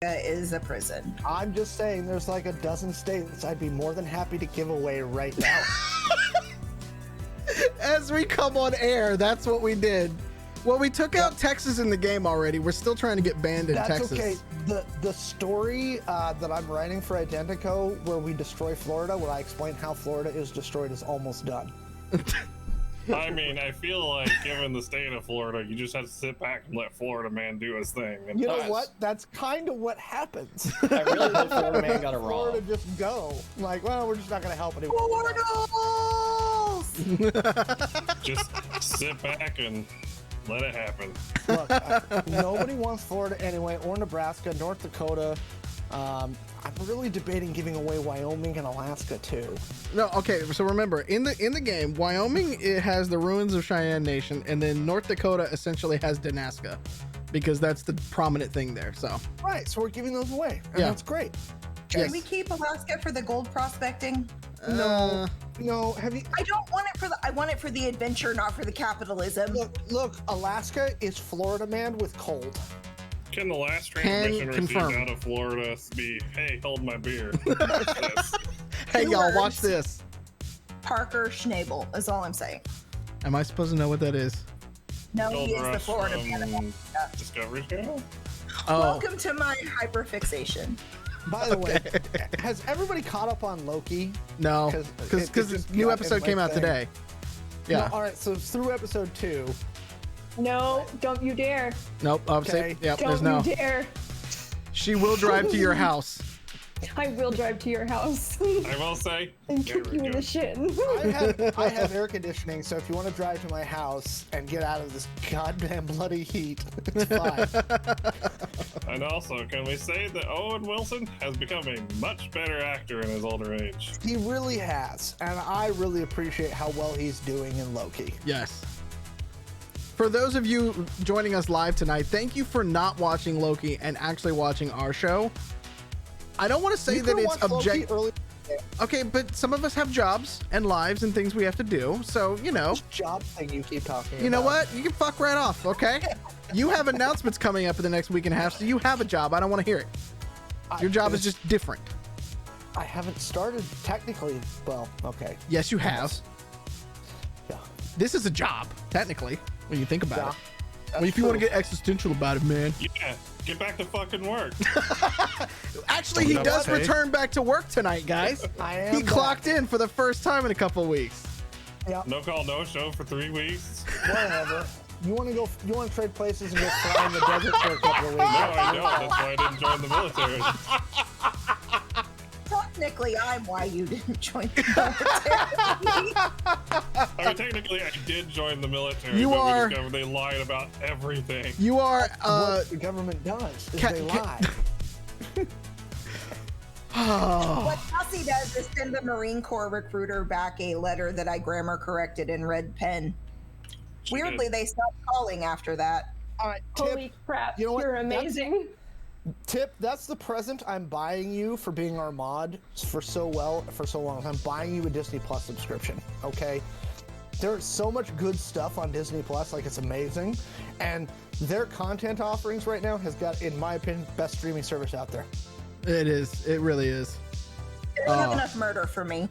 is a prison. I'm just saying there's like a dozen states I'd be more than happy to give away right now. As we come on air, that's what we did. Well, we took out Texas in the game already. We're still trying to get banned in Texas. That's okay. The story that I'm writing for Identico, where we destroy Florida, where I explain how Florida is destroyed, is almost done. I mean, I feel like given the state of Florida, you just have to sit back and let Florida man do his thing. And you know what? That's kind of what happens. I really hope Florida man got it wrong. Florida just go. Like, well, we're just not going to help anymore. just sit back and let it happen. Look, nobody wants Florida anyway, or Nebraska, North Dakota. I'm really debating giving away Wyoming and Alaska too. No, okay. So remember, in the game, Wyoming, it has the ruins of Cheyenne Nation, and then North Dakota essentially has Danaska, because that's the prominent thing there. So right, so we're giving those away, and that's great. Can we keep Alaska for the gold prospecting? No. Have you? I don't want it for the. I want it for the adventure, not for the capitalism. Look. Alaska is Florida man with cold. Can the last transmission received out of Florida be, hey, hold my beer? Hey, y'all, watch this. Parker Schnabel is all I'm saying. Am I supposed to know what that is? No, Gold he is the Rush Florida from man. Discovery Channel? Oh. Welcome to my hyperfixation. By the way, has everybody caught up on Loki? No, because new episode came out today. Yeah. No, all right, so through episode 2. No, don't you dare. Nope. Okay. Yep, Don't there's no. You dare. She will drive to your house. I will drive to your house. I will say. And kick you in the shin. I have air conditioning, so if you want to drive to my house and get out of this goddamn bloody heat, it's fine. And also, can we say that Owen Wilson has become a much better actor in his older age? He really has, and I really appreciate how well he's doing in Loki. Yes. For those of you joining us live tonight, thank you for not watching Loki and actually watching our show. I don't want to say that it's objective. Okay, but some of us have jobs and lives and things we have to do. So, you know. This job thing you keep talking about. You know what? You can fuck right off, okay? You have announcements coming up in the next week and a half, so you have a job. I don't want to hear it. Your job is just different. I haven't started technically. Well, okay. Yes, you have. Yeah. This is a job, technically, when you think about it. Well, if you want to get existential about it, man. Yeah, get back to fucking work. Actually, he does return back to work tonight, guys. He clocked in for the first time in a couple weeks. Yeah. No call, no show for 3 weeks. Whatever. You want to go? You want to trade places and go fly in the desert for a couple of weeks? No, I don't. That's why I didn't join the military. Technically, I'm why you didn't join the military. I mean, technically, I did join the military. You are. We discovered they lied about everything. You are. What the government does is they lie. What Catassie does is send the Marine Corps recruiter back a letter that I grammar corrected in red pen. Weirdly, they stopped calling after that. All right, Tip, Holy crap, you know what? you're amazing. Tip, that's the present I'm buying you for being our mod for so long. I'm buying you a Disney Plus subscription, okay? There's so much good stuff on Disney Plus, like it's amazing. And their content offerings right now has got, in my opinion, best streaming service out there. It is. It really is. They don't have enough murder for me.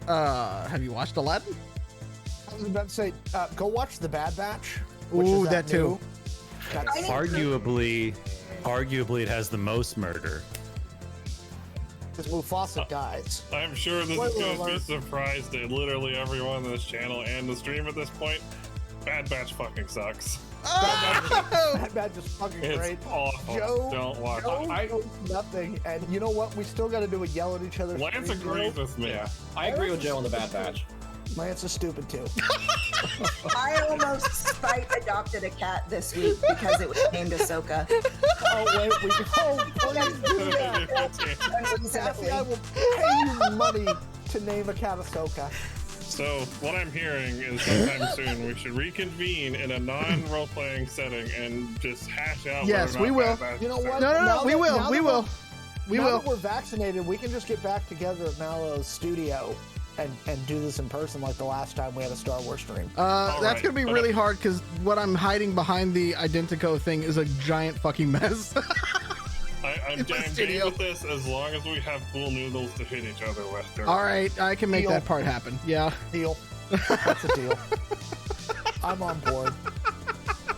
Have you watched Aladdin? I was about to say, go watch The Bad Batch. Ooh, that too. Arguably, it has the most murder. Because Mufasa dies. I'm sure this is going to be a surprise to literally everyone on this channel and the stream at this point. Bad Batch fucking sucks. Bad Batch is fucking It's great. awful. Joe, Don't watch Joe it. knows nothing, and you know what? We still got to do a yell at each other. Lance agrees with me. Yeah, I agree with Joe on the Bad Batch. Lance is stupid too. I almost spite adopted a cat this week because it was named Ahsoka. Oh wait, please do that. Catassie, I will pay you money to name a cat Ahsoka. So what I'm hearing is sometime soon we should reconvene in a non-role-playing setting and just hash out. Yes, we will. You know what? No, we will. Now that we're vaccinated, we can just get back together at Mallo's studio and do this in person like the last time we had a Star Wars stream. That's gonna be really hard because what I'm hiding behind the Identico thing is a giant fucking mess. I'm game with this as long as we have pool noodles to hit each other with. All right, I can make Deal. that part happen. Yeah. Deal. That's a deal. I'm on board.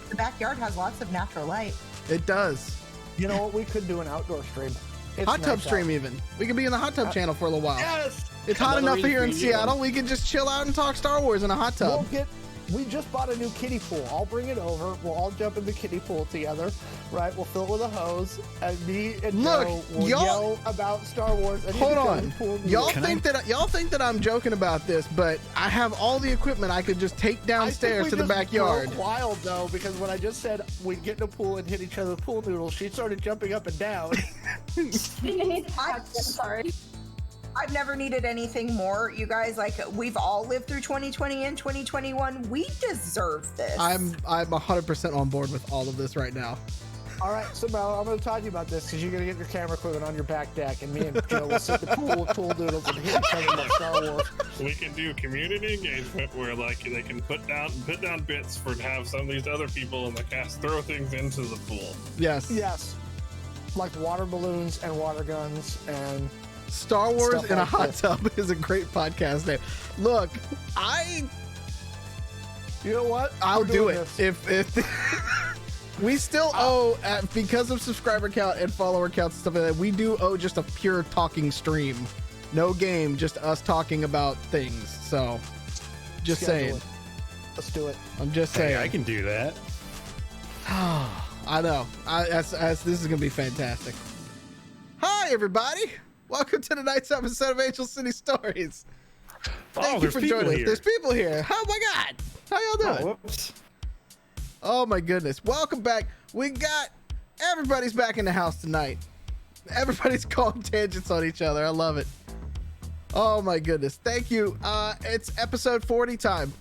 The backyard has lots of natural light. It does. You know what? We could do an outdoor stream. It's Hot tub nice stream out. even. We could be in the hot tub channel for a little while. Yes. It's hot Another enough here in reason for you. Seattle. We can just chill out and talk Star Wars in a hot tub. We just bought a new kiddie pool. I'll bring it over. We'll all jump in the kiddie pool together, right? We'll fill it with a hose, and me and Joe will yell about Star Wars. And Hold on, y'all Can think that I'm joking about this, but I have all the equipment I could just take downstairs to the backyard. Wild though, because when I just said we'd get in a pool and hit each other with pool noodles, she started jumping up and down. I'm sorry. I've never needed anything more. You guys, like, we've all lived through 2020 and 2021. We deserve this. I'm 100% on board with all of this right now. All right, so Mallo, I'm going to talk to you about this because you're going to get your camera equipment on your back deck, and me and Joe will sit in the pool with pool noodles and hit each other like Star Wars. We can do community engagement where like they can put down bits for to have some of these other people in the cast throw things into the pool. Yes. Yes, like water balloons and water guns and Star Wars stuff in a like hot this. tub is a great podcast name. Look, you know what? I'll We're do doing it this. if we still owe because of subscriber count and follower counts and stuff like that. We do owe just a pure talking stream, no game, just us talking about things. So, just Schedule saying. it. Let's do it. I'm just saying. Hey, I can do that. I know. As this is gonna be fantastic. Hi, everybody. Welcome to tonight's episode of Angel City Stories. Thank you there's for people joining us. here. There's people here. Oh my God. How y'all doing? Whoops. Oh my goodness. Welcome back. Everybody's back in the house tonight. Everybody's calling tangents on each other. I love it. Oh my goodness. Thank you. It's episode 40 time.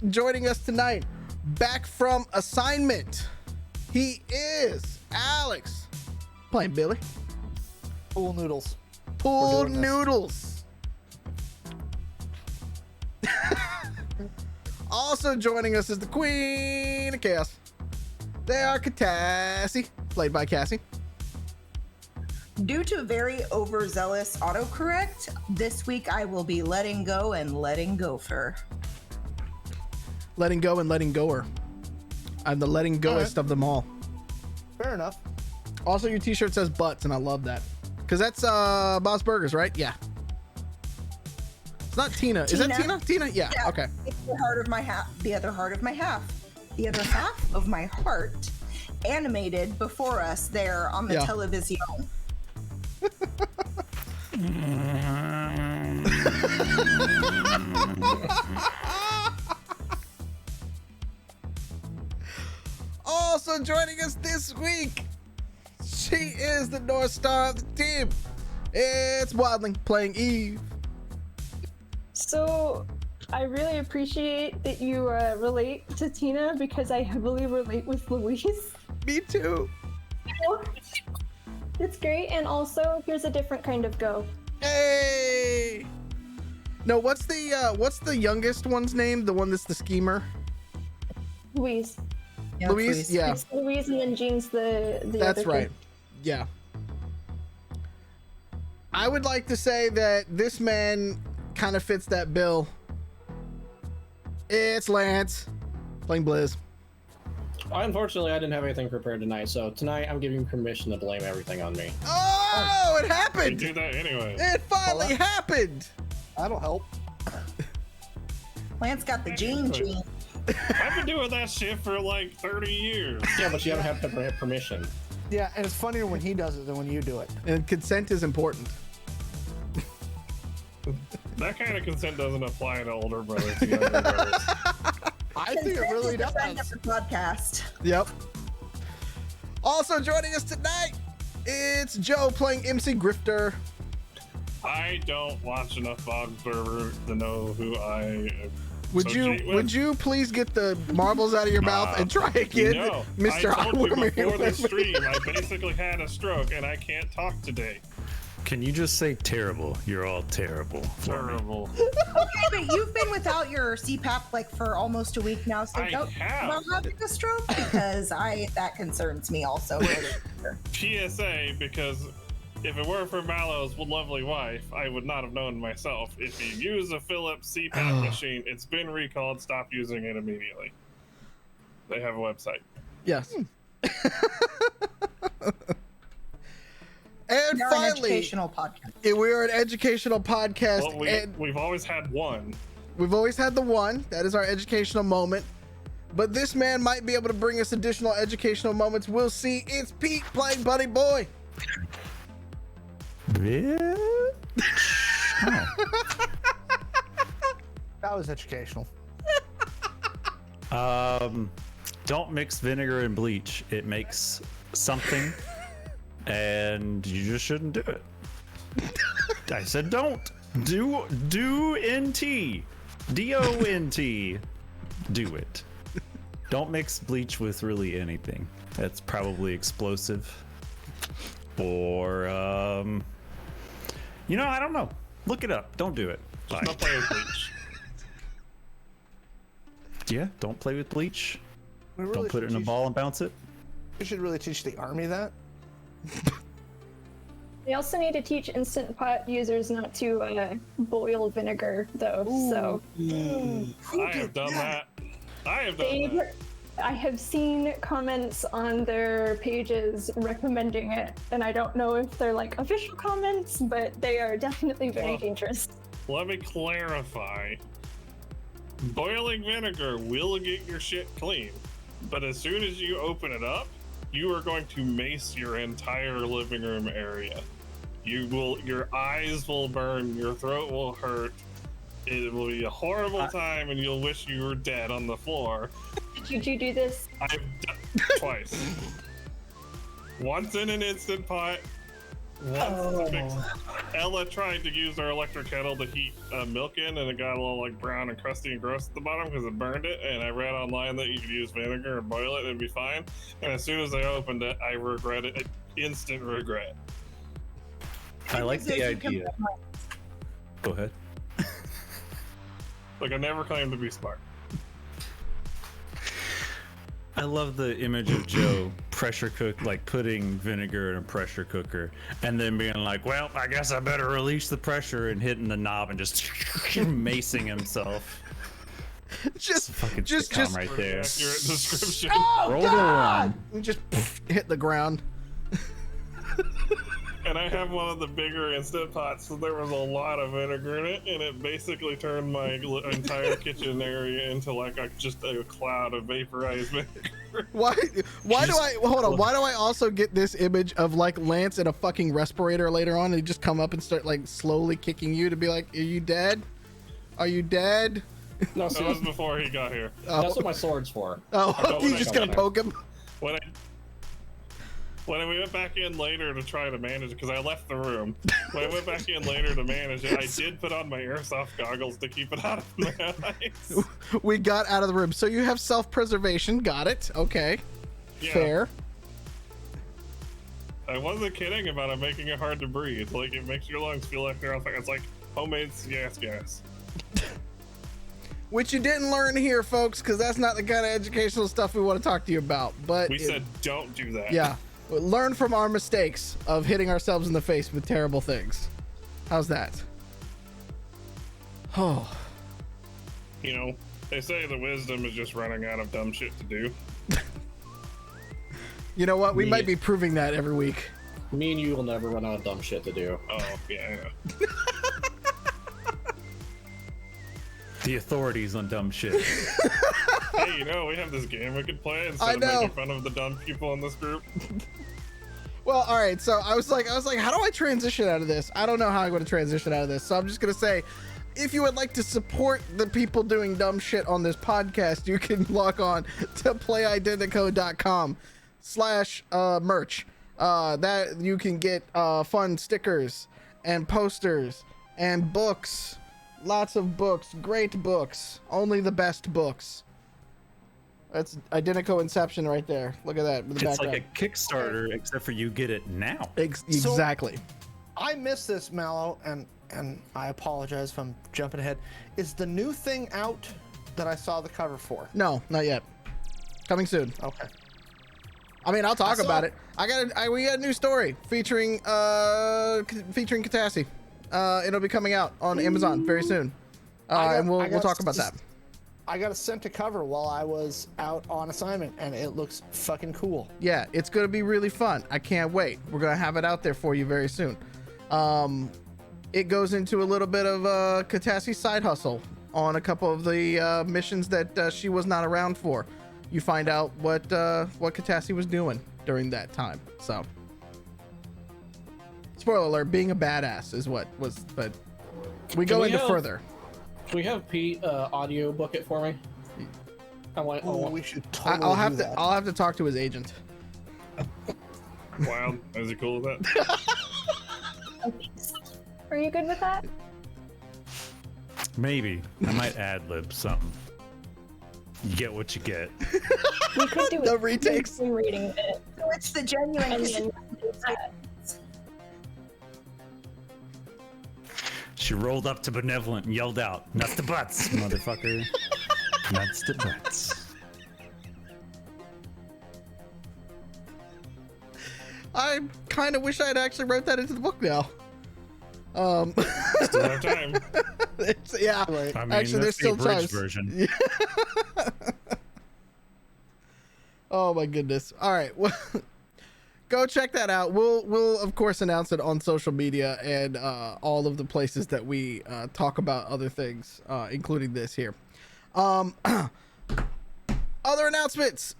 Joining us tonight, back from assignment, he is Alex. Playing Billy. Pool noodles. Pool We're doing this. noodles. Also joining us is the Queen of Chaos. They are Catassie, played by Cassie. Due to very overzealous autocorrect, this week I will be letting go and letting gopher. Letting go and letting goer. I'm the letting goest of them all. Fair enough. Also, your t-shirt says butts, and I love that. Because that's Bob's Burgers, right? Yeah. It's not Tina. Is that Tina? Tina? Yeah. Okay. It's the heart of my half. The other heart of my half. The other half of my heart, animated before us there on the television. Also joining us this week, she is the North Star of the team. It's Wadling playing Eve. So, I really appreciate that you relate to Tina because I heavily relate with Louise. Me too. It's great, and also here's a different kind of go. Hey. No, what's the youngest one's name? The one that's the schemer. Louise. Yeah, Louise. please. Yeah, It's Louise, and then Jean's the that's other right. kid. Yeah. I would like to say that this man kind of fits that bill. It's Lance playing Blizz. Unfortunately, I didn't have anything prepared tonight, so tonight I'm giving permission to blame everything on me. Oh, it We happened! do that anyway. It finally happened! That'll help. Lance got the gene. I've been doing that shit for like 30 years. Yeah, but you haven't had to have permission. Yeah, and it's funnier when he does it than when you do it. And consent is important. That kind of consent doesn't apply to older brothers and younger brothers. I think it really Friend of does. the podcast. Yep. Also joining us tonight, it's Joe playing MC Grifter. I don't watch enough Bob's Burger to know who I Would you please get the marbles out of your mouth and try again, No, Mr. I told you Heartwarming? before the stream, I basically had a stroke and I can't talk today. Can you just say terrible? You're all terrible. Terrible. Okay, but you've been without your CPAP like for almost a week now, so I don't have. about having a stroke because that concerns me also. PSA, because if it weren't for Mallo's lovely wife, I would not have known myself. If you use a Philips CPAP machine, it's been recalled. Stop using it immediately. They have a website. Yes. And They're finally, an educational podcast. we are an educational podcast. Well, And we've always had one. we've always had the one. That is our educational moment. But this man might be able to bring us additional educational moments. We'll see. It's Pete playing Buddy Boy. Bitch. That was educational. Don't mix vinegar and bleach. It makes something, and you just shouldn't do it. I said don't. Do NT. DONT. Do it. Don't mix bleach with really anything. That's probably explosive. Or I don't know. Look it up. Don't do it. Bye. Don't play with bleach. Yeah, don't play with bleach. We really Don't put it in a should ball and bounce it. We should really teach the army that. They also need to teach Instant Pot users not to boil vinegar, though. So I have done that. I have seen comments on their pages recommending it, and I don't know if they're like official comments, but they are definitely very dangerous. Let me clarify. Boiling vinegar will get your shit clean, but as soon as you open it up, you are going to mace your entire living room area. Your eyes will burn, your throat will hurt. It will be a horrible time, and you'll wish you were dead on the floor. Did you do this? I've done twice. Once in an Instant Pot. Once to fix. Ella tried to use our electric kettle to heat milk in, and it got a little like brown and crusty and gross at the bottom because it burned it. And I read online that you could use vinegar and boil it and it'd be fine. And as soon as I opened it, I regretted it. Instant regret. I like the idea. Go ahead. Like, I never claimed to be smart. I love the image of Joe pressure cook, like putting vinegar in a pressure cooker and then being like, well, I guess I better release the pressure and hitting the knob and just macing himself. Just right there. Accurate description. Roll the one. You just hit the ground. And I have one of the bigger Instant Pots, so there was a lot of vinegar in it, and it basically turned my entire kitchen area into like just a cloud of vaporized vinegar. Why do I also get this image of like Lance in a fucking respirator later on, and he just come up and start like slowly kicking you to be like, are you dead? Are you dead? No, That was before he got here. that's what my sword's for. Oh, you just gonna poke him? When we went back in later to try to manage it, because I left the room. When I went back in later to manage it, I did put on my airsoft goggles to keep it out of my eyes. We got out of the room. So you have self-preservation. Got it. Okay. Yeah. Fair. I wasn't kidding about it making it hard to breathe. Like, it makes your lungs feel like they're off. It's like homemade gas. Which you didn't learn here, folks, because that's not the kind of educational stuff we want to talk to you about. But We said don't do that. yeah. Learn from our mistakes of hitting ourselves in the face with terrible things. How's that? Oh. You know, they say the wisdom is just running out of dumb shit to do. You know what? We Me- might be proving that every week. Me and you will never run out of dumb shit to do. Oh, yeah, I know. The authorities on dumb shit. Hey, you know, we have this game we could play instead of making fun of the dumb people in this group. Well, all right. So I was like, how do I transition out of this? I don't know how I'm going to transition out of this. So I'm just going to say, if you would like to support the people doing dumb shit on this podcast, you can log on to playidentico.com/merch. That you can get fun stickers and posters and books. Lots of books, great books, only the best books. That's Identico Inception right there. Look at that. With the It's background. like a Kickstarter, except for you get it now. Exactly. I missed this, Mallo, and I apologize if I'm jumping ahead. Is the new thing out that I saw the cover for? No, not yet. Coming soon. Okay. I mean, I'll talk about it. We got a new story featuring Catassie. It'll be coming out on Amazon very soon. And we'll talk about that. I got a sent to cover while I was out on assignment, and it looks fucking cool. Yeah, it's gonna be really fun. I can't wait. We're gonna have it out there for you very soon. It goes into a little bit of Catassie's side hustle on a couple of the missions that she was not around for. You find out what Catassie was doing during that time. So, spoiler alert: being a badass is what was. But we go into further. Can we have Pete audio book it for me? We should totally I'll have to talk to his agent. Wow, is he cool with that? Okay. Are you good with that? Maybe. I might ad-lib something. You get what you get. We could do The a retakes. reading it. So it's the genuine. And then She rolled up to Benevolent and yelled out, "Nuts to butts, motherfucker. Nuts to butts." I kind of wish I had actually wrote that into the book now. Still have time. Yeah. I mean, Actually, there's that's the still time. abridged version. Oh my goodness. All right. Well, go check that out. We'll of course announce it on social media and all of the places that we talk about other things, including this here. Other announcements.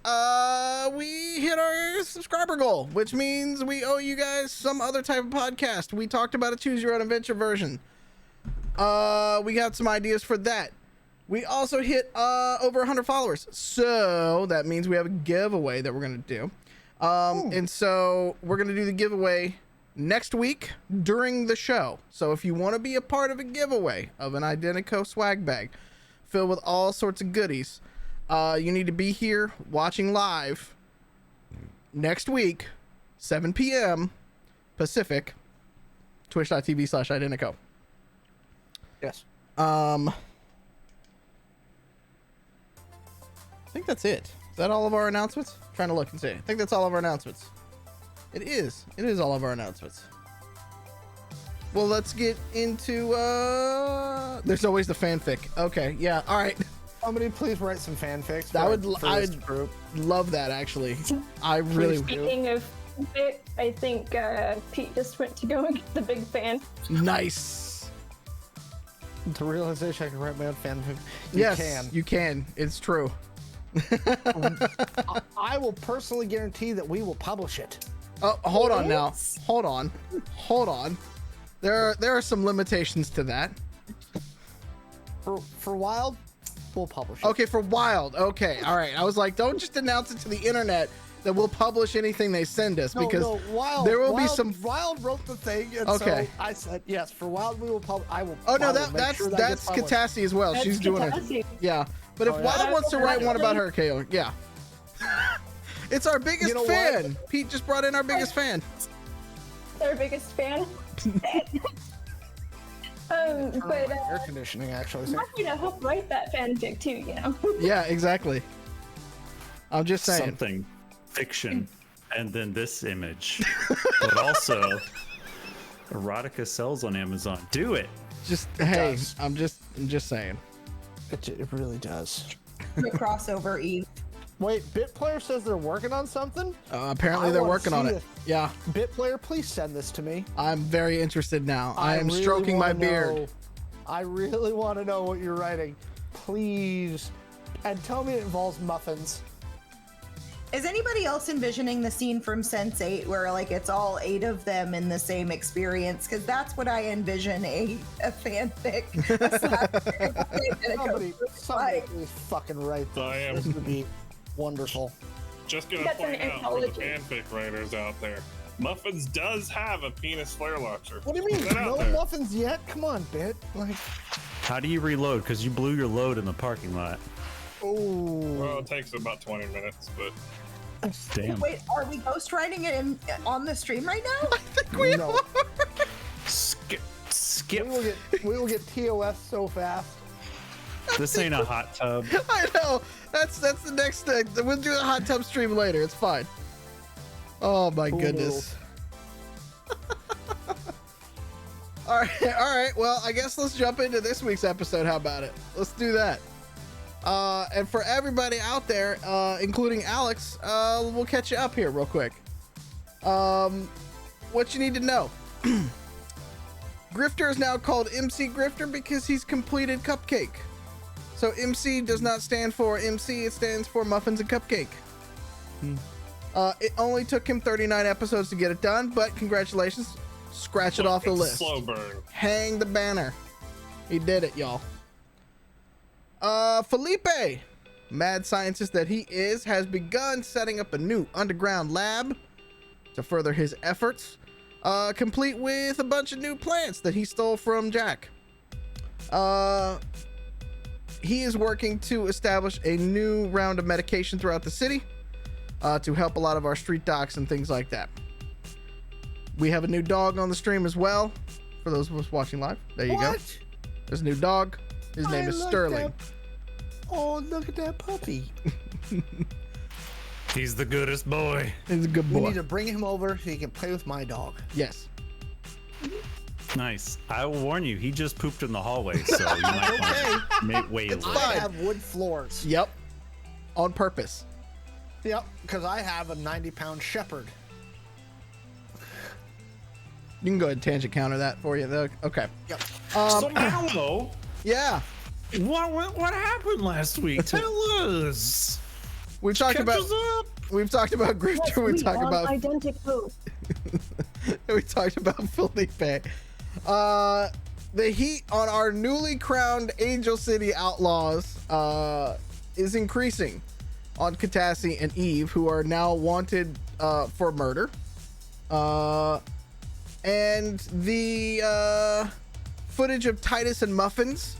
We hit our subscriber goal, which means we owe you guys some other type of podcast. We talked about a choose your own adventure version. We got some ideas for that. We also hit over 100 followers, so that means we have a giveaway that we're gonna do. And so we're gonna do the giveaway next week during the show. So if you want to be a part of a giveaway of an Identico swag bag filled with all sorts of goodies, you need to be here watching live next week, 7 p.m. Pacific, twitch.tv/Identico. Yes. I think that's it. Is that all of our announcements? I'm trying to look and see. I think that's all of our announcements. It is. It is all of our announcements. Well, let's get into there's always the fanfic. Okay, yeah, all right. Somebody please write some fanfics. I'd love that actually. I really would. speaking of fanfic, I think Pete just went to go and get the big fan. Nice. The realization I can write my own fanfic. Yes, you can. It's true. I will personally guarantee that we will publish it. Oh, hold on now. Hold on. There are some limitations to that. For Wild, we'll publish it. Okay, for Wild. Okay, all right. I was like, don't just announce it to the internet that we'll publish anything they send us, because Wild, there will be some. Wild wrote the thing, and Okay. so I said yes. For Wild, we will publish. I will. Oh no, I will make sure that that's gets published. Catassie as well. That's She's doing it. Catassie. Yeah, but if Oh, yeah. Wild wants to write one about her, KO, yeah. It's our biggest You know fan. Pete just brought in our biggest fan. Our biggest fan. Turn on But my air conditioning actually. I'm happy to help write that fanfic too, you know. Yeah, exactly. I'm just saying. Something fiction, and then this image, but also erotica sells on Amazon. Do it. Just hey, does. I'm just saying. It really does. The crossover Eve. Wait, BitPlayer says they're working on something? Apparently I they're wanna working on see it. Yeah, BitPlayer, please send this to me. I'm very interested now. I am really stroking my wanna beard. know- I really want to know what you're writing. Please. And tell me it involves muffins. Is anybody else envisioning the scene from Sense8 where like it's all 8 of them in the same experience? Because that's what I envision a fanfic. Somebody please fucking write this. I am. This would be wonderful. Just gonna That's an point out for the anthology. fanfic writers out there, Muffins does have a penis flare launcher. What do you mean? Put that out No there. muffins yet? Come on, Bit. Like, How do you reload? Because you blew your load in the parking lot. oh. Well, it takes about 20 minutes, but Damn. Wait, are we ghostwriting it on the stream right now? I think we No. are. skip. We will get TOS so fast. This ain't a hot tub. I know. That's the next thing. We'll do a hot tub stream later. It's fine. Oh my goodness. All right. Well, I guess let's jump into this week's episode. How about it? Let's do that. And for everybody out there, including Alex, we'll catch you up here real quick. What you need to know. Grifter is now called MC Grifter because he's completed Cupcake. So MC does not stand for MC, it stands for Muffins and Cupcake. It only took him 39 episodes to get it done, but congratulations. Scratch it off the list. Slow burn. Hang the banner. He did it, y'all. Felipe, mad scientist that he is, has begun setting up a new underground lab to further his efforts, complete with a bunch of new plants that he stole from Jack. He is working to establish a new round of medication throughout the city to help a lot of our street docs and things like that. We have a new dog on the stream as well. For those of us watching live, there you go. There's a new dog. His name is Sterling. Oh, look at that puppy. He's the goodest boy. He's a good boy. We need to bring him over so he can play with my dog. Yes. Nice. I will warn you, he just pooped in the hallway, so you might want to wait a little. I have wood floors. Yep. On purpose. Yep, because I have a 90-pound shepherd. You can go ahead and tangent counter that for you. Okay. Yep. So Mallo, Yeah. what happened last week? Tell us. We've talked Catch about us up. Grifter. We talked about identical. we talked about Felipe. The heat on our newly crowned Angel City outlaws is increasing on Catassie and Eve, who are now wanted for murder. And the footage of Titus and Muffins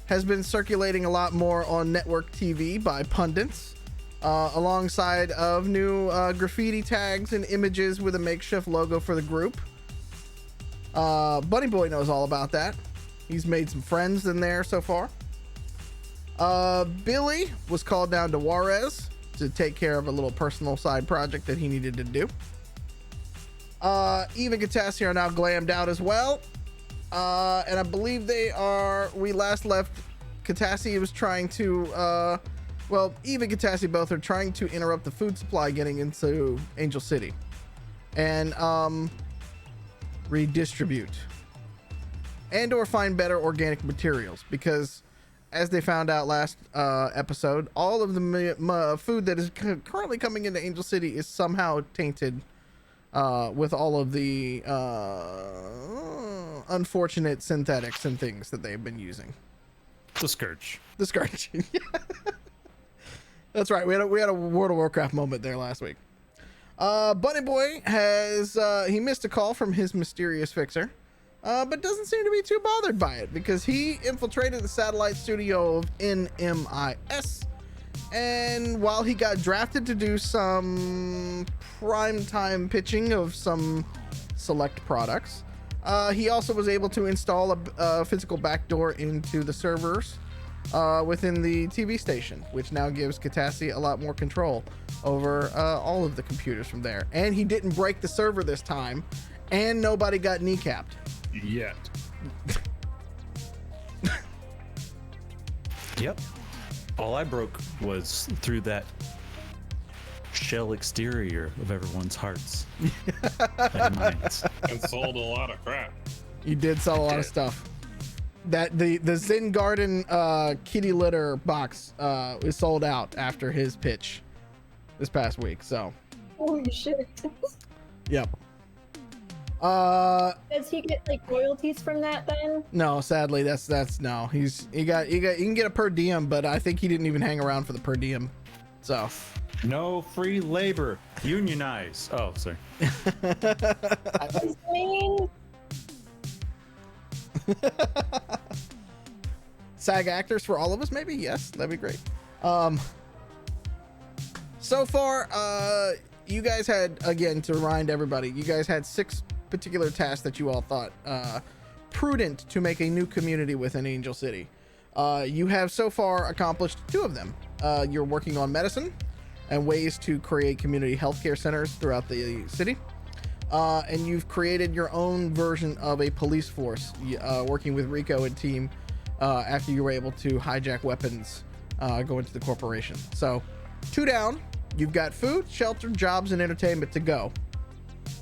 has been circulating a lot more on network TV by pundits, alongside of new graffiti tags and images with a makeshift logo for the group. Bunny Boy knows all about that. He's made some friends in there so far. Billy was called down to Juarez to take care of a little personal side project that he needed to do. Eve and Catassie are now glammed out as well. And I believe we last left, Catassie was trying to, Eve and Catassie both are trying to interrupt the food supply getting into Angel City and redistribute and or find better organic materials, because as they found out last episode, all of the food that is currently coming into Angel City is somehow tainted with all of the unfortunate synthetics and things that they've been using. The Scourge. That's right. We had a World of Warcraft moment there last week. Bunny Boy has he missed a call from his mysterious fixer, but doesn't seem to be too bothered by it, because he infiltrated the satellite studio of NMIS. And while he got drafted to do some primetime pitching of some select products, he also was able to install a physical backdoor into the servers within the TV station, which now gives Catassie a lot more control over all of the computers from there. And he didn't break the server this time, and nobody got kneecapped. Yet. Yep. All I broke was through that shell exterior of everyone's hearts and minds. And sold a lot of crap. You did sell a lot of stuff. That the Zen Garden kitty litter box is sold out after his pitch this past week. So. Holy shit. Yep. Does he get like royalties from that then? No, sadly, that's no. You can get a per diem, but I think he didn't even hang around for the per diem. So. No free labor. Unionize. Oh, sorry. I mean, SAG actors for all of us, maybe? Yes, that'd be great. So far, you guys had, again, to remind everybody, you guys had 6 particular tasks that you all thought prudent to make a new community within Angel City. You have so far accomplished 2 of them. You're working on medicine and ways to create community healthcare centers throughout the city. And you've created your own version of a police force, working with Rico and team after you were able to hijack weapons going to the corporation. So 2 down. You've got food, shelter, jobs, and entertainment to go.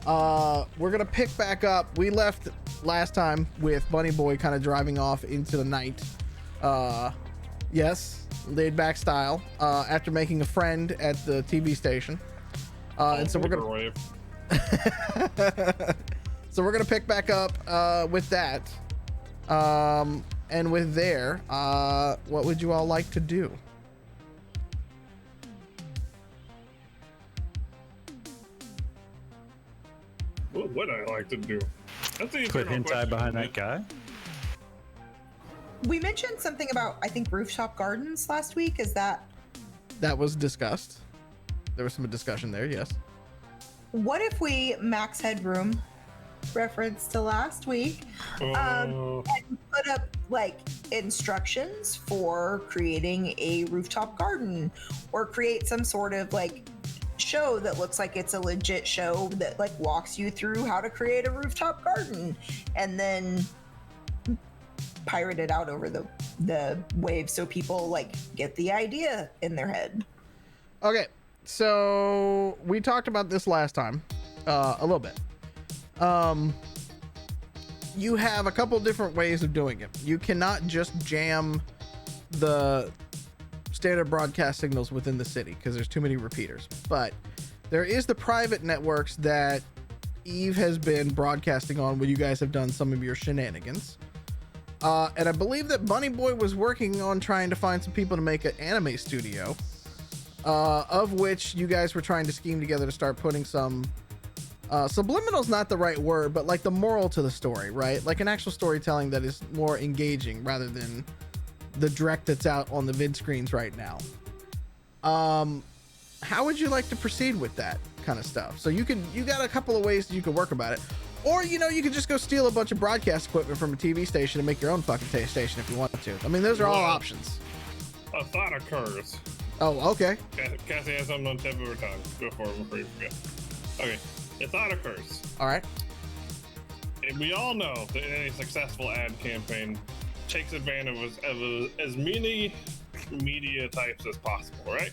We're gonna pick back up. We left last time with Bunny Boy kind of driving off into the night. Yes, laid back style. After making a friend at the TV station. And so we're gonna so we're gonna pick back up with that. And with there, what would you all like to do? What would I like to do? That's the Put eternal hentai question, behind isn't that guy. We mentioned something about, I think, rooftop gardens last week. Is that was discussed? There was some discussion there, yes. what if we max headroom, reference to last week, and put up like instructions for creating a rooftop garden, or create some sort of like show that looks like it's a legit show that like walks you through how to create a rooftop garden, and then pirate it out over the waves so people like get the idea in their head. Okay, so we talked about this last time a little bit. You have a couple different ways of doing it. You cannot just jam the standard broadcast signals within the city because there's too many repeaters, but there is the private networks that Eve has been broadcasting on when you guys have done some of your shenanigans. And I believe that Bunny Boy was working on trying to find some people to make an anime studio, of which you guys were trying to scheme together to start putting some subliminal's not the right word, but like the moral to the story, right? Like an actual storytelling that is more engaging rather than the direct that's out on the vid screens right now. How would you like to proceed with that kind of stuff? So you got a couple of ways that you could work about it. Or, you know, you could just go steal a bunch of broadcast equipment from a TV station and make your own fucking station if you want to. I mean, those are all options. A thought occurs. Oh, okay. Cassie has something on tip of her tongue. Go for it before you forget. Okay, a thought occurs. All right. And we all know that any successful ad campaign takes advantage of as many media types as possible, right?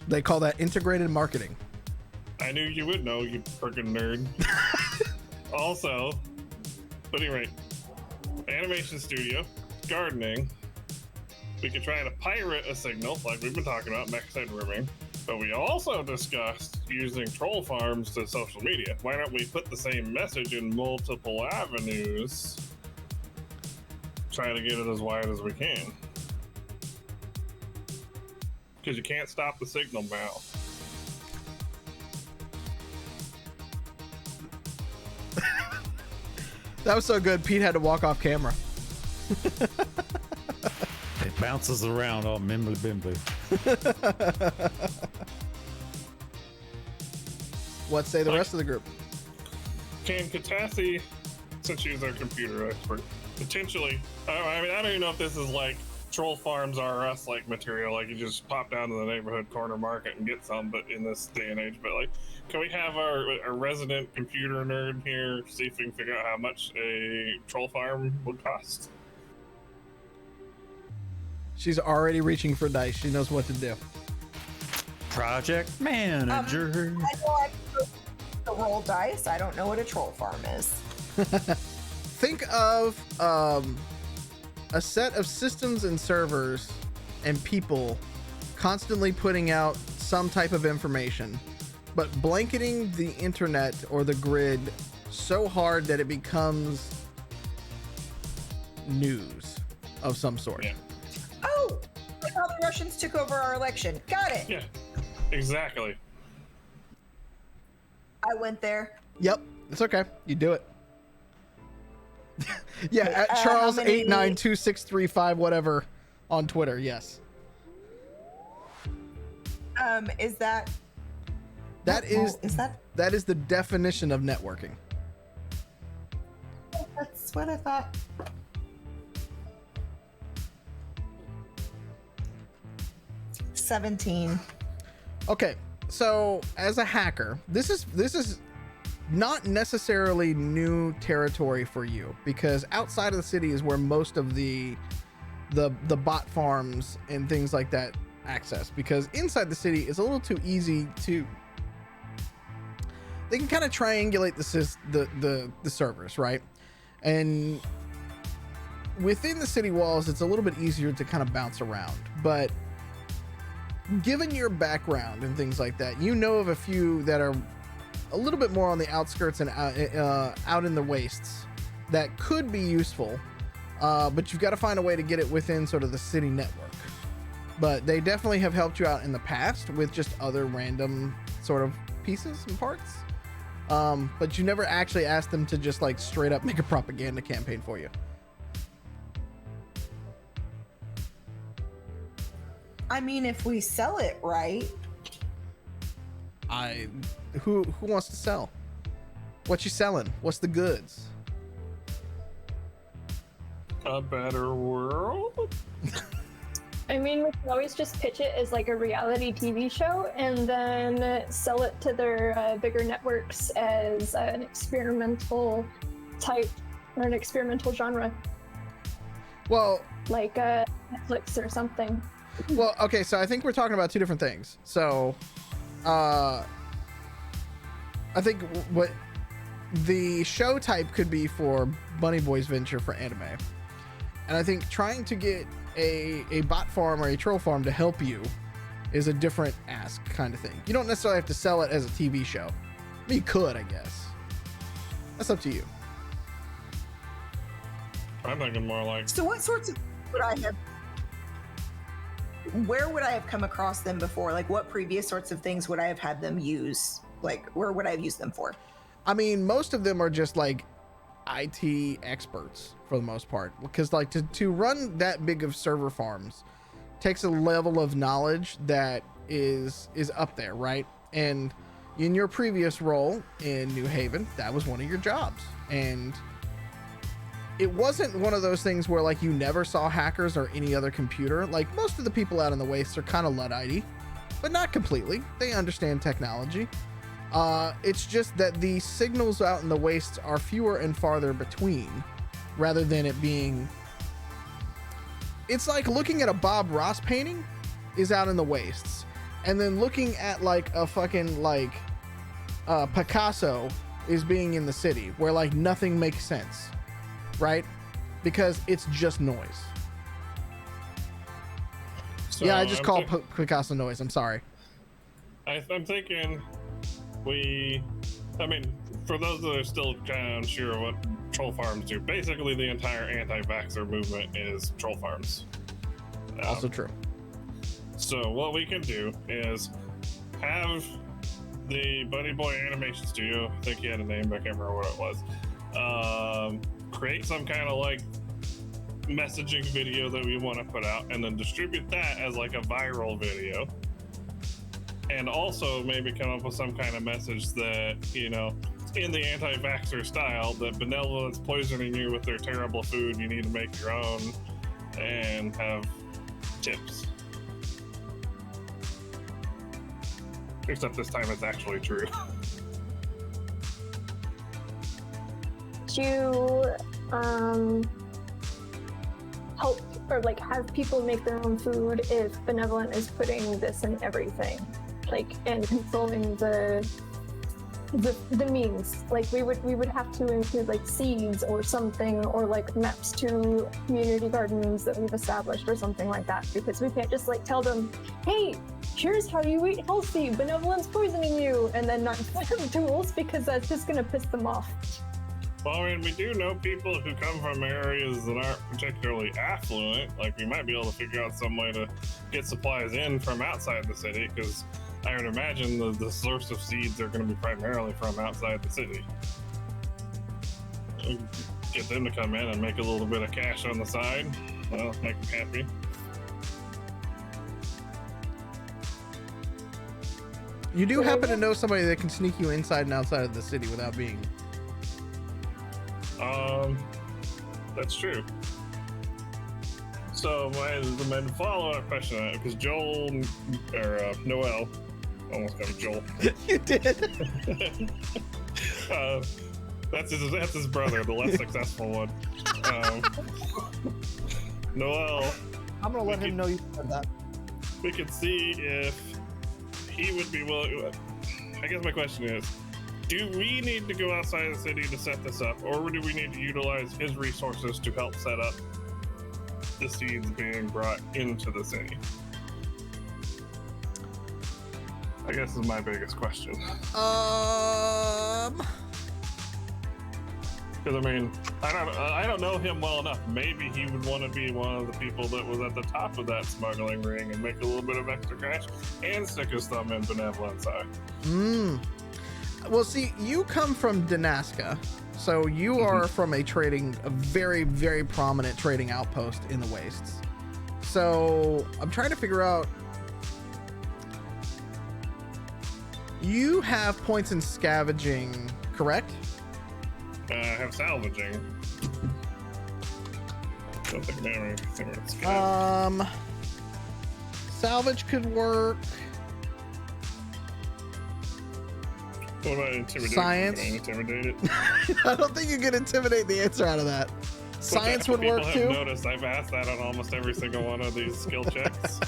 They call that integrated marketing. I knew you would know, you freaking nerd. Also, but anyway, animation studio, gardening. We could try to pirate a signal, like we've been talking about, max headrooming. But we also discussed using troll farms to social media. Why don't we put the same message in multiple avenues? Try to get it as wide as we can. Because you can't stop the signal now. That was so good, Pete had to walk off camera. It bounces around all mimbly bimbly. What say the rest of the group? Can Catassie, since she's our computer expert, potentially, I mean, I don't even know if this is like Troll Farms R Us like material, like you just pop down to the neighborhood corner market and get some, but in this day and age, but like, can we have our resident computer nerd here see if we can figure out how much a troll farm would cost? She's already reaching for dice. She knows what to do. Project manager. I know I can roll dice. I don't know what a troll farm is. Think of a set of systems and servers and people constantly putting out some type of information, but blanketing the internet or the grid so hard that it becomes news of some sort. Yeah. Oh, like how the Russians took over our election. Got it. Yeah, exactly. I went there. Yep, it's okay. You do it. Yeah, at Charles 892635 whatever on Twitter. Yes. Is that that is the definition of networking. That's what I thought. $17. Okay, so as a hacker, this is not necessarily new territory for you, because outside of the city is where most of the bot farms and things like that access, because inside the city is a little too easy to, they can kind of triangulate the servers, right? And within the city walls it's a little bit easier to kind of bounce around. But given your background and things like that, you know of a few that are a little bit more on the outskirts and out in the wastes that could be useful, but you've got to find a way to get it within sort of the city network. But they definitely have helped you out in the past with just other random sort of pieces and parts, but you never actually asked them to just like straight up make a propaganda campaign for you. I mean, if we sell it right. Who wants to sell? What you selling? What's the goods? A better world? I mean, we can always just pitch it as like a reality TV show and then sell it to their bigger networks as an experimental type or an experimental genre. Well, like Netflix or something. Well, okay, so I think we're talking about two different things. So, I think what the show type could be for Bunny Boy's venture for anime. And I think trying to get a bot farm or a troll farm to help you is a different ask kind of thing. You don't necessarily have to sell it as a TV show. I mean, you could, I guess. That's up to you. I'm thinking more like... So what sorts of would I have... Where would I have come across them before? Like, what previous sorts of things would I have had them use? Like, where would I have used them for? I mean, most of them are just like IT experts for the most part, because like to run that big of server farms takes a level of knowledge that is up there, right? And in your previous role in New Haven, that was one of your jobs, and it wasn't one of those things where like you never saw hackers or any other computer. Like most of the people out in the wastes are kind of Luddite, but not completely. They understand technology. It's just that the signals out in the wastes are fewer and farther between, rather than it being, it's like looking at a Bob Ross painting is out in the wastes, and then looking at like a fucking like Picasso is being in the city, where like nothing makes sense, right? Because it's just noise. So yeah, I just called Picasso noise. I'm sorry. I'm thinking I mean, for those that are still kind of unsure of what troll farms do, basically the entire anti-vaxxer movement is troll farms. Also true. So what we can do is have the Bunny Boy Animation Studio, I think he had a name, but I can't remember what it was, create some kind of like messaging video that we want to put out, and then distribute that as like a viral video. And also maybe come up with some kind of message that, you know, in the anti-vaxxer style, that benevolence poisoning you with their terrible food, you need to make your own, and have tips. Except this time it's actually true. To help or like have people make their own food if benevolent is putting this in everything, like, and controlling the means. Like we would have to include like seeds or something, or like maps to community gardens that we've established or something like that, because we can't just like tell them, hey, here's how you eat healthy, benevolence poisoning you, and then not give them tools, because that's just gonna piss them off. Well, I mean, we do know people who come from areas that aren't particularly affluent. Like, we might be able to figure out some way to get supplies in from outside the city, because I would imagine the source of seeds are going to be primarily from outside the city. Get them to come in and make a little bit of cash on the side. Well, make them happy. You do happen to know somebody that can sneak you inside and outside of the city without being... That's true. So my follow-up question, because Joel or Noel, almost got Joel. You did. That's his brother, the less successful one. Noel. I'm gonna let him know you said that. We could see if he would be willing. I guess my question is, do we need to go outside the city to set this up, or do we need to utilize his resources to help set up the seeds being brought into the city? I guess is my biggest question. Because I mean, I don't know him well enough. Maybe he would want to be one of the people that was at the top of that smuggling ring and make a little bit of extra cash and stick his thumb in benevolence eye. Well, see, you come from Danaska, so you are from a very, very prominent trading outpost in the Wastes. So I'm trying to figure out. You have points in scavenging, correct? I have salvaging. Don't think memory. Salvage could work. What about intimidate? Science. Can I intimidate it? I don't think you can intimidate the answer out of that. Science would work too. Noticed I've asked that on almost every single one of these skill checks.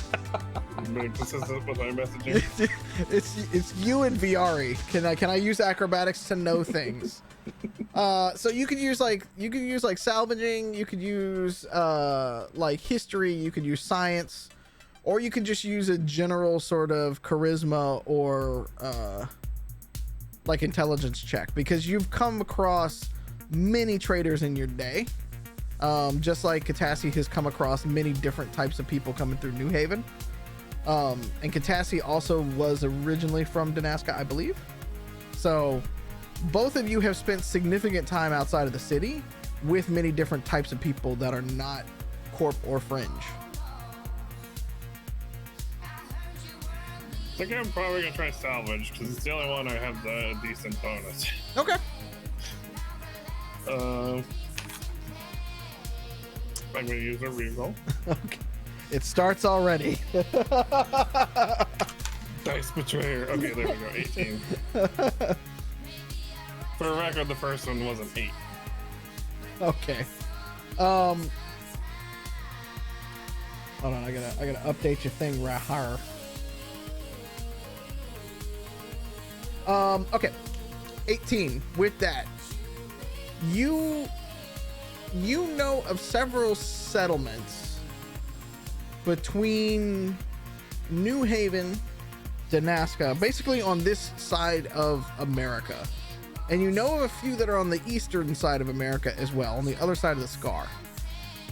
I'm being consistent with my messaging. It's you and Viari. Can I use acrobatics to know things? So you could use like salvaging. You could use like history. You could use science, or you could just use a general sort of charisma or like intelligence check, because you've come across many traders in your day. Just like Catassie has come across many different types of people coming through New Haven. And Catassie also was originally from Danaska, I believe. So both of you have spent significant time outside of the city with many different types of people that are not corp or fringe. I think I'm probably gonna try salvage because it's the only one I have a decent bonus. Okay. I'm gonna use a reroll. Okay. It starts already. Dice betrayer. Okay, there we go. 18. For the record, the first one was an 8. Okay. Hold on, I gotta update your thing right here. Okay. 18. With that, you know of several settlements between New Haven, Danaska, basically on this side of America. And you know of a few that are on the eastern side of America as well, on the other side of the Scar.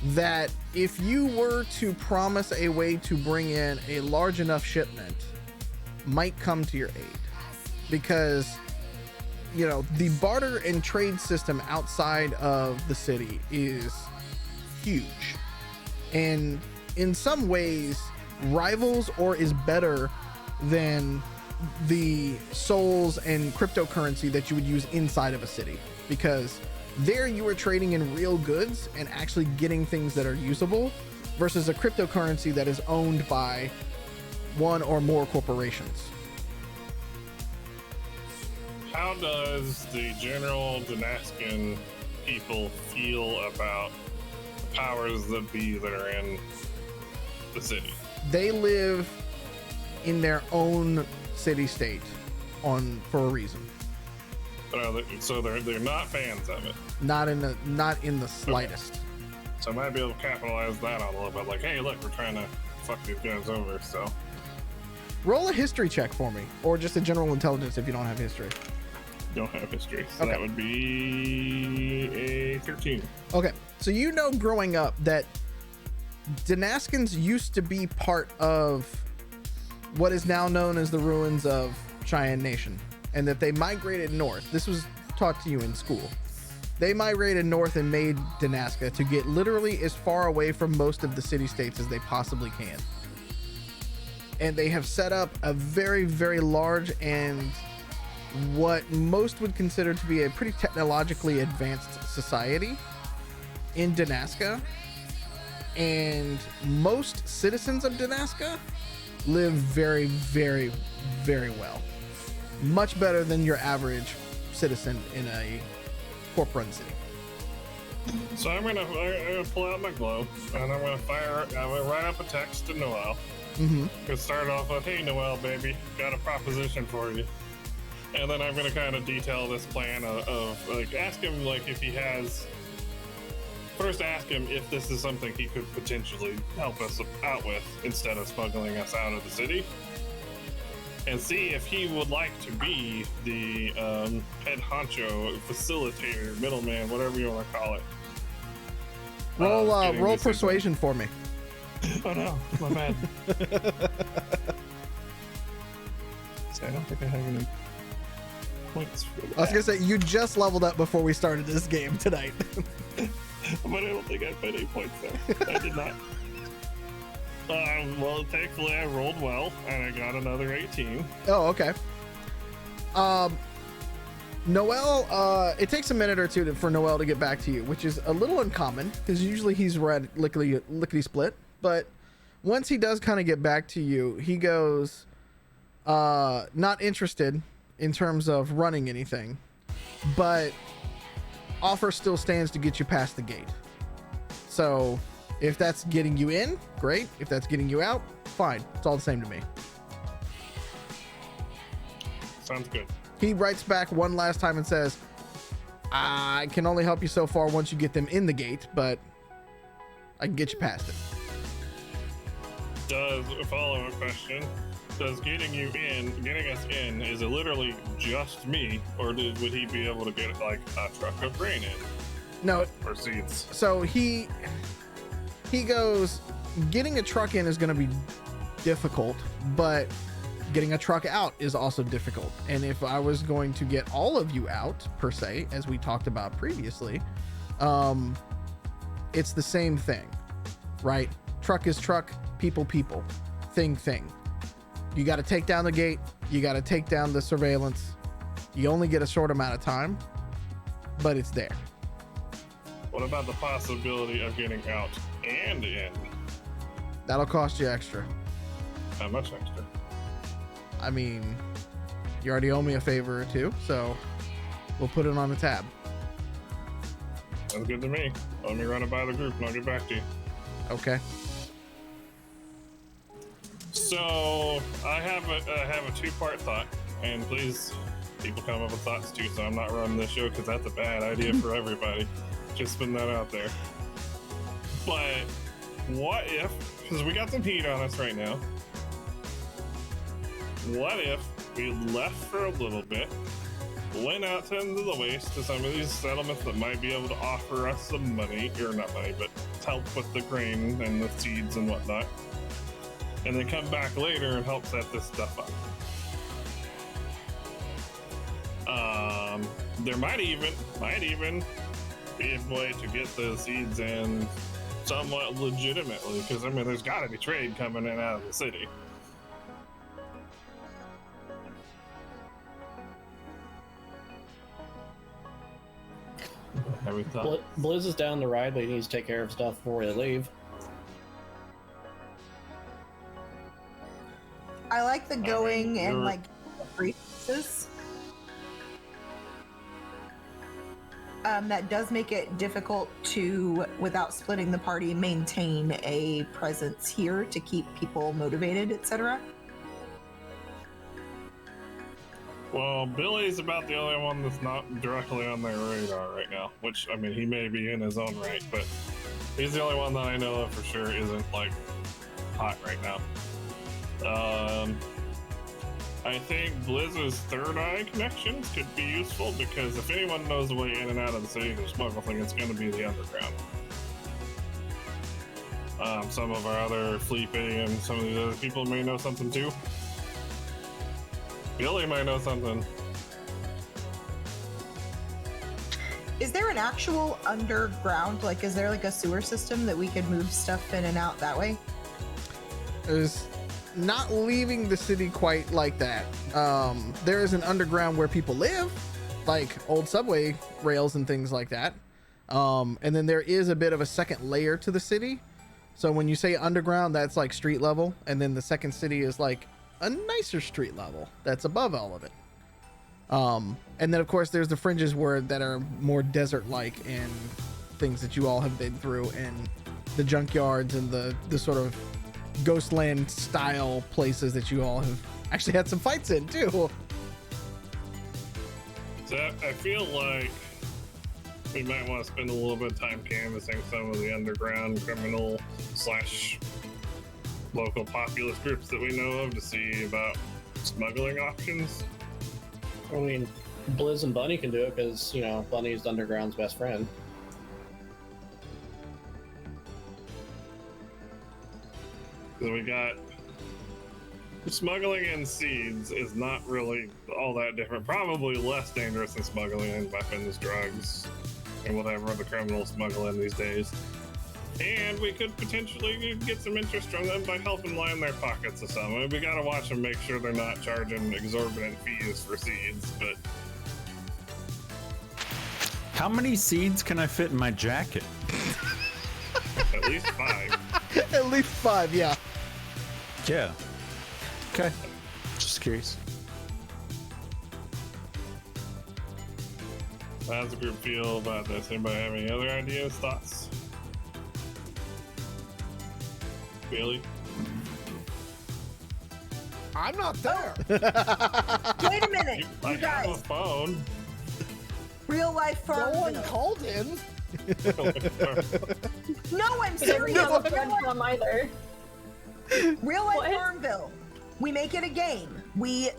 That if you were to promise a way to bring in a large enough shipment, might come to your aid. Because, you know, the barter and trade system outside of the city is huge. And in some ways, rivals or is better than the souls and cryptocurrency that you would use inside of a city, because there you are trading in real goods and actually getting things that are usable versus a cryptocurrency that is owned by one or more corporations. How does the general Danaskan people feel about the powers that be that are in the city? They live in their own city state for a reason. So they're not fans of it. Not in the slightest. Okay. So I might be able to capitalize that on a little bit. Like, hey, look, we're trying to fuck these guys over. So roll a history check for me, or just a general intelligence if you don't have history. Don't have history, so okay. That would be a 13. Okay, so you know growing up that Danaskans used to be part of what is now known as the ruins of Cheyenne Nation, and that they migrated north. This was taught to you in school. They migrated north and made Danaska to get literally as far away from most of the city-states as they possibly can. And they have set up a very, very large and what most would consider to be a pretty technologically advanced society in Danaska, and most citizens of Danaska live very, very, very well. Much better than your average citizen in a corp-run city. So I'm gonna pull out my glow, and I'm gonna write up a text to Noel. Gonna start off with, "Hey Noel, baby, got a proposition for you." And then I'm gonna kind of detail this plan of like, ask him like if he has. First, ask him if this is something he could potentially help us out with instead of smuggling us out of the city, and see if he would like to be the head honcho, facilitator, middleman, whatever you want to call it. Roll persuasion for me. Oh no, my bad. So I don't think I have any points for that. I was gonna say, you just leveled up before we started this game tonight. But I don't think I put any points there. I did not. Well, thankfully I rolled well, and I got another 18. Oh, okay. Noel, it takes a minute or two for Noel to get back to you, which is a little uncommon, because usually he's read lickety split. But once he does kind of get back to you, he goes, not interested in terms of running anything, but offer still stands to get you past the gate. So if that's getting you in, great. If that's getting you out, fine. It's all the same to me. Sounds good. He writes back one last time and says, I can only help you so far once you get them in the gate, but I can get you past it. Does a follow-up question? Does getting us in, is it literally just me, or would he be able to get like a truck of grain in? No. Or seeds? So he goes, getting a truck in is going to be difficult, but getting a truck out is also difficult. And if I was going to get all of you out, per se, as we talked about previously, it's the same thing, right? Truck is truck, people, thing. You got to take down the gate. You got to take down the surveillance. You only get a short amount of time, but it's there. What about the possibility of getting out and in? That'll cost you extra. How much extra? I mean, you already owe me a favor or two, so we'll put it on the tab. Sounds good to me. Let me run it by the group and I'll get back to you. Okay. So I have a two-part thought, and please, people come up with thoughts too. So I'm not running this show because that's a bad idea for everybody. Just putting that out there. But what if, because we got some heat on us right now, what if we left for a little bit, went out into the waste to some of these settlements that might be able to offer us some money, or not money, but help with the grain and the seeds and whatnot, and then come back later and help set this stuff up. There might even be a way to get the seeds in somewhat legitimately, because I mean, there's got to be trade coming in and out of the city. Have we thought? Blizz is down the ride, but he needs to take care of stuff before they leave. I like the going and like briefcases. That does make it difficult to, without splitting the party, maintain a presence here to keep people motivated, etc. Well, Billy's about the only one that's not directly on their radar right now, which, I mean, he may be in his own right, but he's the only one that I know of for sure isn't, like, hot right now. I think Blizz's third eye connections could be useful, because if anyone knows the way in and out of the city to smuggling, it's going to be the underground. Some of our other Felipe and some of these other people may know something too. Billy might know something. Is there an actual underground, like, is there like a sewer system that we could move stuff in and out that way? There's not leaving the city quite like that. There is an underground where people live, like old subway rails and things like that. And then there is a bit of a second layer to the city. So when you say underground, that's like street level, and then the second city is like a nicer street level that's above all of it. And then of course there's the fringes that are more desert-like and things that you all have been through, and the junkyards and the sort of Ghostland style places that you all have actually had some fights in too. So I feel like we might want to spend a little bit of time canvassing some of the underground criminal / local populist groups that we know of to see about smuggling options. I mean, Blizz and Bunny can do it because, you know, Bunny's Underground's best friend. So we got smuggling in seeds is not really all that different. Probably less dangerous than smuggling in weapons, drugs, and whatever the criminals smuggle in these days. And we could potentially get some interest from them by helping line their pockets of some. I mean, we gotta watch them, make sure they're not charging exorbitant fees for seeds, but... How many seeds can I fit in my jacket? At least 5. At least 5, yeah. Yeah. Okay. Just curious. How does the group feel about this? Anybody have any other ideas, thoughts? Billy? I'm not there. Wait a minute, you I have a guys. phone. Real life farm. No one called in. No, I'm They don't serious. have a friend from either. Real life What? Farmville. We make it a game. We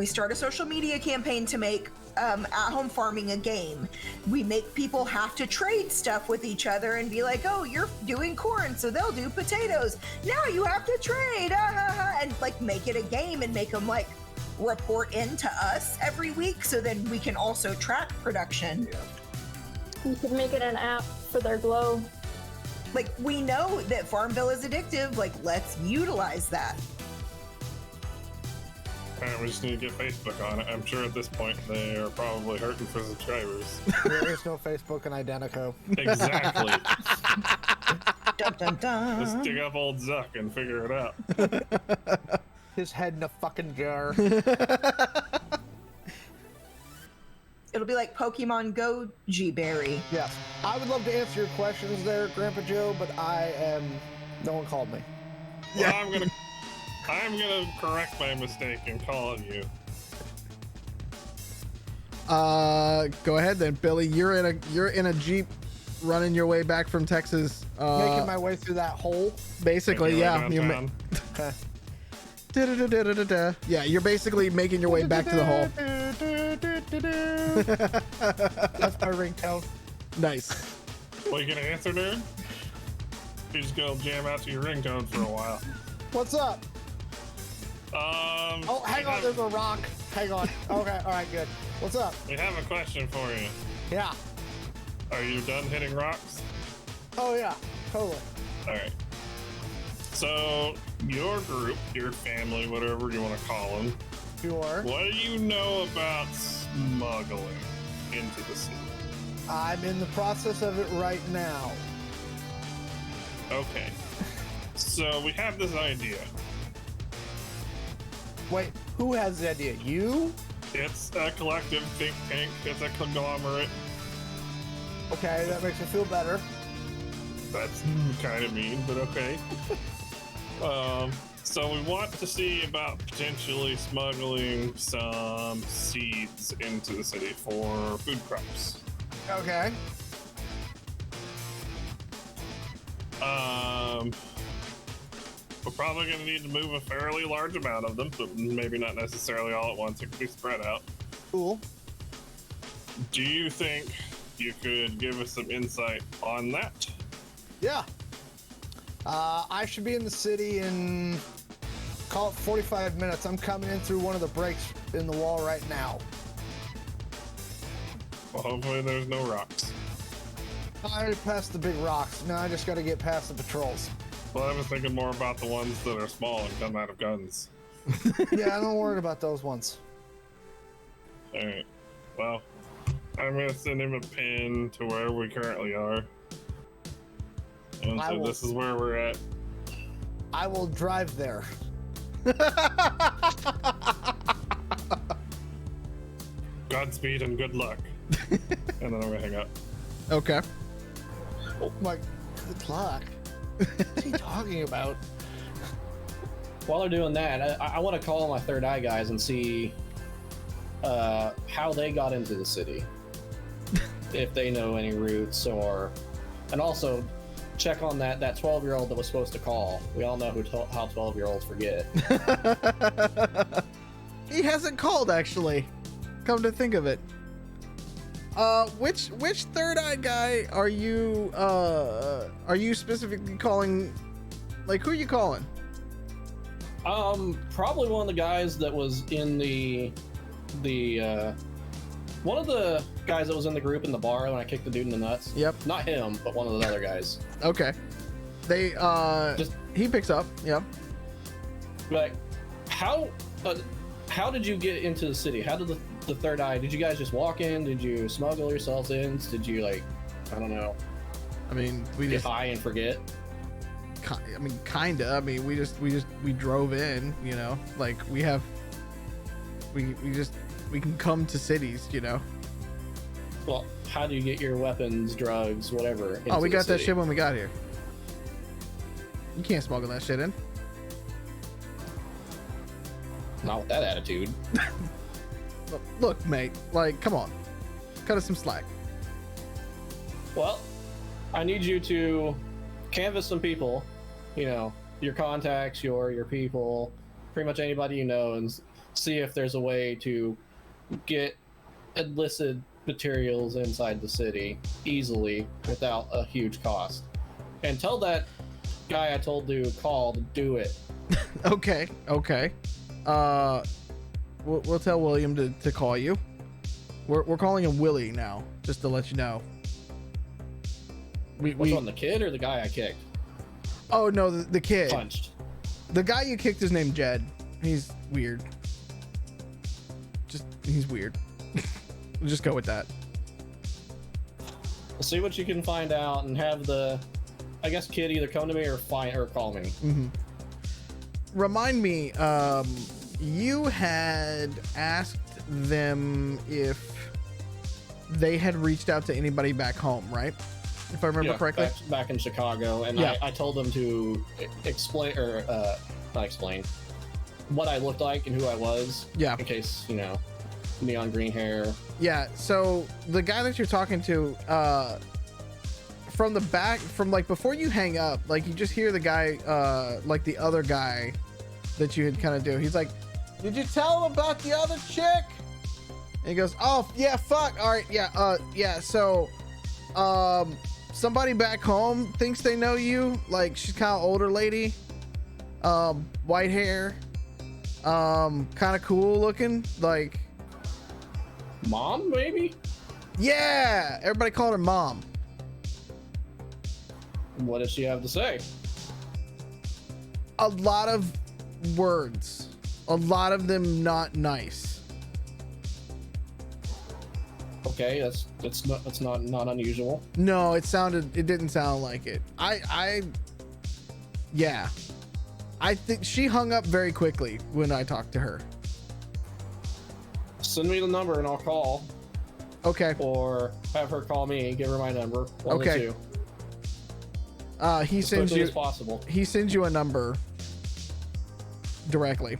start a social media campaign to make at-home farming a game. We make people have to trade stuff with each other and be like, oh, you're doing corn, so they'll do potatoes. Now you have to trade, and like make it a game and make them like report into us every week, so then we can also track production. You could make it an app for their glow. Like, we know that Farmville is addictive. Like, let's utilize that. Alright, we just need to get Facebook on it. I'm sure at this point they are probably hurting for subscribers. There is no Facebook in Identico. Exactly. Dun, dun, dun. Just dig up old Zuck and figure it out. His head in a fucking jar. It'll be like Pokemon Go G-Berry. Yes. I would love to answer your questions there, Grandpa Joe, but no one called me. Well, I'm gonna correct my mistake and call you. Go ahead then, Billy. You're in a Jeep running your way back from Texas. Making my way through that hole. Basically, yeah. Okay. Yeah, you're basically making your way back to the hole. That's my ringtone. Nice. Well, you gonna answer, dude? You just go jam out to your ringtone for a while. What's up? Oh, hang on, there's a rock. Hang on. Okay, alright, good. What's up? We have a question for you. Yeah. Are you done hitting rocks? Oh, yeah. Totally. Alright. So, your group, your family, whatever you want to call them, Sure. what do you know about smuggling into the city? I'm in the process of it right now. Okay. So, we have this idea. Wait, who has the idea? You? It's a collective think tank. It's a conglomerate. Okay, that makes me feel better. That's kind of mean, but okay. So we want to see about potentially smuggling some seeds into the city for food crops. Okay. We're probably going to need to move a fairly large amount of them, but maybe not necessarily all at once. It could be spread out. Cool. Do you think you could give us some insight on that? Yeah. I should be in the city in, call it 45 minutes. I'm coming in through one of the breaks in the wall right now. Well, hopefully there's no rocks. I already passed the big rocks. Now I just got to get past the patrols. Well, I was thinking more about the ones that are small and come out of guns. Yeah, I'm not worried about those ones. Alright. Well, I'm gonna send him a pin to where we currently are. And so this is where we're at. I will drive there. Godspeed and good luck. And then I'm gonna hang up. Okay. Oh my, good luck. What's he talking about? While they're doing that, I want to call my Third Eye guys and see how they got into the city. If they know any routes, and also check on that 12-year-old that was supposed to call. We all know how 12-year-olds forget. He hasn't called, actually. Come to think of it. Which Third Eye guy are you specifically calling? Like, who are you calling? Probably one of the guys that was in the one of the guys that was in the group in the bar when I kicked the dude in the nuts. Yep. Not him, but one of the other guys. Okay. He picks up. Yep. Like, how did you get into the city? How did the Third Eye? Did you guys just walk in? Did you smuggle yourselves in? Did you, like, I don't know? I mean, we get just high and forget. I mean, kinda. I mean, we drove in. You know, like we can come to cities. You know. Well, how do you get your weapons, drugs, whatever? Oh, we got that city? shit when we got here. You can't smuggle that shit in. Not with that attitude. Look, mate. Like, come on, cut us some slack. Well, I need you to canvass some people. You know, your contacts, your people, pretty much anybody you know, and see if there's a way to get illicit materials inside the city easily without a huge cost. And tell that guy I told to call to do it. Okay. We'll tell William to call you. We're calling him Willie now, just to let you know. Which one, the kid or the guy I kicked? Oh no, the kid. Punched. The guy you kicked is named Jed. He's weird. He's weird. We'll just go with that. We'll see what you can find out and have the, I guess, kid either come to me or call me. Mm-hmm. Remind me, you had asked them if they had reached out to anybody back home, right? If I remember correctly. Back in Chicago, and I told them to explain, or not explain, what I looked like and who I was. Yeah. In case, you know, neon green hair. Yeah. So the guy that you're talking to, from the back, from like before you hang up, like you just hear the guy, like the other guy that you had kind of do. He's like, "Did you tell him about the other chick?" And he goes, "Oh yeah, fuck. All right, yeah, yeah. So, somebody back home thinks they know you. Like she's kind of older lady, white hair, kind of cool looking. Like mom, maybe. Yeah, everybody called her mom. What does she have to say? A lot of words, a lot of them not nice. Okay, that's not unusual. No, it didn't sound like it. Yeah, I think she hung up very quickly when I talked to her. Send me the number and I'll call. Okay. Or have her call me. Give her my number. One okay. Or two. He as sends you. As possible. He sends you a number directly.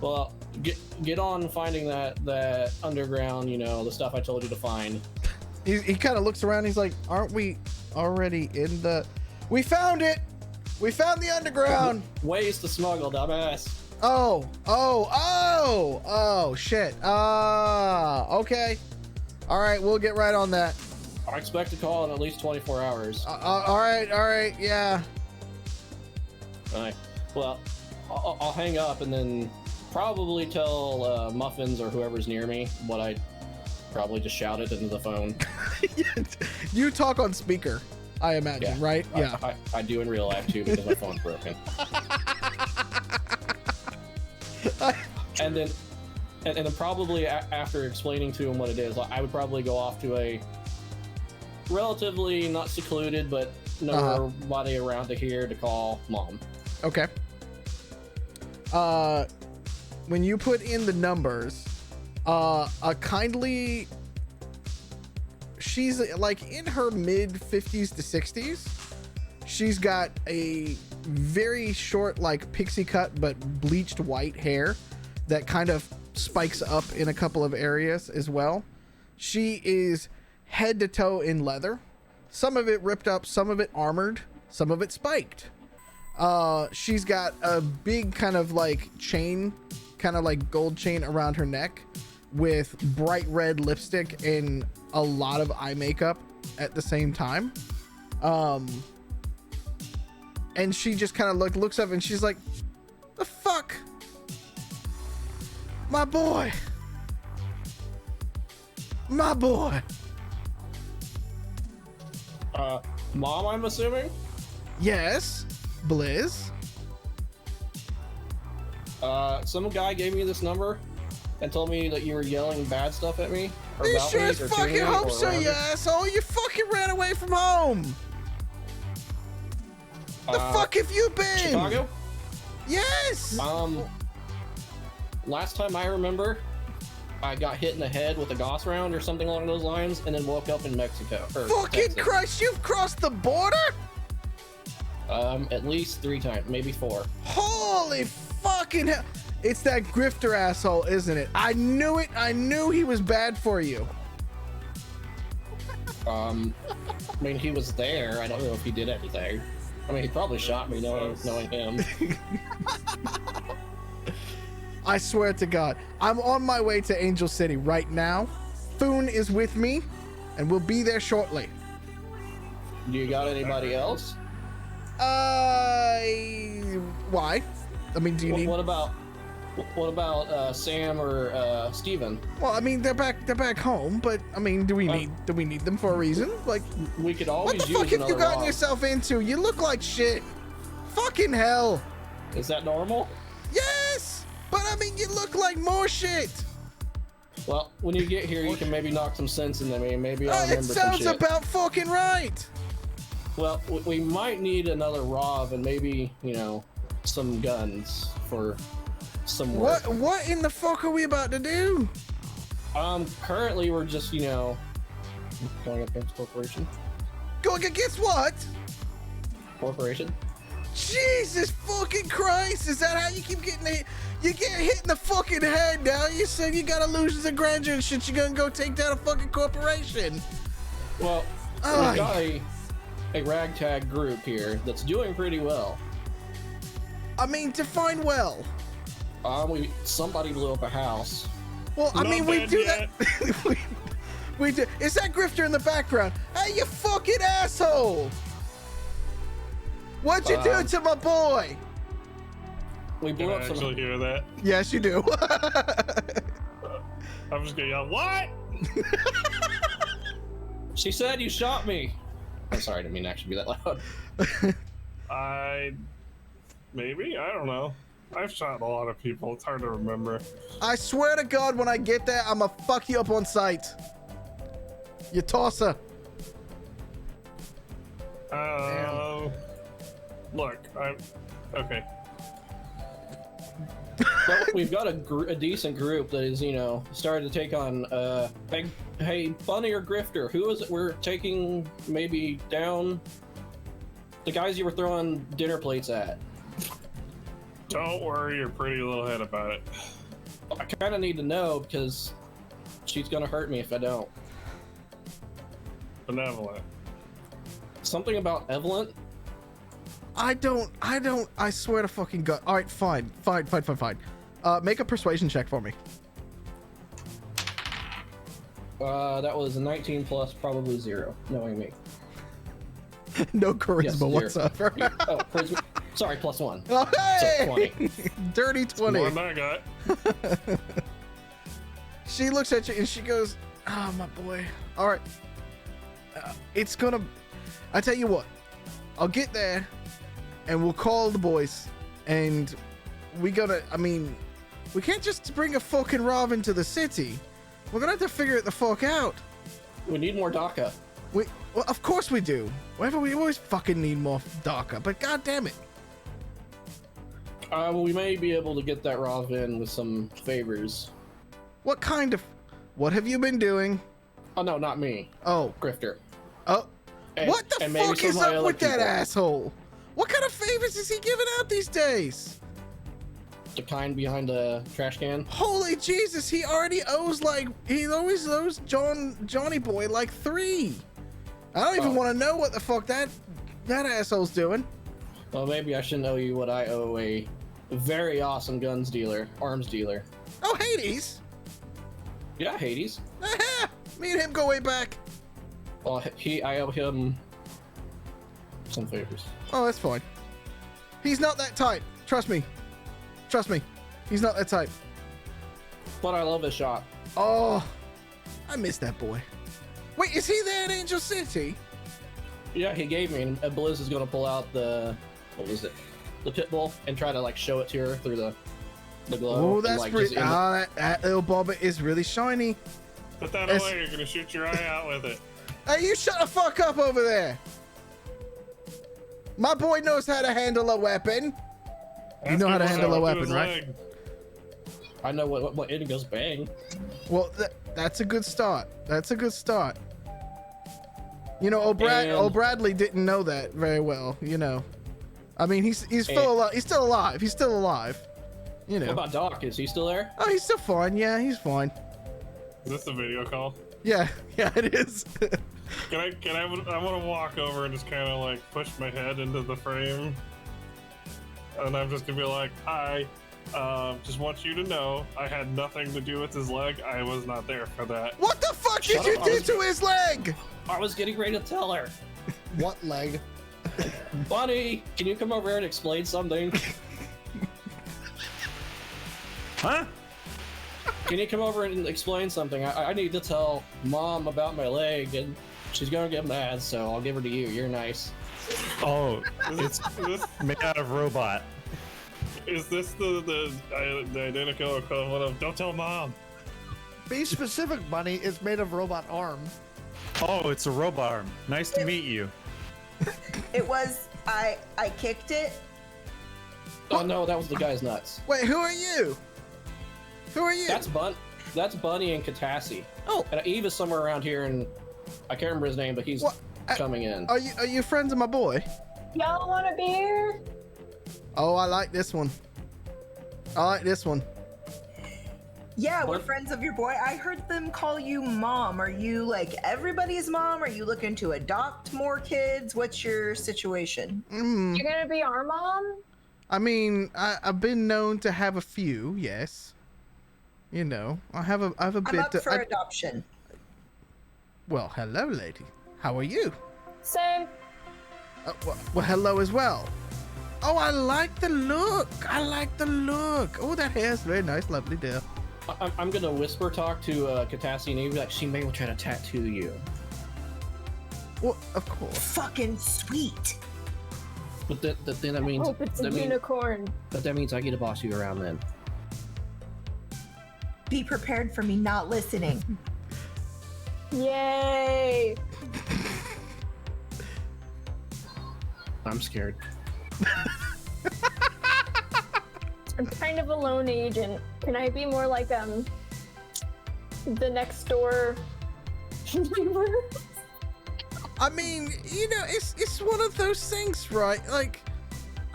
Well, get on finding that underground. You know, the stuff I told you to find. He kind of looks around. He's like, "Aren't we already in the? We found it. We found the underground. Ways to smuggle, dumbass." Oh, shit. Okay. All right, we'll get right on that. I expect a call in at least 24 hours. All right, yeah. All right. Well, I'll hang up and then probably tell Muffins or whoever's near me what I probably just shouted into the phone. You talk on speaker, I imagine, right? Yeah. I do in real life too because my phone's broken. And then and then probably after explaining to him what it is, I would probably go off to a relatively not secluded, but nobody around to hear to call mom. Okay. When you put in the numbers, she's like in her mid 50s to 60s. She's got a very short, like pixie cut, but bleached white hair that kind of spikes up in a couple of areas as well. She is head to toe in leather, some of it ripped up, some of it armored, some of it spiked. She's got a big kind of like chain, kind of like gold chain around her neck with bright red lipstick and a lot of eye makeup at the same time. And she just kind of looks up and she's like, the fuck? My boy. My boy. Mom, I'm assuming? Yes, Blizz. Some guy gave me this number and told me that you were yelling bad stuff at me. Or You about sure me, as or fucking to me, hope or so, you whatever. asshole. You fucking ran away from home. The fuck have you been? Chicago? Yes. Last time I remember, I got hit in the head with a Gauss round or something along those lines, and then woke up in Mexico. Fucking Texas. Christ, you've crossed the border? At least 3 times, maybe 4. Holy fucking hell. It's that grifter asshole, isn't it? I knew it. I knew he was bad for you. I mean, he was there. I don't know if he did anything. I mean, he probably shot me knowing him. I swear to God, I'm on my way to Angel City right now. Foon is with me, and we'll be there shortly. Do you got anybody else? Why? I mean, do you need? What about Sam or Steven? Well, I mean, they're back home, but I mean, do we need them for a reason? Like, we could always what the use fuck have you another gotten Rob. yourself into? You look like shit. Fucking hell. Is that normal? Yes, but I mean, you look like more shit. Well, when you get here, you can maybe knock some sense into me, and maybe I'll It remember some sounds shit. about fucking right. Well, we might need another Rob and maybe, some guns for some work. What in the fuck are we about to do? Currently we're just, going against corporation. Going against what? Corporation? Jesus fucking Christ! Is that how you keep getting hit? You get hit in the fucking head now. You said you got illusions of grandeur and shit. You're gonna go take down a fucking corporation. Well, we've got a ragtag group here that's doing pretty well. I mean, define well. Somebody blew up a house. Well, I Not mean, we dead do yet. that. we do. Is that Grifter in the background? Hey, you fucking asshole! What'd you do to my boy? We Can blew I up some. actually hear that? Yes, you do. I'm just gonna yell, what? She said you shot me. I'm sorry, I didn't mean to actually be that loud. Maybe? I don't know. I've shot a lot of people. It's hard to remember. I swear to God, when I get there, I'ma fuck you up on sight. You tosser. Look, okay. Well, we've got a decent group that is, started to take on, hey, Bunny or Grifter, who is it we're taking maybe down? The guys you were throwing dinner plates at. Don't worry your pretty little head about it. I kind of need to know because she's gonna hurt me if I don't. Benevolent. Something about Evelyn? I swear to fucking God. All right, fine. Make a persuasion check for me. That was a 19 plus, probably 0, knowing me. No charisma Yes, 0. whatsoever. Oh, charisma. Sorry, +1. Oh, hey! So 20. Dirty 20. More than I got. She looks at you and she goes, "Oh, my boy. All right. It's gonna. I tell you what. I'll get there, and we'll call the boys, and we gotta. I mean, We can't just bring a fucking Robin to the city. We're gonna have to figure it the fuck out. We need more DACA. Well, of course we do. Whatever, we always fucking need more DACA, but god damn it. We may be able to get that Robin with some favors. What have you been doing? Oh, no, not me. Oh. Grifter. Oh. And, what the fuck is up with that asshole? What kind of favors is he giving out these days? The kind behind the trash can. Holy Jesus, he already owes he always owes Johnny Boy like 3. I don't even want to know what the fuck that asshole's doing. Well, maybe I should know you what I owe a very awesome arms dealer. Oh, Hades. Yeah, Hades. Me and him go way back. Well, I owe him some favors. Oh, that's fine. He's not that type. Trust me. He's not that type. But I love his shop. Oh, I miss that boy. Wait, is he there in Angel City? Yeah, he gave me, and Blizz is gonna pull out the pit bull and try to show it to her through the glow. Oh, that's pretty. That little bobbit is really shiny. Put that away, you're gonna shoot your eye out with it. Hey, you shut the fuck up over there. My boy knows how to handle a weapon. You know how to handle a weapon, right? I know what Indigo's bang. Well, that's a good start. You know, O'Bradley didn't know that very well. You know, I mean, he's still alive. He's still alive. You know. What about Doc? Is he still there? Oh, he's still fine. Yeah, he's fine. Is this a video call? Yeah, it is. I want to walk over and just kind of push my head into the frame, and I'm just gonna be like, "Hi, just want you to know, I had nothing to do with his leg. I was not there for that." What the fuck did you do to his leg? I was getting ready to tell her. What leg? Bunny, can you come over here and explain something? Huh? Can you come over and explain something? I need to tell Mom about my leg, and she's gonna get mad, so I'll give her to you. You're nice. Oh, it's made out of robot. Is this the identical equivalent of "Don't tell Mom"? Be specific, Bunny. It's made of robot arm. Oh, it's a robot arm. Nice to meet you. It was. I kicked it. Oh no, that was the guy's nuts. Wait, who are you? That's Bunny and Catassie. Oh, and Eve is somewhere around here, and I can't remember his name, but he's coming in. Are you friends of my boy? Y'all want a beer? Oh, I like this one. Yeah, we're friends of your boy. I heard them call you Mom. Are you everybody's mom? Are you looking to adopt more kids? What's your situation? You're gonna be our mom? I mean, I've been known to have a few, yes. You know, I have a bit. I'm up for adoption. Well, hello, lady. How are you? Same. Well, hello as well. Oh, I like the look. Oh, that hair's very nice, lovely dear. I'm gonna whisper talk to Catassie and Eve, she may try to tattoo you. Well, of course. Fucking sweet. But then that means. I hope it's a unicorn. But that means I get to boss you around then. Be prepared for me not listening. Yay! I'm scared. I'm kind of a lone agent. Can I be more like the next door neighbor? I mean, you know, it's one of those things, right?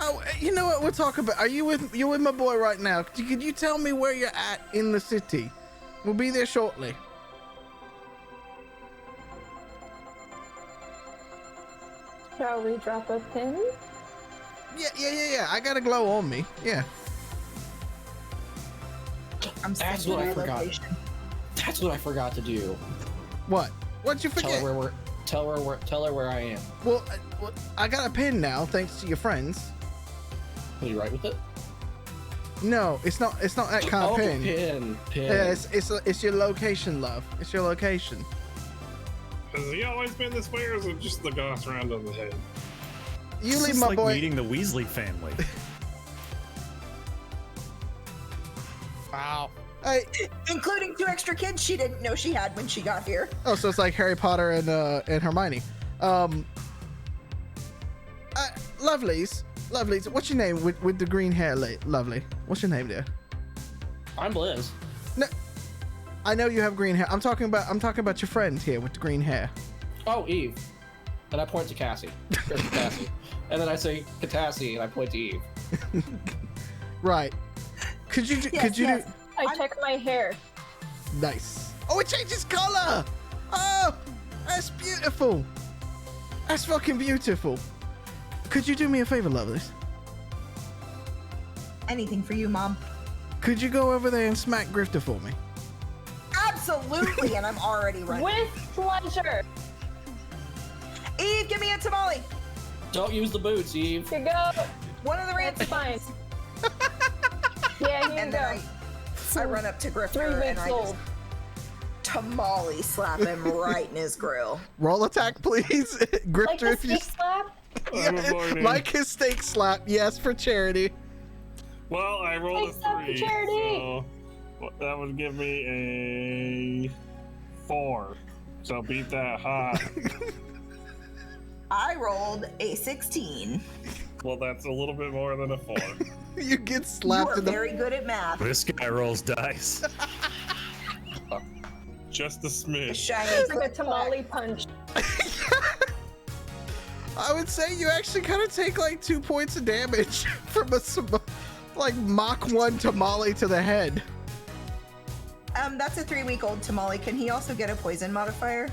Oh, you know what we'll talk about? You're with my boy right now. Could you tell me where you're at in the city? We'll be there shortly. Shall we drop a pin? Yeah. I got a glow on me. Yeah. That's what I forgot. That's what I forgot to do. What? What'd you forget? Tell her where I am. Well, I got a pin now, thanks to your friends. Are you right with it? No, it's not that kind of pin. Pin. Yeah, it's your location, love. It's your location. Has he always been this way, or is it just the goss round on the head? You leave my boy. Meeting the Weasley family. Wow. Including 2 extra kids she didn't know she had when she got here. Oh, so it's like Harry Potter and Hermione. Lovelies. What's your name with the green hair, Lovely? What's your name, dear? I'm Blizz. No, I know you have green hair. I'm talking about your friend here with the green hair. Oh, Eve. And I point to Cassie. There's Catassie. And then I say Catassie, and I point to Eve. Right. Could you do? I check my hair. Nice. Oh, it changes color. Oh, that's beautiful. That's fucking beautiful. Could you do me a favor, Lovelace? Anything for you, Mom. Could you go over there and smack Grifter for me? Absolutely, and I'm already running. With pleasure. Eve, give me a tamale. Don't use the boots, Eve. Here you go. One of the That's ranch. fine. Yeah, here you And go. then I run up to 3 Grifter and weeks I old. just tamale slap him right in his grill. Roll attack, please. Grifter, Like the if you steak slap? I'm avoiding. like his steak slap, yes, for charity. Well, I rolled a Thanks, Dr. 3, Charity. so that would give me a 4. So beat that high. I rolled a 16. Well, that's a little bit more than a 4. You get You slapped are in the. very good at math. This guy rolls dice. Just a A smidge. shiny It's like a tamale punch. I would say you actually kind of take like 2 points of damage from a like Mach 1 tamale to the head. That's a 3-week-old tamale. Can he also get a poison modifier?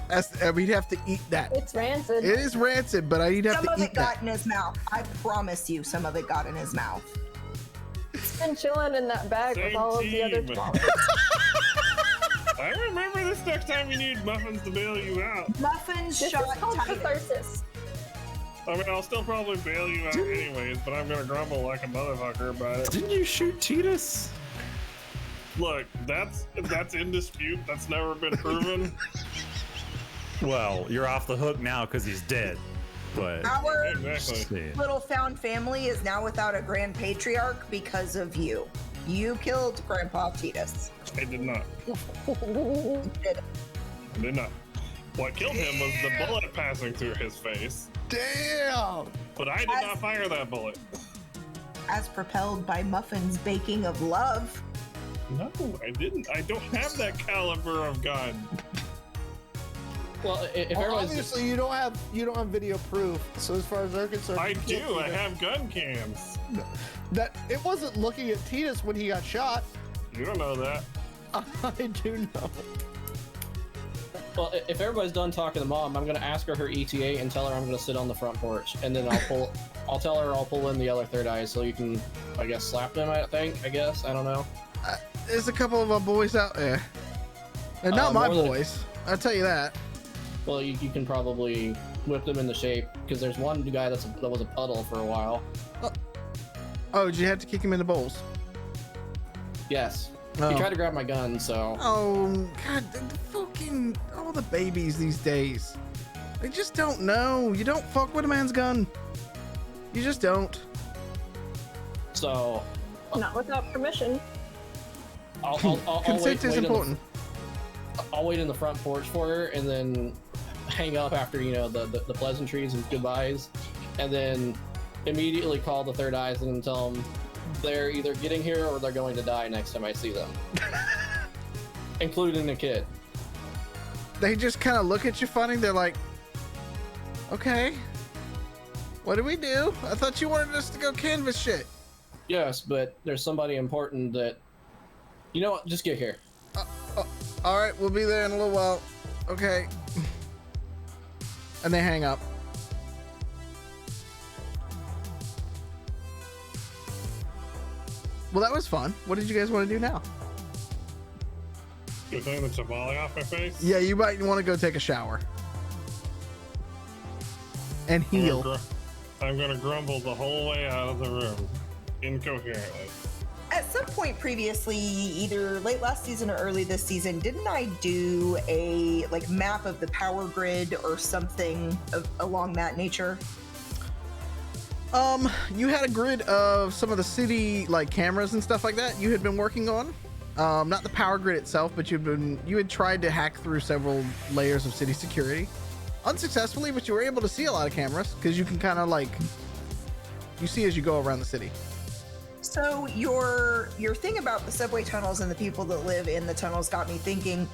We'd have to eat that. It's rancid. It is rancid, but I'd have Some to of eat it got that. in his mouth. I promise you, some of it got in his mouth. It's been chilling in that bag with Same all of the other team. tamales. I remember this next time you need muffins to bail you out. Muffins This shot is called Titus. catharsis. I mean, I'll still probably bail you out anyways, but I'm gonna grumble like a motherfucker about it. Didn't you shoot Titus? Look, that's in dispute. That's never been proven. Well, you're off the hook now because he's dead. But Our Exactly. yeah. little found family is now without a grand patriarch because of you. You killed Grandpa Titus. I did not. You did. I did not. What killed him was the bullet passing through his face. Damn. But I did not fire that bullet. As propelled by Muffin's baking of love. No, I didn't. I don't have that caliber of gun. Well, if Well, everyone's obviously, you don't have video proof. So as far as they're concerned, I you can't do. I that. have gun cams. That it wasn't looking at Titus when he got shot. You don't know that. I do know. Well, if everybody's done talking to Mom, I'm gonna ask her her ETA and tell her I'm gonna sit on the front porch, and then I'll tell her I'll pull in the other third eye so you can, I guess, slap them. I don't know. There's a couple of our boys out there. And not my more than- boys. I'll tell you that. Well, you can probably whip them into shape because there's one guy that was a puddle for a while. Oh, did you have to kick him in the bowls? Yes. Oh. He tried to grab my gun, so Oh, God, the fucking, all the babies these days. They just don't know. You don't fuck with a man's gun. You just don't. Not without permission. I'll Consent wait is important. I'll wait in the front porch for her and then hang up after, the pleasantries and goodbyes, and then immediately call the third eyes and tell them they're either getting here or they're going to die next time I see them. Including the kid. They just kind of look at you funny. They're like, okay, what do we do? I thought you wanted us to go canvas shit. Yes, but there's somebody important that... You know what? Just get here. All right, we'll be there in a little while. Okay. And they hang up. Well, that was fun. What did you guys want to do now? You're taking the tamale off my face? Yeah, you might want to go take a shower. And heal. I'm gonna grumble the whole way out of the room. Incoherently. At some point previously, either late last season or early this season, didn't I do a map of the power grid or something along that nature? You had a grid of some of the city cameras and stuff like that you had been working on. not the power grid itself, but you had tried to hack through several layers of city security unsuccessfully, but you were able to see a lot of cameras because you can kind of like you see as you go around the city. So your thing about the subway tunnels and the people that live in the tunnels got me thinking,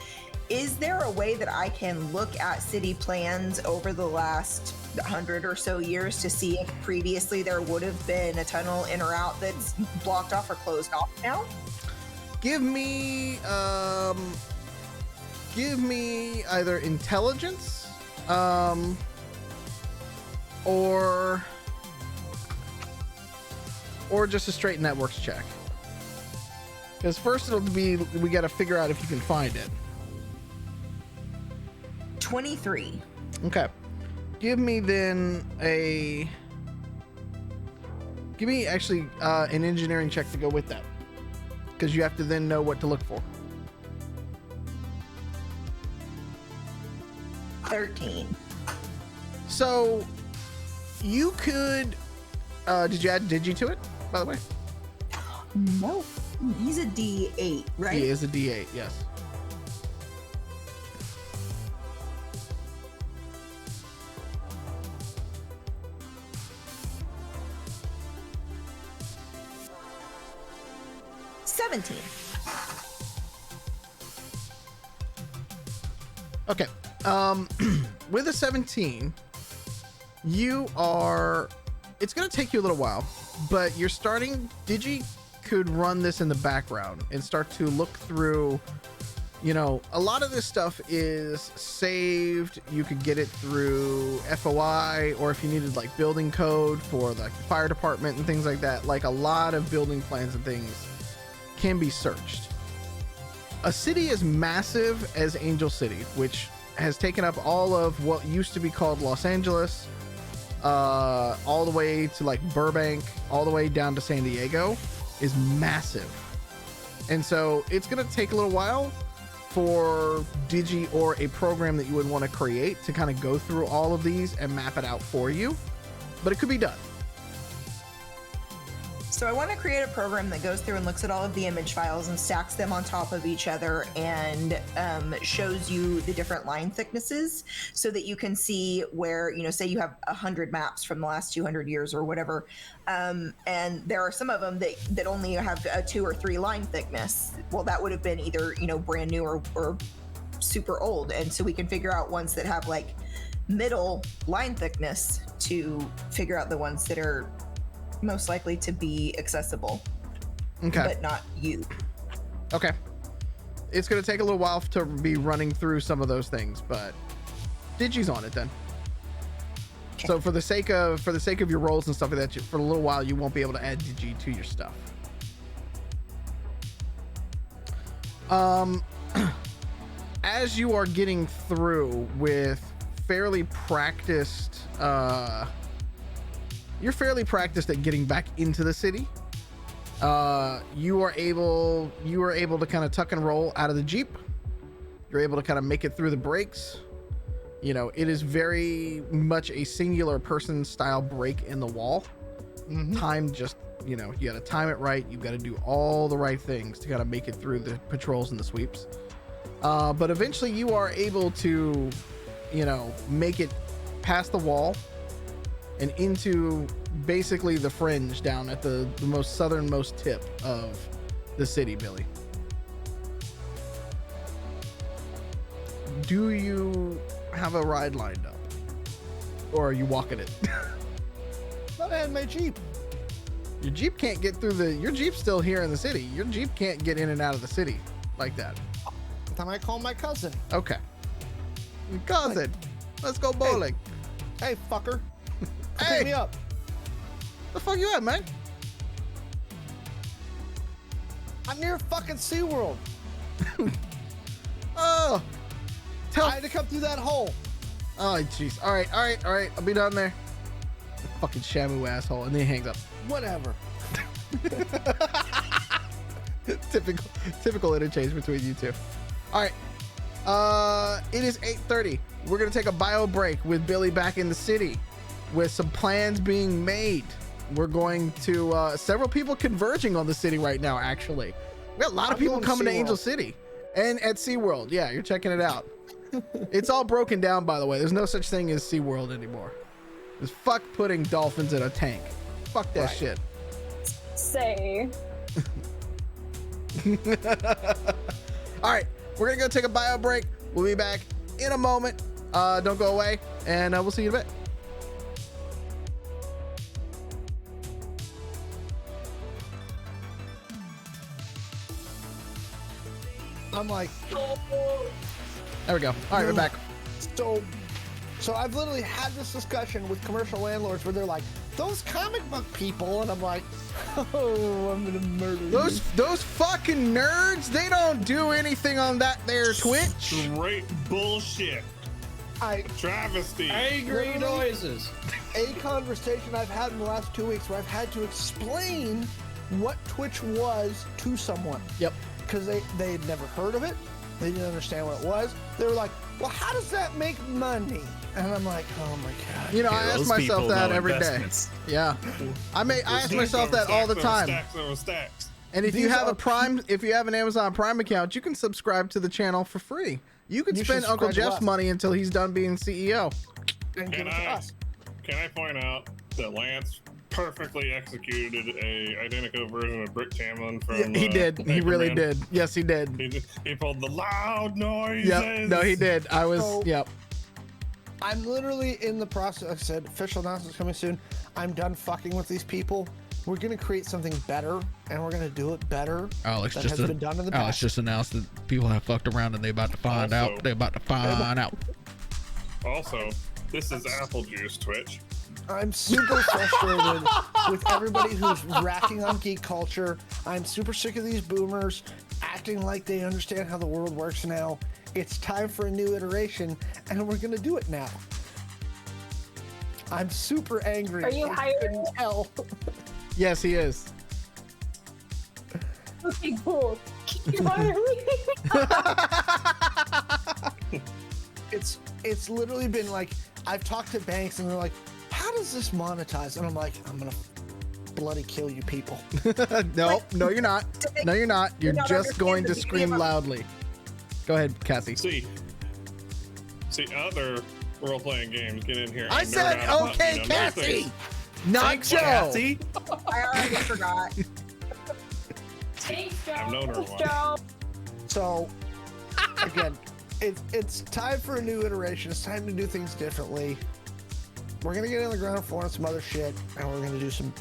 is there a way that I can look at city plans over the last 100 or so years to see if previously there would have been a tunnel in or out that's blocked off or closed off now? Give me either intelligence or just a straight networks check. Because first it'll be, we got to figure out if you can find it. 23. Okay. Give me then give me actually an engineering check to go with that. Because you have to then know what to look for. 13. So you could did you add Digi to it, by the way? No. He's a D8, right? He is a D8, yes. Okay. With a 17, you are, it's going to take you a little while, but you're starting, Digi could run this in the background and start to look through, you know, a lot of this stuff is saved. You could get it through FOI, or if you needed like building code for like the fire department and things like that, like a lot of building plans and things can be searched. A city as massive as Angel City, which has taken up all of what used to be called Los Angeles, all the way to like Burbank, all the way down to San Diego, is massive. And so it's going to take a little while for Digi or a program that you would want to create to kind of go through all of these and map it out for you, but it could be done. So I want to create a program that goes through and looks at all of the image files and stacks them on top of each other and shows you the different line thicknesses so that you can see where, you know, say you have 100 maps from the last 200 years or whatever. And there are some of them that only have a 2 or 3 line thickness. Well, that would have been either, you know, brand new or super old. And so we can figure out ones that have like middle line thickness to figure out the ones that are most likely to be accessible, okay, but not you. Okay, it's going to take a little while to be running through some of those things, but Digi's on it then. Okay. So for the sake of your roles and stuff like that, for a little while you won't be able to add Digi to your stuff. As you are getting through with fairly practiced, you're fairly practiced at getting back into the city. You are able to kind of tuck and roll out of the Jeep. You're able to kind of make it through the brakes. You know, it is very much a singular person style break in the wall. Mm-hmm. Time just, you know, you got to time it right. You've got to do all the right things to kind of make it through the patrols and the sweeps. But eventually you are able to, you know, make it past the wall and into basically the fringe down at the most southernmost tip of the city, Billy. Do you have a ride lined up? Or are you walking it? Not in my Jeep. Your Jeep can't get through your Jeep's still here in the city. Your Jeep can't get in and out of the city like that. Time I call my cousin. Okay. Your cousin. Let's go bowling. Hey fucker. Hey, pick me up. The fuck you at, man? I'm near fucking SeaWorld. Oh. I had to come through that hole. Oh, jeez. All right. I'll be down there. The fucking Shamu asshole. And then he hangs up. Whatever. Typical interchange between you two. All right. It is 8:30. We're going to take a bio break with Billy back in the city with some plans being made. We're going to several people converging on the city right now, actually. We got a lot of people coming to Angel City and at SeaWorld. Yeah, you're checking it out. It's all broken down, by the way. There's no such thing as SeaWorld anymore. It's fuck putting dolphins in a tank. Fuck that shit. Say. All right, we're gonna go take a bio break. We'll be back in a moment. Don't go away, and we'll see you in a bit. I'm like, there we go. All right, we're back. So I've literally had this discussion with commercial landlords where they're like, those comic book people, and I'm like, oh, I'm gonna murder those fucking nerds. They don't do anything on that there Twitch. Straight bullshit. Travesty. Angry noises. A conversation I've had in the last 2 weeks where I've had to explain what Twitch was to someone. Yep. Because they had never heard of it. They didn't understand what it was. They were like, well, how does that make money? And I'm like, oh my God. You know, I ask myself that every day. Yeah. I ask myself that all the time. Stacks. And if you have an Amazon Prime account, you can subscribe to the channel for free. You can spend Uncle Jeff's money until he's done being CEO. And give it to us. Can I point out that Lance perfectly executed a identical version of Brick Tamlin from he did. He really did. Yes, he did. He pulled the loud noises. Yep. No, he did. Yep. I'm literally in the process. I said, official announcement coming soon. I'm done fucking with these people. We're going to create something better, and we're going to do it better than has been done in the past. Alex just announced that people have fucked around, and they're about to find out. They're about to find out. Also, this is apple juice, Twitch. I'm super frustrated with everybody who's racking on geek culture. I'm super sick of these boomers acting like they understand how the world works now. It's time for a new iteration, and we're going to do it now. I'm super angry. Are you hiring? Hell. Yes, he is. Okay, cool. Can you hire me? It's literally been like, I've talked to banks, and they're like, how does this monetize? And I'm like, I'm going to bloody kill you people. No, you're not. No, you're not. You're just going to scream loudly. Go ahead, Cassie. See, other role-playing games get in here. I said, okay, Cassie, not Joe. Cassie. I already forgot. Thanks, Joe. I've known her a while. So, again, it's time for a new iteration. It's time to do things differently. We're going to get on the ground floor and some other shit, and we're going to do some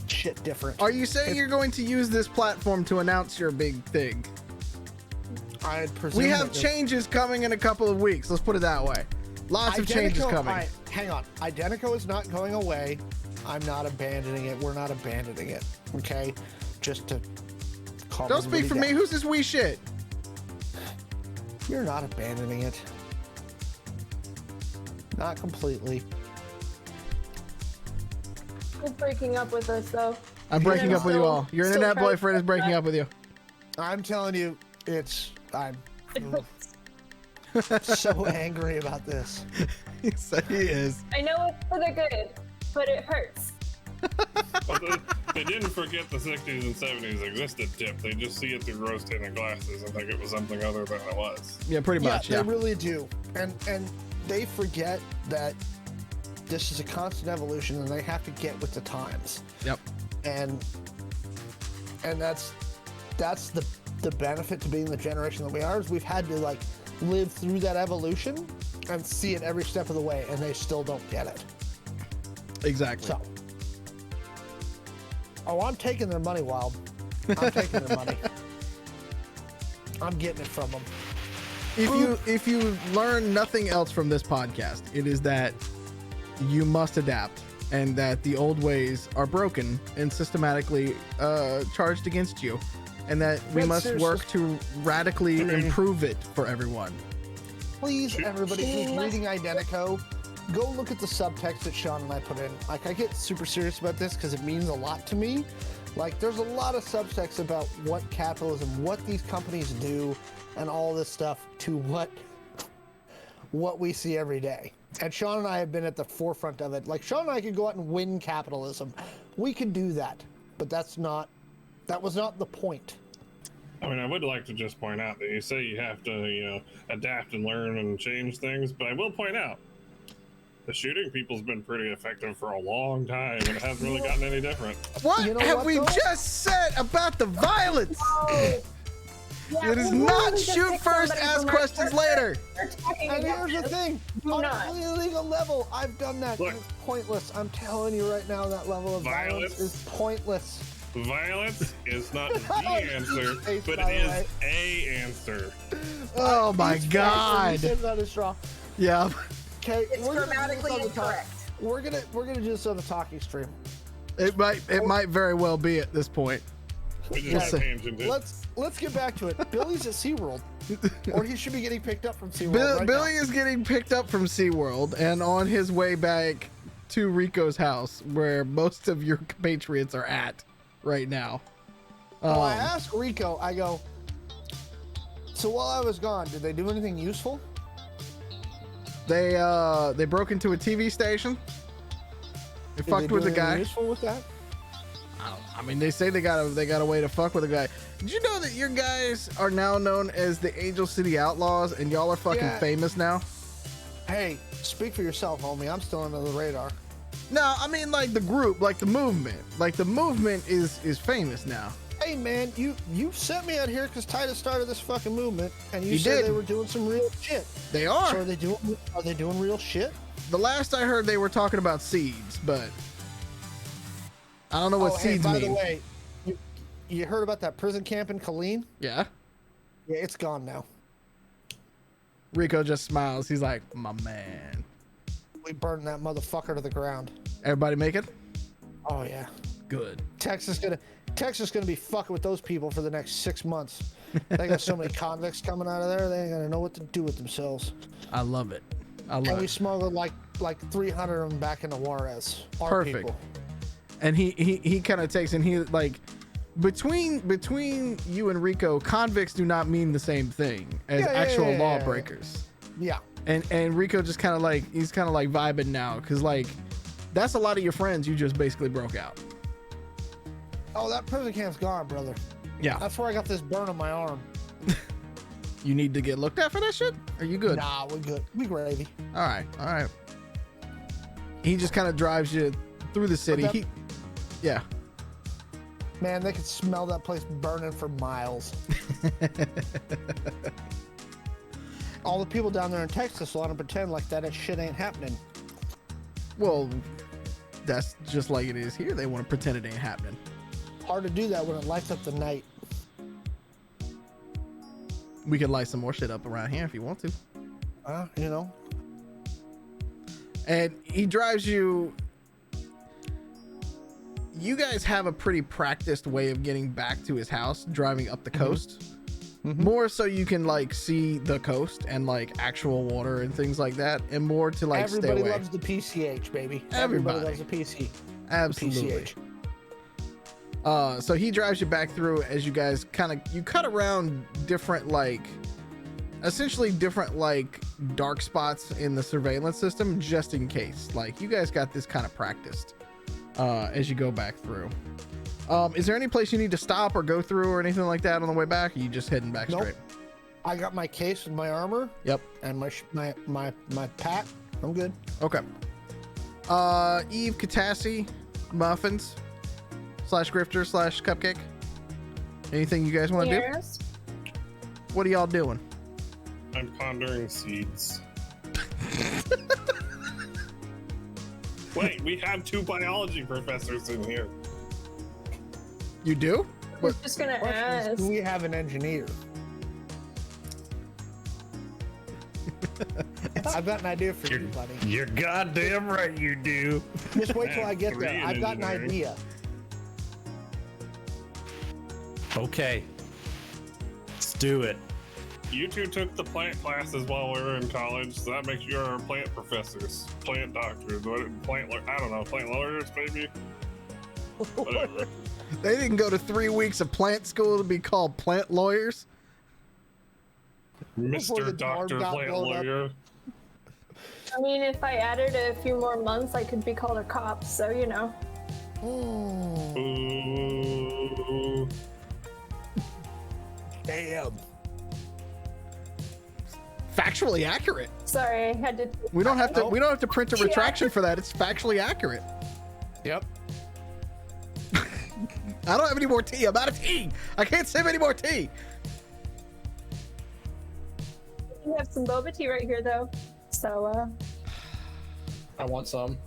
shit different. Are you saying you're going to use this platform to announce your big thing? I presume we have changes coming in a couple of weeks. Let's put it that way. Lots of changes coming. Hang on. Identico is not going away. I'm not abandoning it. We're not abandoning it. Okay? Just to calm Don't speak for me. Who's this wee shit? You're not abandoning it. Not completely. You're breaking up with us, though. I'm breaking up with you all. Your internet boyfriend is breaking up with you. I'm telling you, I'm so angry about this. Yes, he is. I know it's for the good, but it hurts. Well, they didn't forget the 60s and 70s existed, Tip. They just see it through rose-tinted glasses and think it was something other than it was. Yeah, pretty much, They really do. And they forget that this is a constant evolution and they have to get with the times. Yep. And that's the benefit to being the generation that we are, is we've had to like live through that evolution and see it every step of the way, and they still don't get it. Exactly. So, I'm taking their money, Wild. I'm taking their money. I'm getting it from them. If you learn nothing else from this podcast, it is that you must adapt, and that the old ways are broken and systematically charged against you, and that we must work to radically improve it for everyone. Please, everybody who's reading Identico, go look at the subtext that Sean and I put in. Like, I get super serious about this because it means a lot to me. Like, there's a lot of subtext about what capitalism, what these companies do, and all this stuff to what we see every day. And Sean and I have been at the forefront of it. Like, Sean and I could go out and win capitalism. We could do that, but that was not the point. I mean, I would like to just point out that you say you have to, adapt and learn and change things, but I will point out the shooting people's been pretty effective for a long time, and it hasn't really gotten any different. What have we just said about the violence? It is not shoot first, ask questions later. And here's the thing, on a illegal level, I've done that. Look, it's pointless. I'm telling you right now, that level of violence is pointless. Violence is not the answer, but it is a answer. Oh my God. That is strong. Yeah. Okay, It's grammatically incorrect. We're gonna do this on the talking stream. It might very well be at this point. Let's get back to it. Billy's at SeaWorld. Or he should be getting picked up from SeaWorld. Billy is getting picked up from SeaWorld and on his way back to Rico's house, where most of your compatriots are at right now. I asked Rico, I go, so while I was gone, did they do anything useful? They broke into a TV station. They fucked with the guy. Useful with that? I mean, they say they got a way to fuck with a guy. Did you know that your guys are now known as the Angel City Outlaws, and y'all are fucking famous now? Hey, speak for yourself, homie. I'm still under the radar. No, I mean like the group, like the movement. Like the movement is famous now. Hey man, you sent me out here because Titus started this fucking movement, and you said they were doing some real shit. They are. So are they doing real shit? The last I heard, they were talking about seeds, but I don't know what seeds mean. By the way, you heard about that prison camp in Colleen? Yeah. Yeah, it's gone now. Rico just smiles. He's like, my man. We burned that motherfucker to the ground. Everybody make it? Oh yeah. Good. Texas gonna be fucking with those people for the next 6 months. They got so many convicts coming out of there, they ain't gonna know what to do with themselves. I love it. And we smuggled like 300 of them back into Juarez. Perfect. People. And he kind of takes, and he like, between you and Rico, convicts do not mean the same thing as actual lawbreakers. Yeah. And Rico just kind of like, he's kind of like vibing now, because like that's a lot of your friends you just basically broke out. Oh, that prison camp's gone, brother. Yeah. That's where I got this burn on my arm. You need to get looked at for that shit? Are you good? Nah, we're good. We gravy. All right. He just kind of drives you through the city. Yeah. Man, they could smell that place burning for miles. All the people down there in Texas want to pretend like that shit ain't happening. Well, that's just like it is here. They want to pretend it ain't happening. Hard to do that when it lights up the night. We could light some more shit up around here if you want to. You know. And he drives you. You guys have a pretty practiced way of getting back to his house, driving up the coast. Mm-hmm. More so you can like see the coast and like actual water and things like that, and more to like stay away. Everybody loves the PCH, baby. Everybody loves the PC. Absolutely. So he drives you back through as you guys you cut around different essentially different dark spots in the surveillance system, just in case. Like you guys got this kind of practiced as you go back through. Is there any place you need to stop or go through or anything like that on the way back? Or are you just heading back straight? I got my case and my armor. Yep. And my pack. I'm good. Okay. Eve, Catassie, muffins / grifter / cupcake. Anything you guys want to do? What are y'all doing? I'm pondering seeds. Wait, we have 2 biology professors in here. You do? I was just gonna ask. Do we have an engineer? I've got an idea for you, buddy. You're goddamn right you do. Just wait till I get there. I've got an idea. Okay. Let's do it. You 2 took the plant classes while we were in college, so that makes you our plant professors, plant doctors, I don't know, plant lawyers maybe? Whatever. They didn't go to 3 weeks of plant school to be called plant lawyers? Mr. Dr. Plant Lawyer. I mean, if I added a few more months, I could be called a cop, so you know. Ooh. Damn. Factually accurate. Sorry, I had to. We don't have to print a retraction for that. It's factually accurate. Yep. I don't have any more tea. I'm out of tea. I can't save any more tea. You have some boba tea right here, though. So, I want some.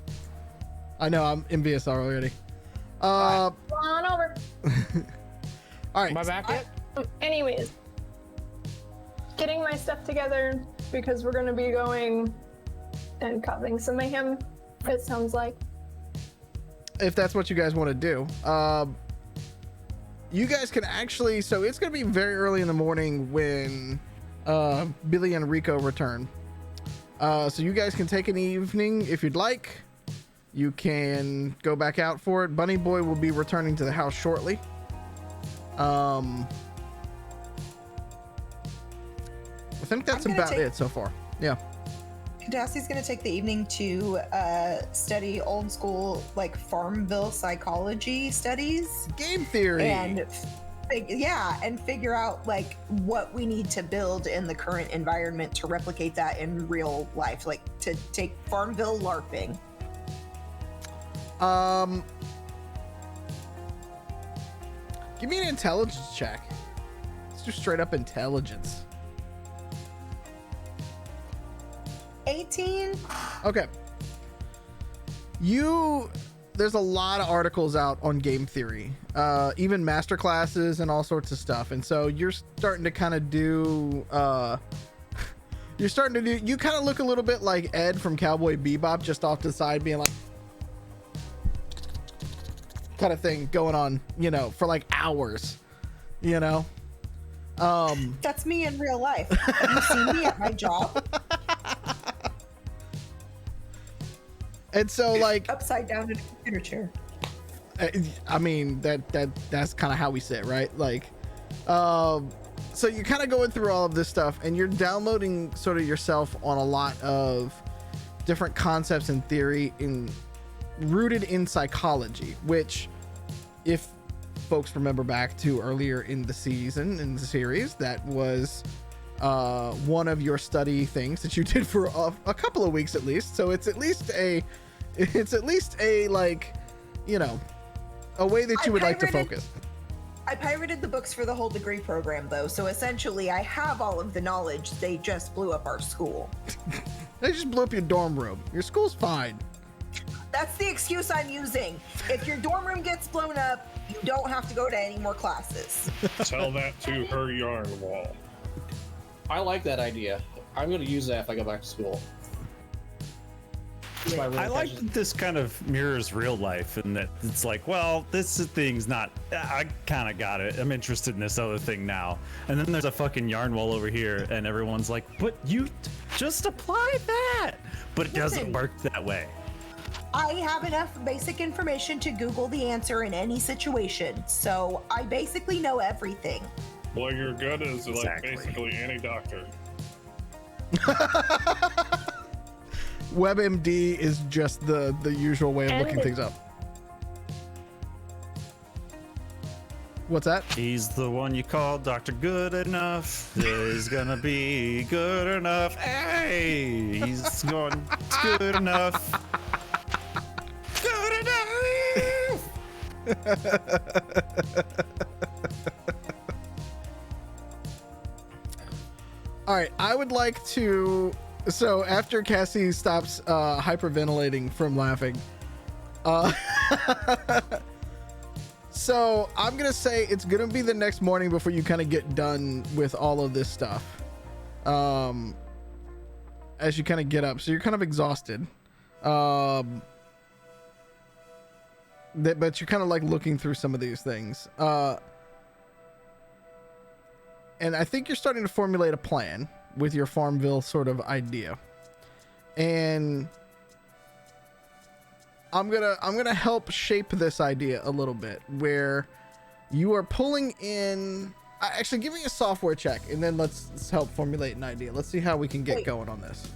I know, I'm envious already. Come on over. All right. Am I back yet? Anyways, getting my stuff together because we're going to be going and causing some mayhem, it sounds like. If that's what you guys want to do. You guys can actually, so it's going to be very early in the morning when Billy and Rico return. So you guys can take an evening if you'd like. You can go back out for it. Bunny Boy will be returning to the house shortly. I think that's about it so far. Yeah. Catassie's going to take the evening to study old school, like Farmville psychology studies. Game theory. And figure out like what we need to build in the current environment to replicate that in real life, like to take Farmville LARPing. Give me an intelligence check. Let's do straight up intelligence. 18. Okay. There's a lot of articles out on game theory, even master classes and all sorts of stuff. And so you're starting to kind of do, you kind of look a little bit like Ed from Cowboy Bebop, just off to the side being like, kind of thing going on, for like hours, That's me in real life. Have you seen me at my job? And so like upside down in a computer chair. I mean that's kind of how we sit, right? Like so you're kind of going through all of this stuff and you're downloading sort of yourself on a lot of different concepts and theory rooted in psychology, which if folks remember back to earlier in the series, that was one of your study things that you did for a couple of weeks at least. So it's at least a like, a way that you would like to focus. I pirated the books for the whole degree program though, so essentially I have all of the knowledge. They just blew up our school. They just blew up your dorm room. Your school's fine. That's the excuse I'm using. If your dorm room gets blown up, you don't have to go to any more classes. Tell that to her yarn wall. I like that idea. I'm going to use that if I go back to school. I like that this kind of mirrors real life, and that it's like, well, this thing's not, I kind of got it. I'm interested in this other thing now. And then there's a fucking yarn wall over here, and everyone's like, but you just apply that. But it doesn't work that way. I have enough basic information to Google the answer in any situation, so I basically know everything. Well, you're good as like basically any doctor. WebMD is just the usual way of looking things up. What's that? He's the one you call Dr. Good Enough. He's gonna be good enough. Hey, he's going good enough. Good enough. All right, I would like to. So after Cassie stops hyperventilating from laughing, so I'm gonna say it's gonna be the next morning before you kind of get done with all of this stuff. As you kind of get up, so you're kind of exhausted. But you're kind of like looking through some of these things. And I think you're starting to formulate a plan with your Farmville sort of idea. And I'm gonna help shape this idea a little bit, where you are pulling in. Actually, give me a software check, and then let's help formulate an idea. Let's see how we can get going on this.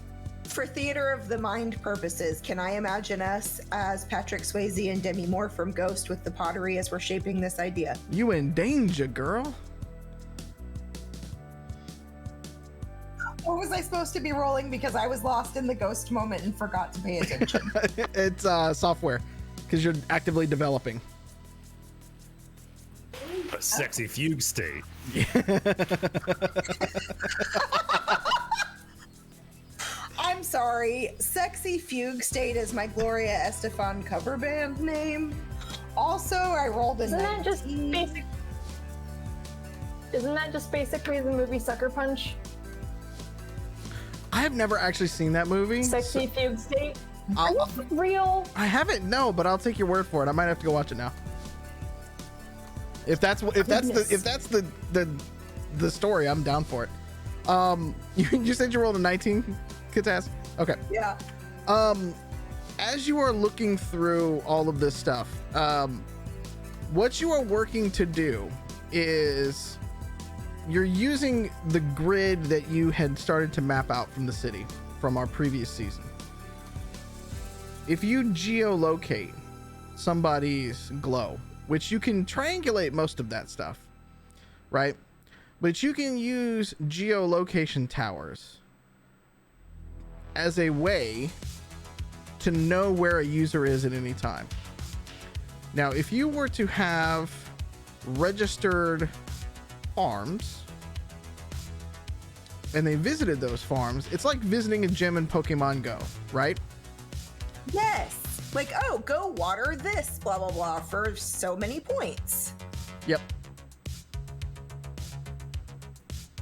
For theater of the mind purposes, can I imagine us as Patrick Swayze and Demi Moore from Ghost with the pottery as we're shaping this idea? You in danger, girl. What was I supposed to be rolling? Because I was lost in the ghost moment and forgot to pay attention. It's software, because you're actively developing. A sexy fugue state. I'm sorry. Sexy Fugue State is my Gloria Estefan cover band name. Also, I rolled a Isn't that just 19. basic? Isn't that just basically the movie Sucker Punch? I have never actually seen that movie. Sexy Fugue State? Are I'll- you real? I haven't, no, but I'll take your word for it. I might have to go watch it now. If that's the story, I'm down for it. You said you rolled a 19, Catassie? Okay. Yeah. As you are looking through all of this stuff, what you are working to do is you're using the grid that you had started to map out from the city from our previous season. If you geolocate somebody's glow, which you can triangulate most of that stuff, right? But you can use geolocation towers as a way to know where a user is at any time. Now, if you were to have registered farms and they visited those farms, it's like visiting a gym in Pokemon Go, right? Yes. Like, oh, go water this, blah, blah, blah, for so many points. Yep.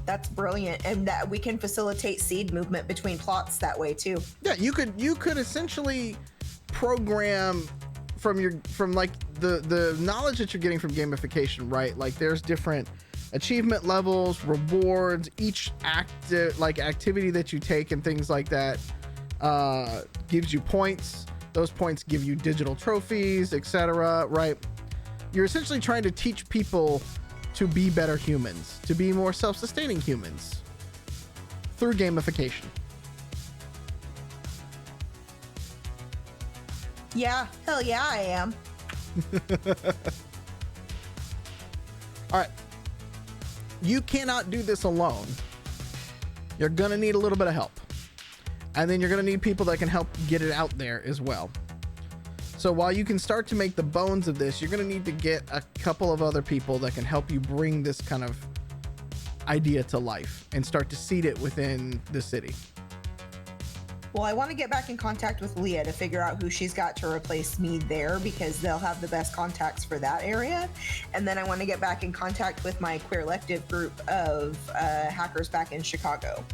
That's brilliant. And that we can facilitate seed movement between plots that way too. Yeah, you could essentially program from like the knowledge that you're getting from gamification, right? Like there's different achievement levels, rewards, each activity that you take and things like that gives you points. Those points give you digital trophies, etc., right? You're essentially trying to teach people to be better humans, to be more self-sustaining humans through gamification. Yeah, hell yeah, I am. All right. You cannot do this alone. You're going to need a little bit of help. And then you're going to need people that can help get it out there as well. So while you can start to make the bones of this, you're going to need to get a couple of other people that can help you bring this kind of idea to life and start to seed it within the city. Well, I want to get back in contact with Leah to figure out who she's got to replace me there, because they'll have the best contacts for that area. And then I want to get back in contact with my queer collective group of hackers back in Chicago.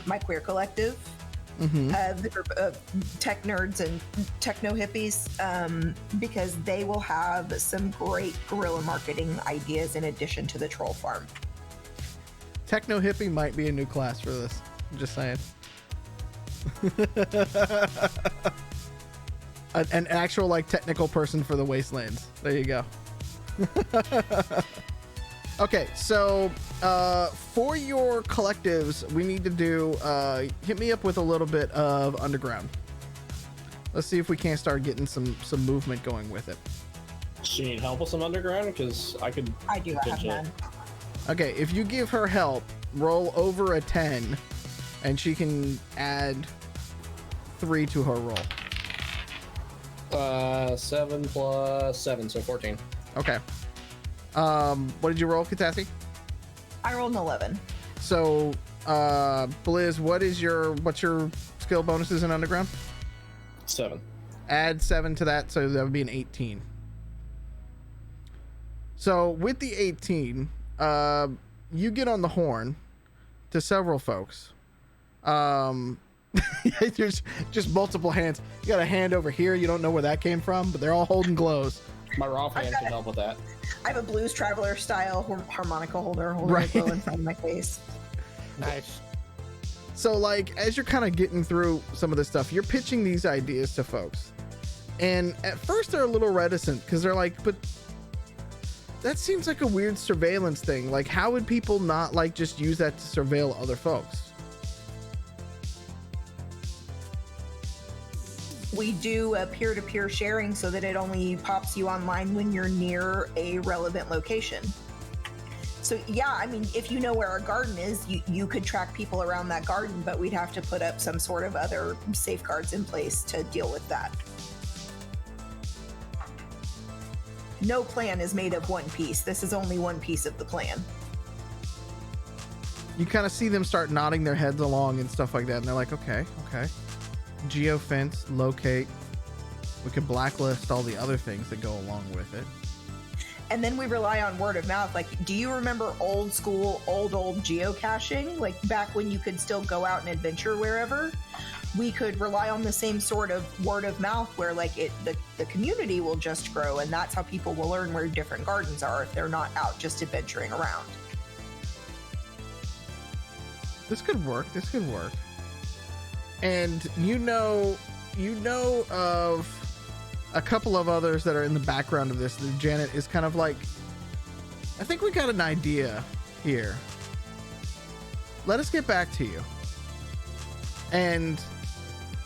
My queer collective, the group of tech nerds and techno hippies, because they will have some great guerrilla marketing ideas in addition to the troll farm. Techno hippie might be a new class for this. I'm just saying. An actual like technical person for the wastelands. There you go. Okay, so for your collectives, we need to do hit me up with a little bit of underground. Let's see if we can't start getting some movement going with it. Do you need help with some underground? Because I could. I do have none. Okay, if you give her help, roll over a 10, and she can add 3 to her roll. 7 plus 7, so 14. Okay. What did you roll, Catassie? I rolled an 11. So, Blizz, what's your skill bonuses in underground? 7. Add 7 to that, so that would be an 18. So with the 18, you get on the horn to several folks. There's just multiple hands. You got a hand over here. You don't know where that came from, but they're all holding glows. My raw hand can help with that. I have a Blues Traveler style harmonica holder holding Right. a glow in front of my face. Nice. So like, as you're kind of getting through some of this stuff, you're pitching these ideas to folks. And at first they're a little reticent because they're like, but that seems like a weird surveillance thing. Like, how would people not like just use that to surveil other folks? We do a peer-to-peer sharing so that it only pops you online when you're near a relevant location. So yeah, I mean, if you know where a garden is, you could track people around that garden, but we'd have to put up some sort of other safeguards in place to deal with that. No plan is made of one piece. This is only one piece of the plan. You kind of see them start nodding their heads along and stuff like that, and they're like, okay. Geofence, locate. We can blacklist all the other things that go along with it. And then we rely on word of mouth. Like, do you remember old school, old geocaching? Like back when you could still go out and adventure wherever? We could rely on the same sort of word of mouth where like the community will just grow, and that's how people will learn where different gardens are if they're not out just adventuring around. This could work. And you know of a couple of others that are in the background of this. Janet is kind of like, I think we got an idea here. Let us get back to you. And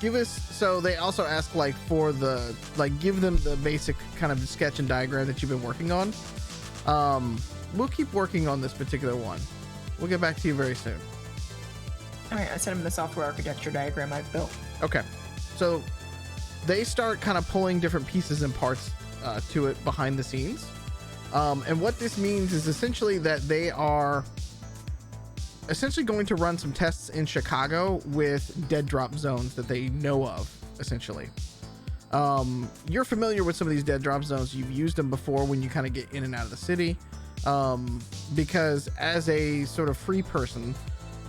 give us, so they also ask like for the, like give them the basic kind of sketch and diagram that you've been working on. We'll keep working on this particular one. We'll get back to you very soon. All right, I sent him the software architecture diagram I've built. Okay, so they start kind of pulling different pieces and parts to it behind the scenes. And what this means is essentially that they are essentially going to run some tests in Chicago with dead drop zones that they know of, essentially. You're familiar with some of these dead drop zones. You've used them before when you kind of get in and out of the city. Because as a sort of free person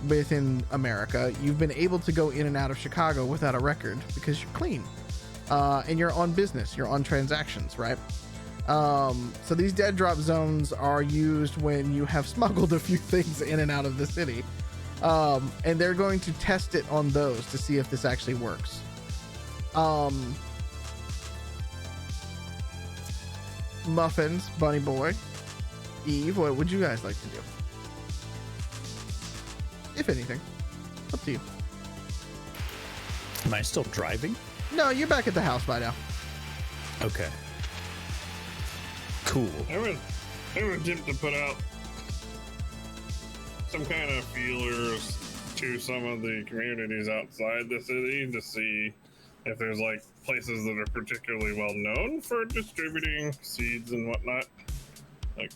within America, you've been able to go in and out of Chicago without a record because you're clean. And you're on business, you're on transactions, right? So these dead drop zones are used when you have smuggled a few things in and out of the city. And they're going to test it on those to see if this actually works. Muffins, Bunny Boy, Eve, what would you guys like to do? If anything, up to you. Am I still driving? No, you're back at the house by now. Okay. Cool. I would attempt to put out some kind of feelers to some of the communities outside the city to see if there's like places that are particularly well known for distributing seeds and whatnot. Like,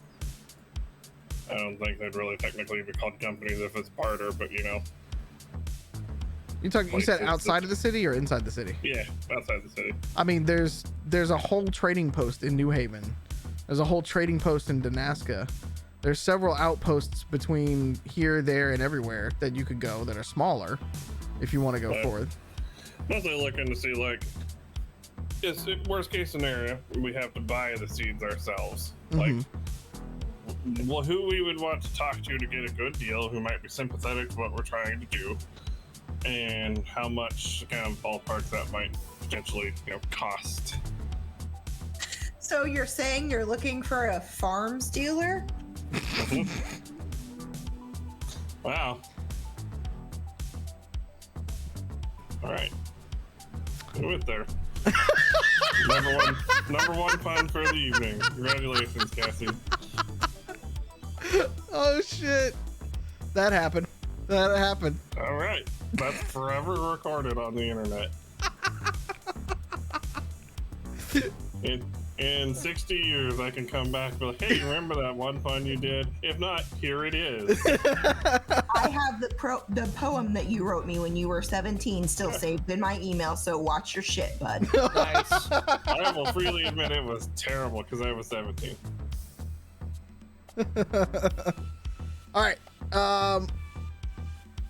I don't think they'd really technically be called companies if it's barter, but you know. You said outside of the city or inside the city? Yeah, outside the city. I mean, there's a whole trading post in New Haven. There's a whole trading post in Danaska. There's several outposts between here, there, and everywhere that you could go that are smaller if you want to go forward. Mostly looking to see, like, it's worst case scenario, we have to buy the seeds ourselves. Mm-hmm. Like, well, who we would want to talk to get a good deal, who might be sympathetic to what we're trying to do, and how much kind of ballpark that might potentially, cost. So you're saying you're looking for a farms dealer? Wow. All right. Do it there. number one pun for the evening. Congratulations, Cassie. Oh shit. That happened. All right. That's forever recorded on the internet. In 60 years, I can come back and be like, hey, remember that one pun you did? If not, here it is. I have the poem that you wrote me when you were 17 still saved in my email, so watch your shit, bud. Nice. I will freely admit it was terrible because I was 17. All right.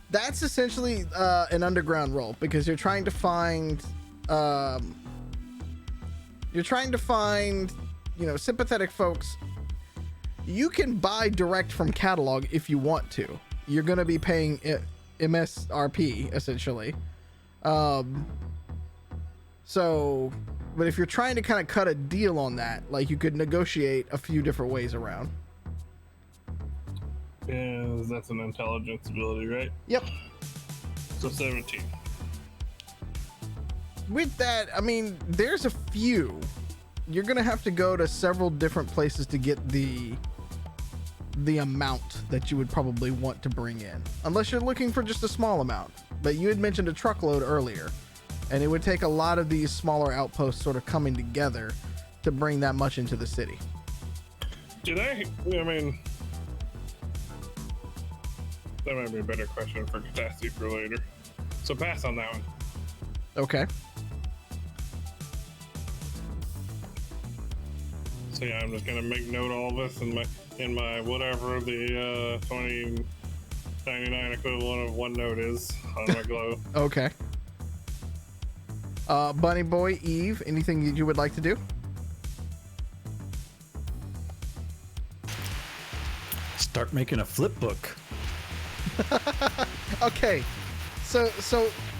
That's essentially an underground role because you're trying to find sympathetic folks. You can buy direct from catalog if you want to. You're going to be paying MSRP essentially. So, but if you're trying to kind of cut a deal on that, like you could negotiate a few different ways around. Yeah, that's an intelligence ability, right? Yep. So 17. With that, I mean, there's a few. You're gonna have to go to several different places to get the the amount that you would probably want to bring in, unless you're looking for just a small amount. But you had mentioned a truckload earlier, and it would take a lot of these smaller outposts sort of coming together to bring that much into the city. I mean, that might be a better question for Catassie for later. So pass on that one. Okay. So yeah, I'm just gonna make note of all this in my whatever the 2099 equivalent of OneNote is on my glow. Okay. Bunny Boy, Eve, anything that you would like to do? Start making a flip book. Okay. So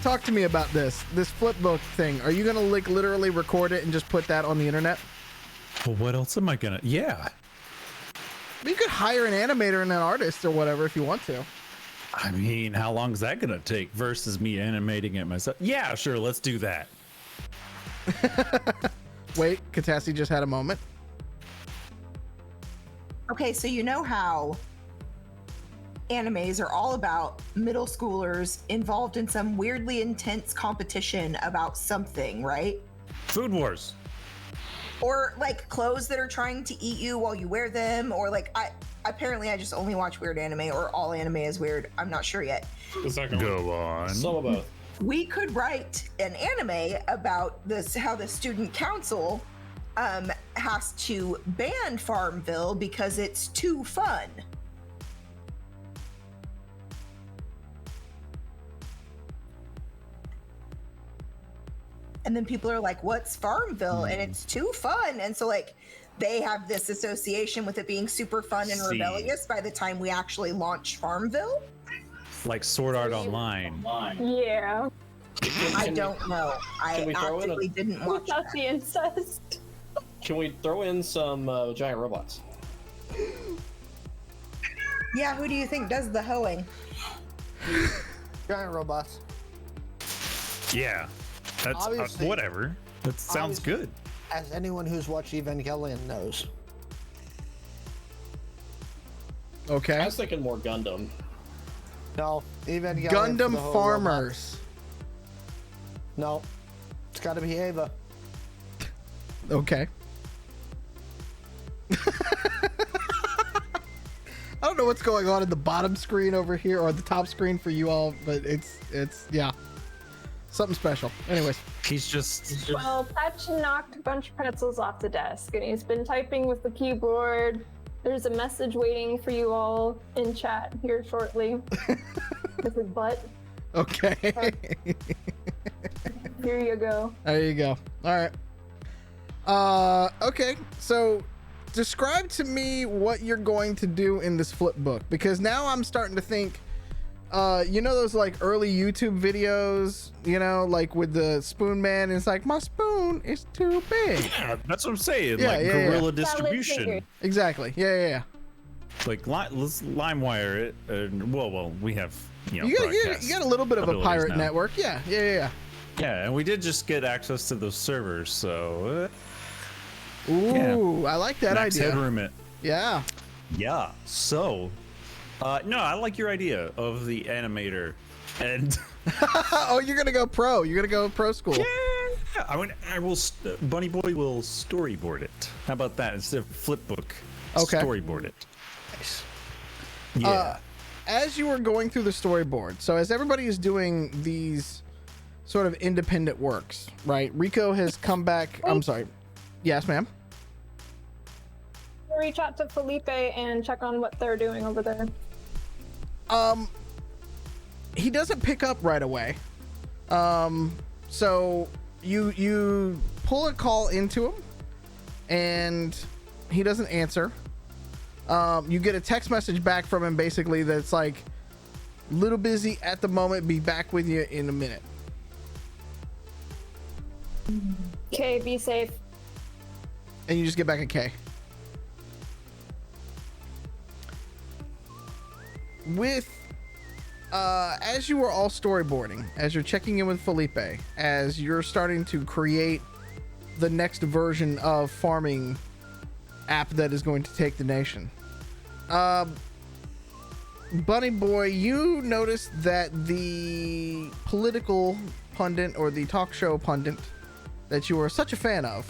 talk to me about this flip book thing. Are you gonna like literally record it and just put that on the internet? Well, what else am I gonna? Yeah. You could hire an animator and an artist or whatever if you want to. I mean, how long is that gonna take versus me animating it myself? Yeah, sure, let's do that. Wait, Catassie just had a moment. Okay, so you know how animes are all about middle schoolers involved in some weirdly intense competition about something, right? Food Wars. Or like clothes that are trying to eat you while you wear them, or like I just only watch weird anime, or all anime is weird. I'm not sure yet. The second Go on. Some of both. We could write an anime about this, how the student council has to ban Farmville because it's too fun. And then people are like, what's Farmville? And it's too fun. And so like they have this association with it being super fun and rebellious by the time we actually launch Farmville. Like Sword Art Online. Yeah. I don't know. I we throw in actively didn't watch Without that. the incest. Can we throw in some giant robots? Yeah, who do you think does the hoeing? Giant robots. Yeah. That's Obviously- whatever. That sounds obviously- good. As anyone who's watched Evangelion knows. I Okay. was thinking more Gundam. No, Evangelion. Gundam for the whole Farmers. robots. No, it's got to be Ava. Okay. I don't know what's going on in the bottom screen over here or the top screen for you all, but it's yeah, something special. Anyways, He's just Well, Patch knocked a bunch of pretzels off the desk, and he's been typing with the keyboard. There's a message waiting for you all in chat here shortly. With his butt. okay. Here you go. There you go. All right. Okay. So describe to me what you're going to do in this flip book, because now I'm starting to think, you know, those like early YouTube videos, you know, like with the spoon man, and it's like, my spoon is too big. yeah, that's what I'm saying. Yeah, like yeah, guerrilla yeah. distribution. Exactly. Yeah. Like let's LimeWire it. Well, we have You got a little bit of a abilities pirate now. network. Yeah. Yeah, and we did just get access to those servers, so Ooh, I like that max idea. headroom it. Yeah. Yeah. So, no, I like your idea of the animator, and Oh, you're gonna go pro. You're gonna go pro school. yeah, I will. Bunny Boy will storyboard it. How about that instead of flip book? Okay. Storyboard it. Yeah. As you were going through the storyboard, so as everybody is doing these sort of independent works, right? Rico has come back. I'm sorry. Yes, ma'am. Reach out to Felipe and check on what they're doing over there. He doesn't pick up right away. So you pull a call into him, and he doesn't answer. You get a text message back from him basically that's like, little busy at the moment, be back with you in a minute. Okay, be safe. And you just get back a K. With as you were all storyboarding, as you're checking in with Felipe, as you're starting to create the next version of farming app that is going to take the nation, Bunny Boy, you noticed that the political pundit or the talk show pundit that you are such a fan of,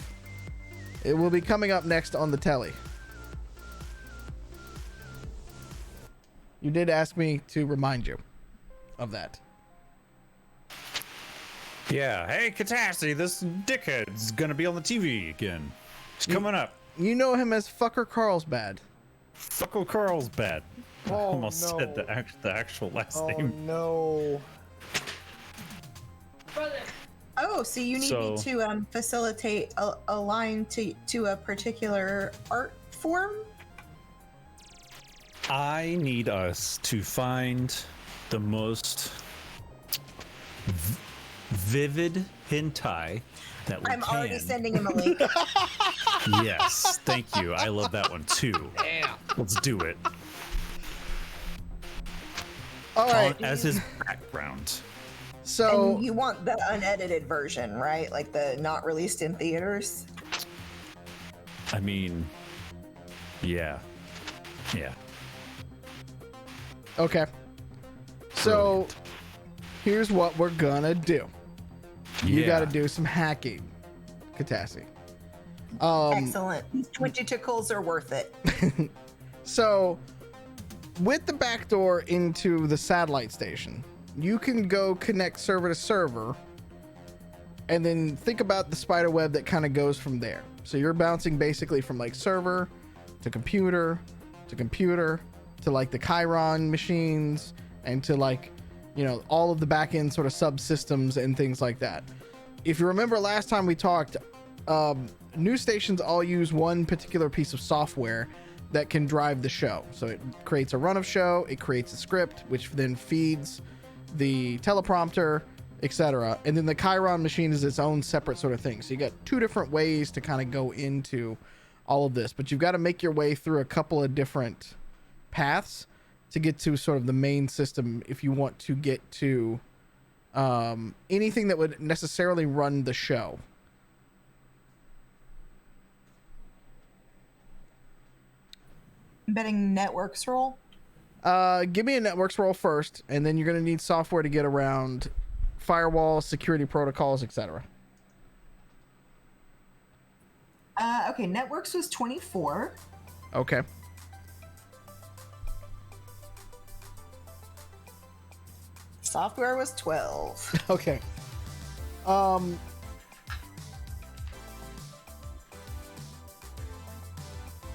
it will be coming up next on the telly. You did ask me to remind you of that. Yeah. Hey, Catassie, this dickhead's gonna be on the TV again. It's coming up. You know him as Fucker Carlsbad. Fucker Carlsbad. I almost said the actual last name. Oh no. Oh, so you need me to facilitate a line to a particular art form? I need us to find the most vivid hentai that we I'm can. already sending him a link. Yes, thank you. I love that one too. Yeah. Let's do it. All right. As his background. So and you want the unedited version, right? Like the not released in theaters? I mean, yeah. Yeah. Okay. So Brilliant. Here's what we're gonna do. You Yeah. got to do some hacking, Catassie. Excellent. These 20 tickles are worth it. So, with the backdoor into the satellite station, you can go connect server to server, and then think about the spider web that kind of goes from there. So you're bouncing basically from like server to computer to like the Chiron machines and to like, you know, all of the back-end sort of subsystems and things like that. If you remember last time we talked, news stations all use one particular piece of software that can drive the show. So it creates a run of show, it creates a script, which then feeds the teleprompter, etc. And then the Chiron machine is its own separate sort of thing. So you got two different ways to kind of go into all of this, but you've got to make your way through a couple of different paths to get to sort of the main system if you want to get to anything that would necessarily run the show. I'm betting networks roll. Give me a networks roll first, and then you're going to need software to get around firewalls, security protocols, etc. Okay, networks was 24. Okay. Software was 12. Okay.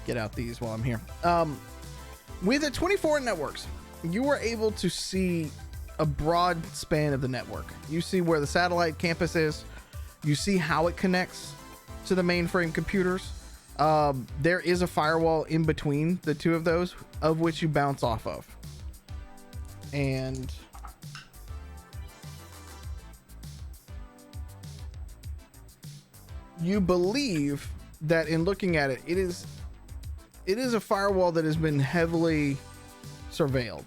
Get out these while I'm here. With the 24 networks, you were able to see a broad span of the network. You see where the satellite campus is. You see how it connects to the mainframe computers. There is a firewall in between the two of those, of which you bounce off of. And you believe that in looking at it, it is a firewall that has been heavily surveilled.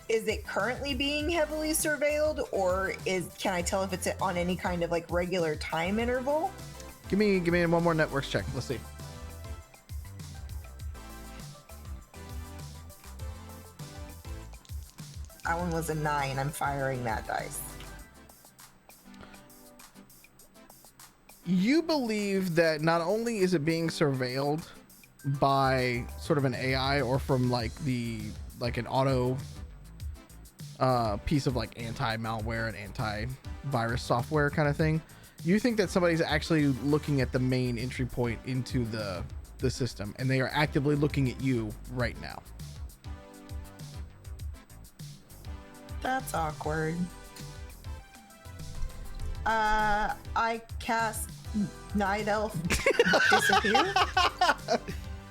Is it currently being heavily surveilled, or can I tell if it's on any kind of like regular time interval? Give me one more networks check. Let's see. That one was a 9. I'm firing that dice. You believe that not only is it being surveilled by sort of an AI or from like an auto piece of like anti-malware and anti-virus software kind of thing. You think that somebody's actually looking at the main entry point into the system, and they are actively looking at you right now. That's awkward. I cast Night Elf disappear.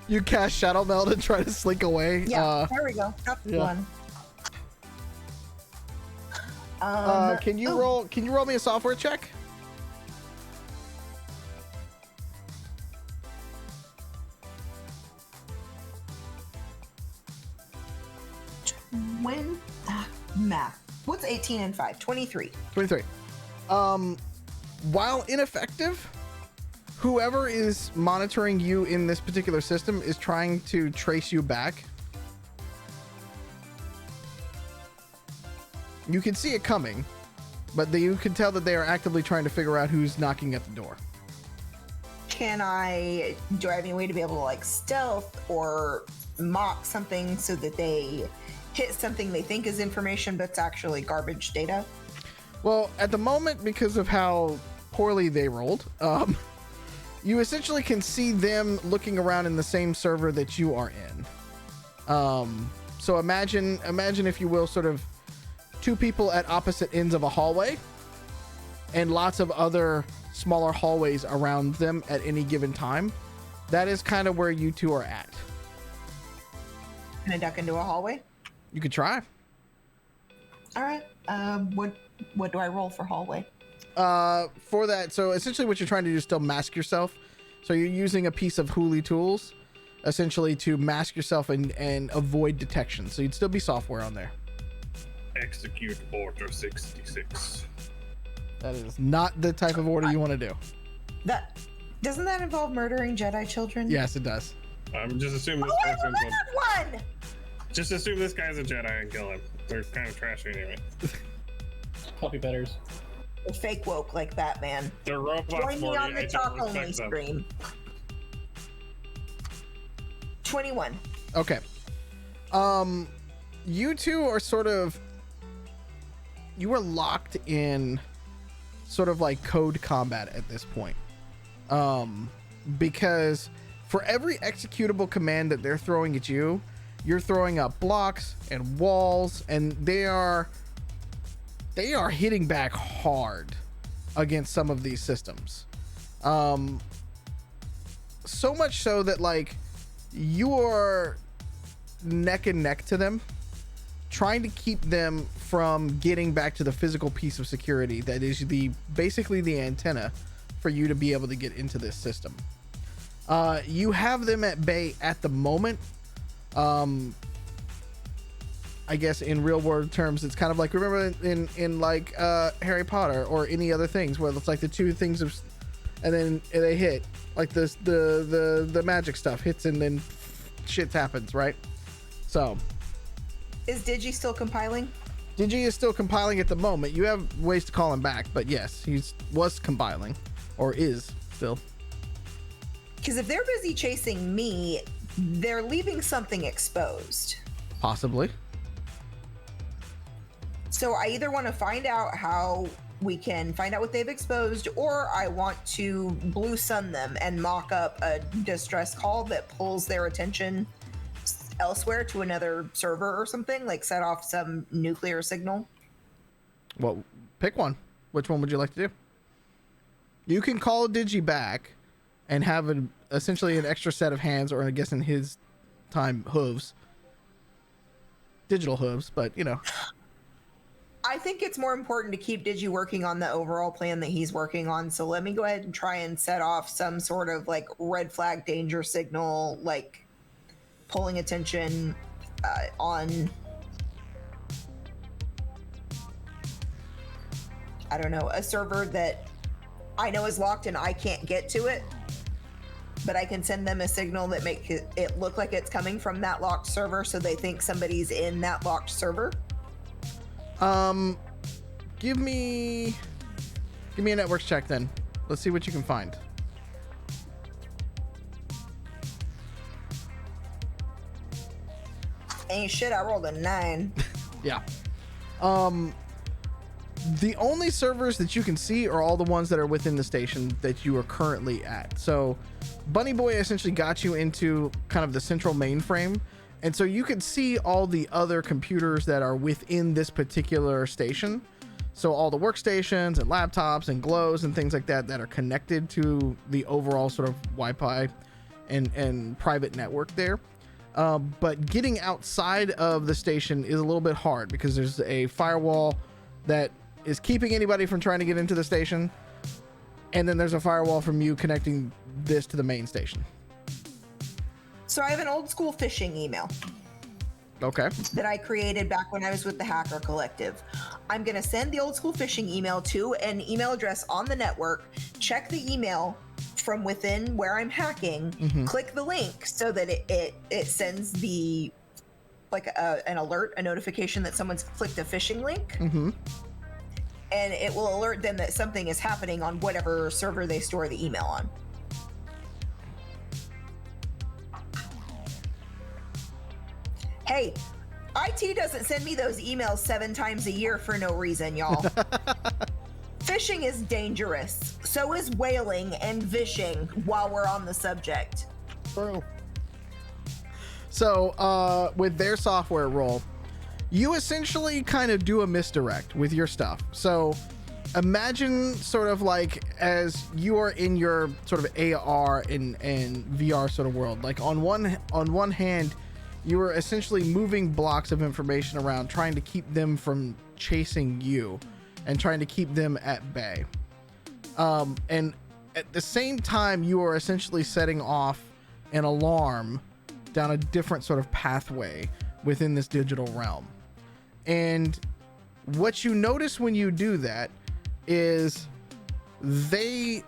You cast Shadow Meld and try to slink away. Yeah, there we go. That's the one. Can you roll me a software check? Math. What's 18 and 5? 23. 23. While ineffective, whoever is monitoring you in this particular system is trying to trace you back. You can see it coming, but you can tell that they are actively trying to figure out who's knocking at the door. Do I have any way to be able to like stealth or mock something so that they hit something they think is information but it's actually garbage data? Well, at the moment, because of how poorly they rolled, you essentially can see them looking around in the same server that you are in. So imagine if you will, sort of two people at opposite ends of a hallway and lots of other smaller hallways around them at any given time. That is kind of where you two are at. Can I duck into a hallway? You could try. All right. What do I roll for hallway? For that, so essentially what you're trying to do is still mask yourself. So you're using a piece of Hooli tools essentially to mask yourself and avoid detection. So you'd still be software on there. Execute order 66. That is not the type of order you want to do. That doesn't that involve murdering Jedi children? Yes, it does. Just assume this I person's remembered one. Just assume this guy's a Jedi and kill him. They're kind of trashy anyway. Puppy betters. They're fake woke like that, man. They're robots. Join me on the I don't talk only respect them. stream. 21. Okay. You two are sort of, you are locked in sort of like code combat at this point. Because for every executable command that they're throwing at you, you're throwing up blocks and walls, and they are hitting back hard against some of these systems. So much so that like you are neck and neck to them, trying to keep them from getting back to the physical piece of security that is basically the antenna for you to be able to get into this system. You have them at bay at the moment. I guess in real world terms, it's kind of like, remember in like Harry Potter or any other things where it's like the two things of, and then they hit like this, the magic stuff hits and then shit happens, right? So is Digi still compiling? Digi is still compiling at the moment. You have ways to call him back, but yes, he was compiling or is still. Because if they're busy chasing me, they're leaving something exposed. Possibly. So I either want to find out how we can find out what they've exposed, or I want to blue sun them and mock up a distress call that pulls their attention elsewhere to another server or something, like set off some nuclear signal. Well, pick one. Which one would you like to do? You can call Digi back and have essentially an extra set of hands, or I guess in his time, hooves. Digital hooves, but you know. I think it's more important to keep Digi working on the overall plan that he's working on. So let me go ahead and try and set off some sort of like red flag danger signal, like pulling attention on, I don't know, a server that I know is locked and I can't get to it, but I can send them a signal that makes it look like it's coming from that locked server, so they think somebody's in that locked server. Give me a networks check then. Let's see what you can find. Ain't shit, I rolled a 9. Yeah. The only servers that you can see are all the ones that are within the station that you are currently at. So Bunny Boy essentially got you into kind of the central mainframe. And so you can see all the other computers that are within this particular station. So all the workstations and laptops and glows and things like that that are connected to the overall sort of Wi-Fi and private network there. But getting outside of the station is a little bit hard because there's a firewall that is keeping anybody from trying to get into the station. And then there's a firewall from you connecting this to the main station. So I have an old school phishing email. Okay. That I created back when I was with the Hacker Collective. I'm going to send the old school phishing email to an email address on the network, check the email from within where I'm hacking, click the link so that it sends the an alert, a notification that someone's clicked a phishing link. And it will alert them that something is happening on whatever server they store the email on. Hey, IT doesn't send me those emails 7 times a year for no reason, y'all. Phishing is dangerous. So is whaling and vishing while we're on the subject. True. So, with their software role, you essentially kind of do a misdirect with your stuff. So, imagine sort of like as you are in your sort of AR and VR sort of world. Like on one hand, you are essentially moving blocks of information around, trying to keep them from chasing you and trying to keep them at bay. And at the same time, you are essentially setting off an alarm down a different sort of pathway within this digital realm. And what you notice when you do that is they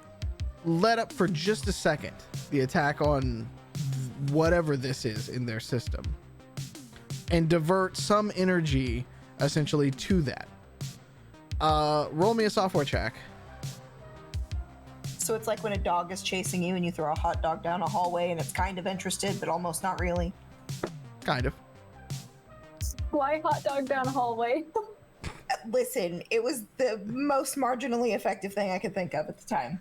let up for just a second the attack on whatever this is in their system and divert some energy essentially to that. Roll me a software check. So it's like when a dog is chasing you and you throw a hot dog down a hallway and it's kind of interested, but almost not really. Kind of. Why hot dog down a hallway? Listen, it was the most marginally effective thing I could think of at the time.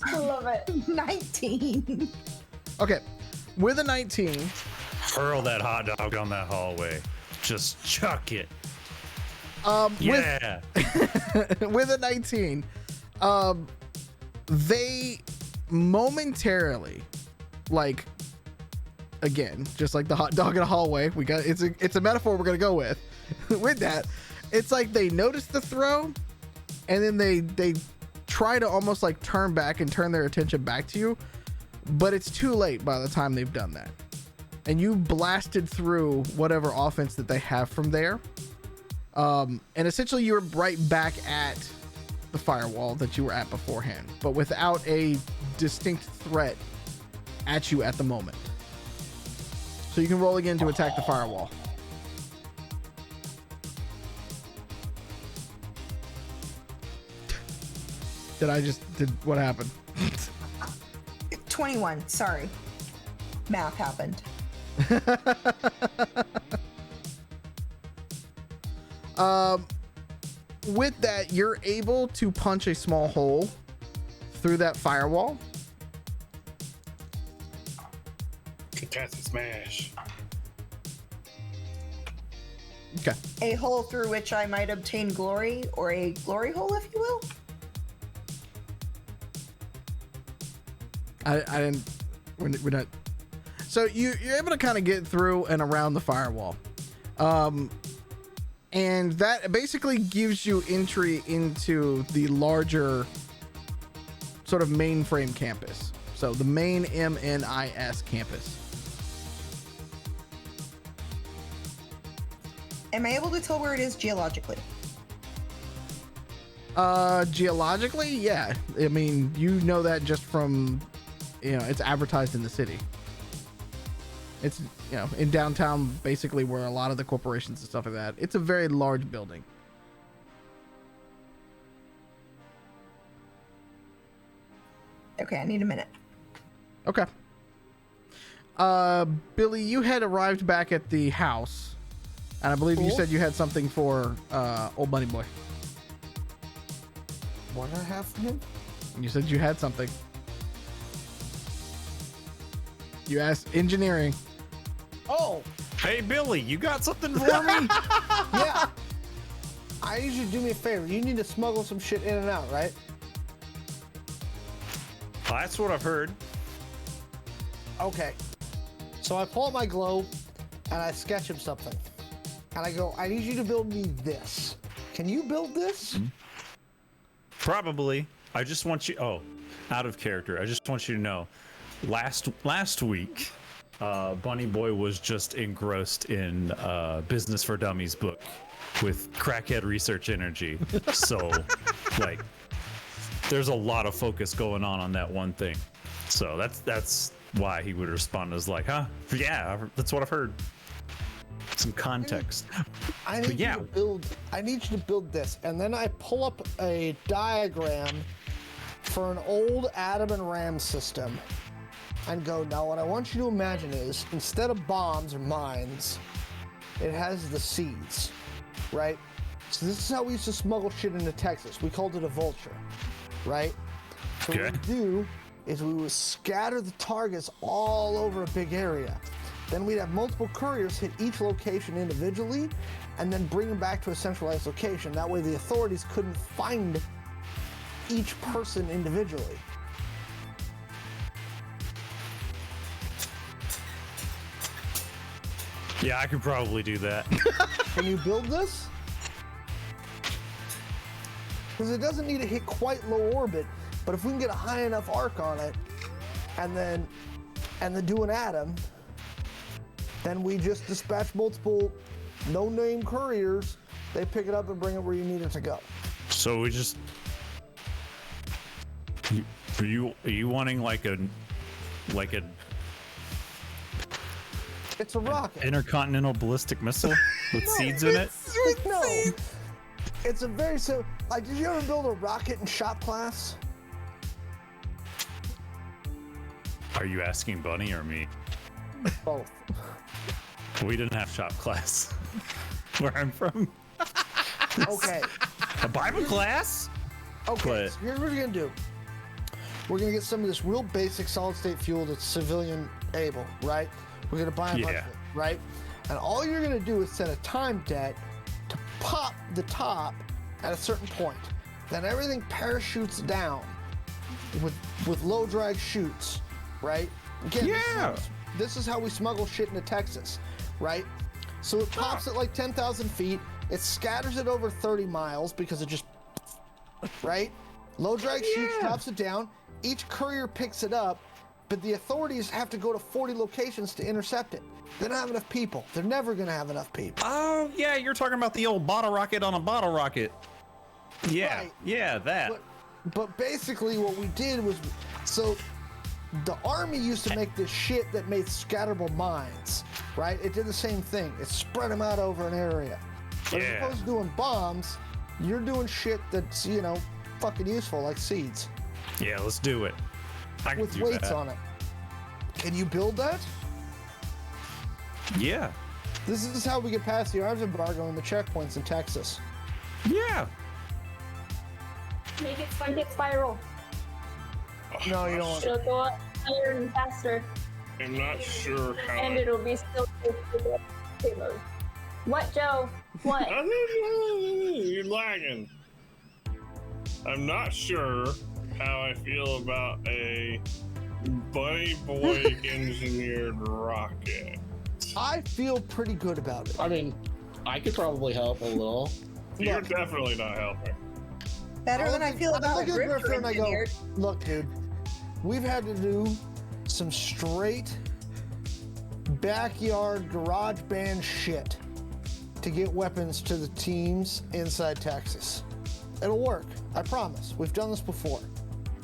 I love it. 19. Okay. With a 19. Hurl that hot dog down that hallway. Just chuck it. Yeah. With a 19, they momentarily, like, again, just like the hot dog in a hallway, it's a metaphor we're gonna go with. With that, it's like they notice the throw, and then they try to almost like turn back and turn their attention back to you, but it's too late by the time they've done that, and you blasted through whatever offense that they have from there. And essentially you're right back at the firewall that you were at beforehand, but without a distinct threat at you at the moment. So you can roll again to attack the firewall. What happened? 21, sorry. Math happened. With that, you're able to punch a small hole through that firewall. Catassie smash. Okay. A hole through which I might obtain glory, or a glory hole, if you will. I didn't. We're not. So you're able to kind of get through and around the firewall. And that basically gives you entry into the larger sort of mainframe campus. So the main MNIS campus. Am I able to tell where it is geologically? Geologically, yeah. I mean, you know that just from, it's advertised in the city. It's, in downtown, basically where a lot of the corporations and stuff like that. It's a very large building. Okay, I need a minute. Okay. Billy, you had arrived back at the house, and I believe you said you had something for Old Bunny Boy. What did I have for him? You said you had something. You asked engineering. Oh, hey Billy, you got something for me? yeah. I need you to do me a favor. You need to smuggle some shit in and out, right? That's what I've heard. Okay. So I pull out my globe and I sketch him something. And I go, I need you to build me this. Can you build this? Probably. I just want you, out of character. I just want you to know, last week, Bunny Boy was just engrossed in Business for Dummies book with crackhead research energy. So, like, there's a lot of focus going on that one thing. So that's why he would respond as like, huh? Yeah, that's what I've heard. Some context. I need you to build this, and then I pull up a diagram for an old Adam and Ram system and go, now what I want you to imagine is, instead of bombs or mines, it has the seeds, right? So this is how we used to smuggle shit into Texas. We called it a vulture, right? So what we do is we would scatter the targets all over a big area. Then we'd have multiple couriers hit each location individually and then bring them back to a centralized location. That way the authorities couldn't find each person individually. Yeah, I could probably do that. Can you build this? Because it doesn't need to hit quite low orbit, but if we can get a high enough arc on it and then do an atom, then we just dispatch multiple no-name couriers. They pick it up and bring it where you need it to go. So we just... Are you wanting like a... It's a rocket. Intercontinental ballistic missile with seeds in it? No. It's a very simple... Like, did you ever build a rocket in shop class? Are you asking Bunny or me? Both. We didn't have shop class where I'm from. Okay. A Bible class? Okay, But- so here's what we're gonna do. We're gonna get some of this real basic solid state fuel that's civilian able, right? We're gonna buy a bunch of it, right? And all you're gonna do is set a time debt to pop the top at a certain point. Then everything parachutes down with low drag chutes, right? Again, this is how we smuggle shit into Texas, right? So it pops at like 10,000 feet. It scatters it over 30 miles because it just, right? Low drag chutes, drops it down. Each courier picks it up, but the authorities have to go to 40 locations to intercept it. They don't have enough people. They're never going to have enough people. Oh, yeah, you're talking about the old bottle rocket on a bottle rocket. Yeah, Right. yeah, that. But basically what we did was, so the army used to make this shit that made scatterable mines, right? It did the same thing. It spread them out over an area. But as opposed to doing bombs, you're doing shit that's, you know, fucking useful, like seeds. Yeah, let's do it. I can With do weights that. on it. Can you build that? Yeah. This is how we get past the arms embargo and the checkpoints in Texas. Yeah. Make it spiral. No, you don't want It'll go up higher and faster, I'm not sure how. and it'll be still payload. What, Joe? What? You're lagging. I'm not sure how I feel about a Bunny Boy engineered rocket. I feel pretty good about it. I mean, I could probably help a little. You're definitely not helping. Better than I feel I about look a at drifter Grifter and I go, engineered. look, dude, we've had to do some straight backyard garage band shit to get weapons to the teams inside Texas. It'll work, I promise. We've done this before.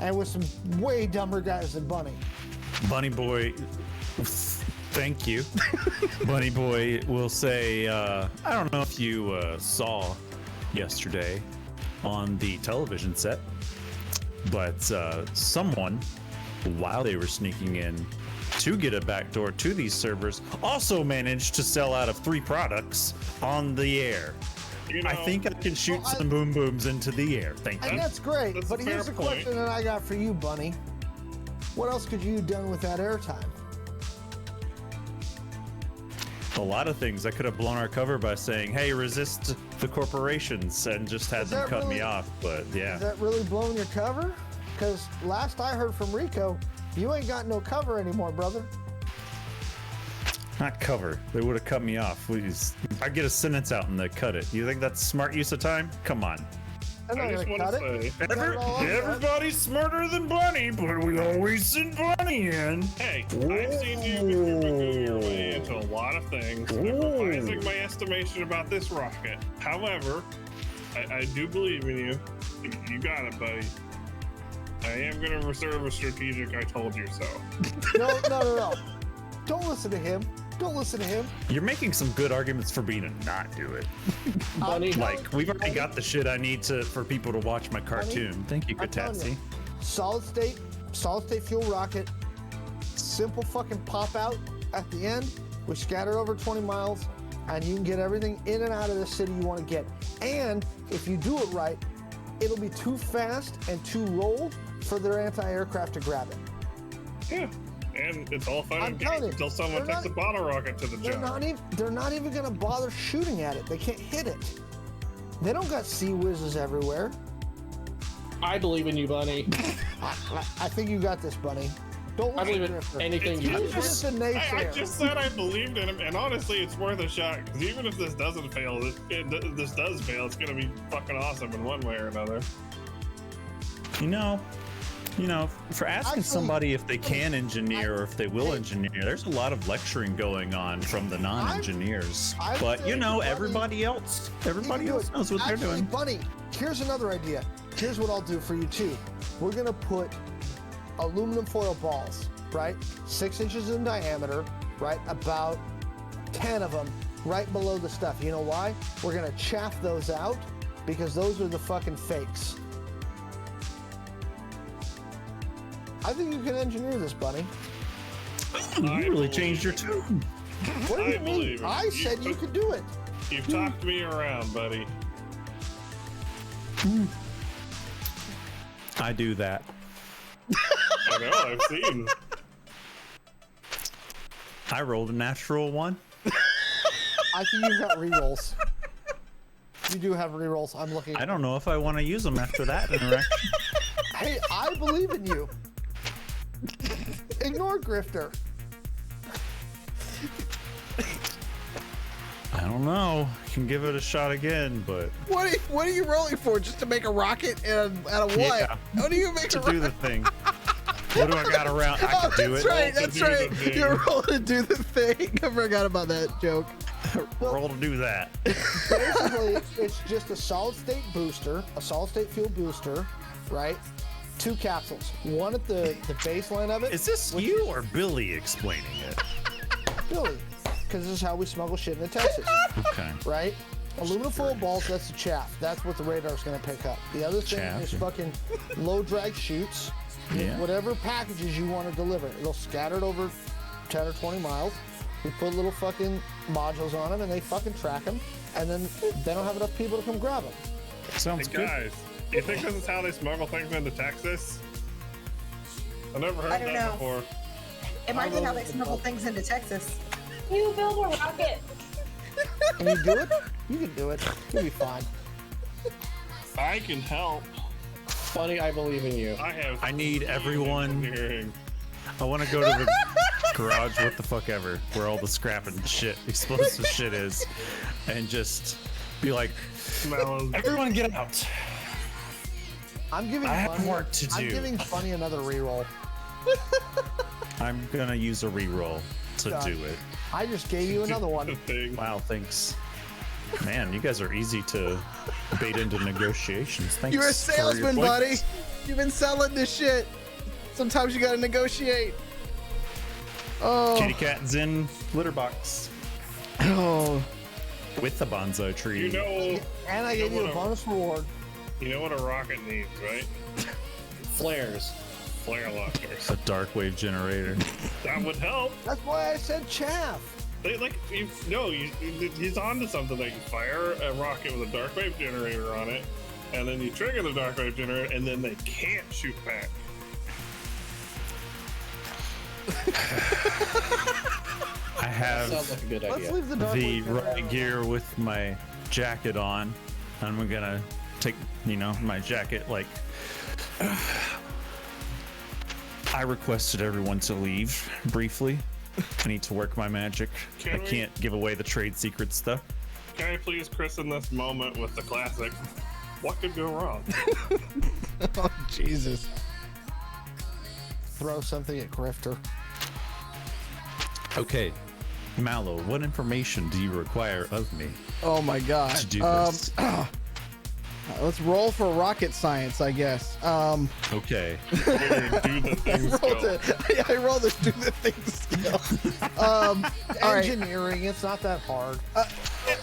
And with some way dumber guys than Bunny. Bunny Boy, thank you. Bunny Boy will say, I don't know if you saw yesterday on the television set, but someone, while they were sneaking in to get a backdoor to these servers, also managed to sell out of 3 products on the air. You know, I think I can shoot some boom booms into the air. Thank And you. that's great, That's a but here's fair the question that I got for you, Bunny. What else could you have done with that airtime? A lot of things. I could have blown our cover by saying, hey, resist the corporations, and just had Is them that cut me really- off. But yeah. Is that really blowing your cover? Because last I heard from Rico, you ain't got no cover anymore, brother. Not cover. They would have cut me off. Please. I get a sentence out and they cut it. You think that's smart use of time? Come on. I just want to say, everybody's smarter than Bunny, but we always send Bunny in. Hey, I've seen you go your way into a lot of things. I'm revising my estimation about this rocket. However, I do believe in you. You got it, buddy. I am going to reserve a strategic I told you so. No. Don't listen to him. Don't listen to him. You're making some good arguments for me to not do it. Bunny, like, we've already got the shit I need for people to watch my cartoon. Bunny, Thank you, Catassie. Solid state fuel rocket, simple fucking pop out at the end. We scatter over 20 miles, and you can get everything in and out of the city you want to get. And if you do it right, it'll be too fast and too rolled for their anti-aircraft to grab it. Yeah. And it's all fun and games until someone takes a bottle rocket to the job. They're not even going to bother shooting at it. They can't hit it. They don't got sea whizzes everywhere. I believe in you, Bunny. I think you got this, Bunny. Don't I believe in anything you do. I just said I believed in him, and honestly, it's worth a shot. Because even if this doesn't fail, this does fail, it's going to be fucking awesome in one way or another. You know, for asking somebody if they can engineer or if they will engineer, there's a lot of lecturing going on from the non-engineers. But everybody else knows what they're doing. Bunny, here's another idea. Here's what I'll do for you too. We're gonna put aluminum foil balls, right? 6 inches in diameter, right? About 10 of them right below the stuff. You know why? We're gonna chaff those out because those are the fucking fakes. I think you can engineer this, Bunny. You really changed your tune. What do you mean? I said you could do it. You've talked me around, buddy. I do that. I know, I've seen. I rolled a natural 1. I think you've got rerolls. You do have rerolls. I'm looking. I don't know if I want to use them after that interaction. Hey, I believe in you. Ignore Grifter. I don't know. Can give it a shot again, but what are you rolling for? Just to make a rocket out of what? Yeah. How do you make to do the thing? What do I got around? I can do it. That's right. You're rolling to do the thing. I forgot about that joke. Roll to do that. Basically, it's just a solid state booster, a solid state fuel booster, right? 2 capsules. One at the baseline of it. Is this you or Billy explaining it? Billy, because this is how we smuggle shit into Texas. Okay. Right? Aluminum foil balls, that's the chaff. That's what the radar's going to pick up. The other thing is fucking low drag chutes. Yeah. Whatever packages you want to deliver. It'll scatter it over 10 or 20 miles. We put little fucking modules on them and they fucking track them. And then they don't have enough people to come grab them. Sounds good. Guys, do you think this is how they smuggle things into Texas? I've never heard that before. It might be how they smuggle things into Texas. You build a rocket. Can you do it? You can do it. You'll be fine. I can help. Bunny, I believe in you. I need everyone. I want to go to the garage, what the fuck ever, where all the scrap and shit, explosive shit is, and just be like, everyone get out. I'm giving work to do. I'm giving Funny another reroll. I'm gonna use a reroll to do it. I just gave you another one. Wow, thanks. Man, you guys are easy to bait into negotiations. Thanks. You're a salesman, buddy. You've been selling this shit. Sometimes you gotta negotiate. Oh. Kitty cat Zen litter box. Oh. With the bonsai tree. And I gave you a bonus reward. You know what a rocket needs, right? Flares. Flare launchers. A dark wave generator. That would help. That's why I said chaff. He's onto something. Like you fire a rocket with a dark wave generator on it, and then you trigger the dark wave generator, and then they can't shoot back. I have sounds like a good idea. Let's leave the right gear with my jacket on. I'm gonna take, my jacket like. I requested everyone to leave briefly. I need to work my magic. I can't give away the trade secret stuff. Can I please christen this moment with the classic What could go wrong? Oh, Jesus. Throw something at Grifter. Okay, Mallo, what information do you require of me Oh my God. to do this? Let's roll for rocket science, I guess. Okay. Do the things go. I rolled a do the things skill. All right. Engineering, it's not that hard.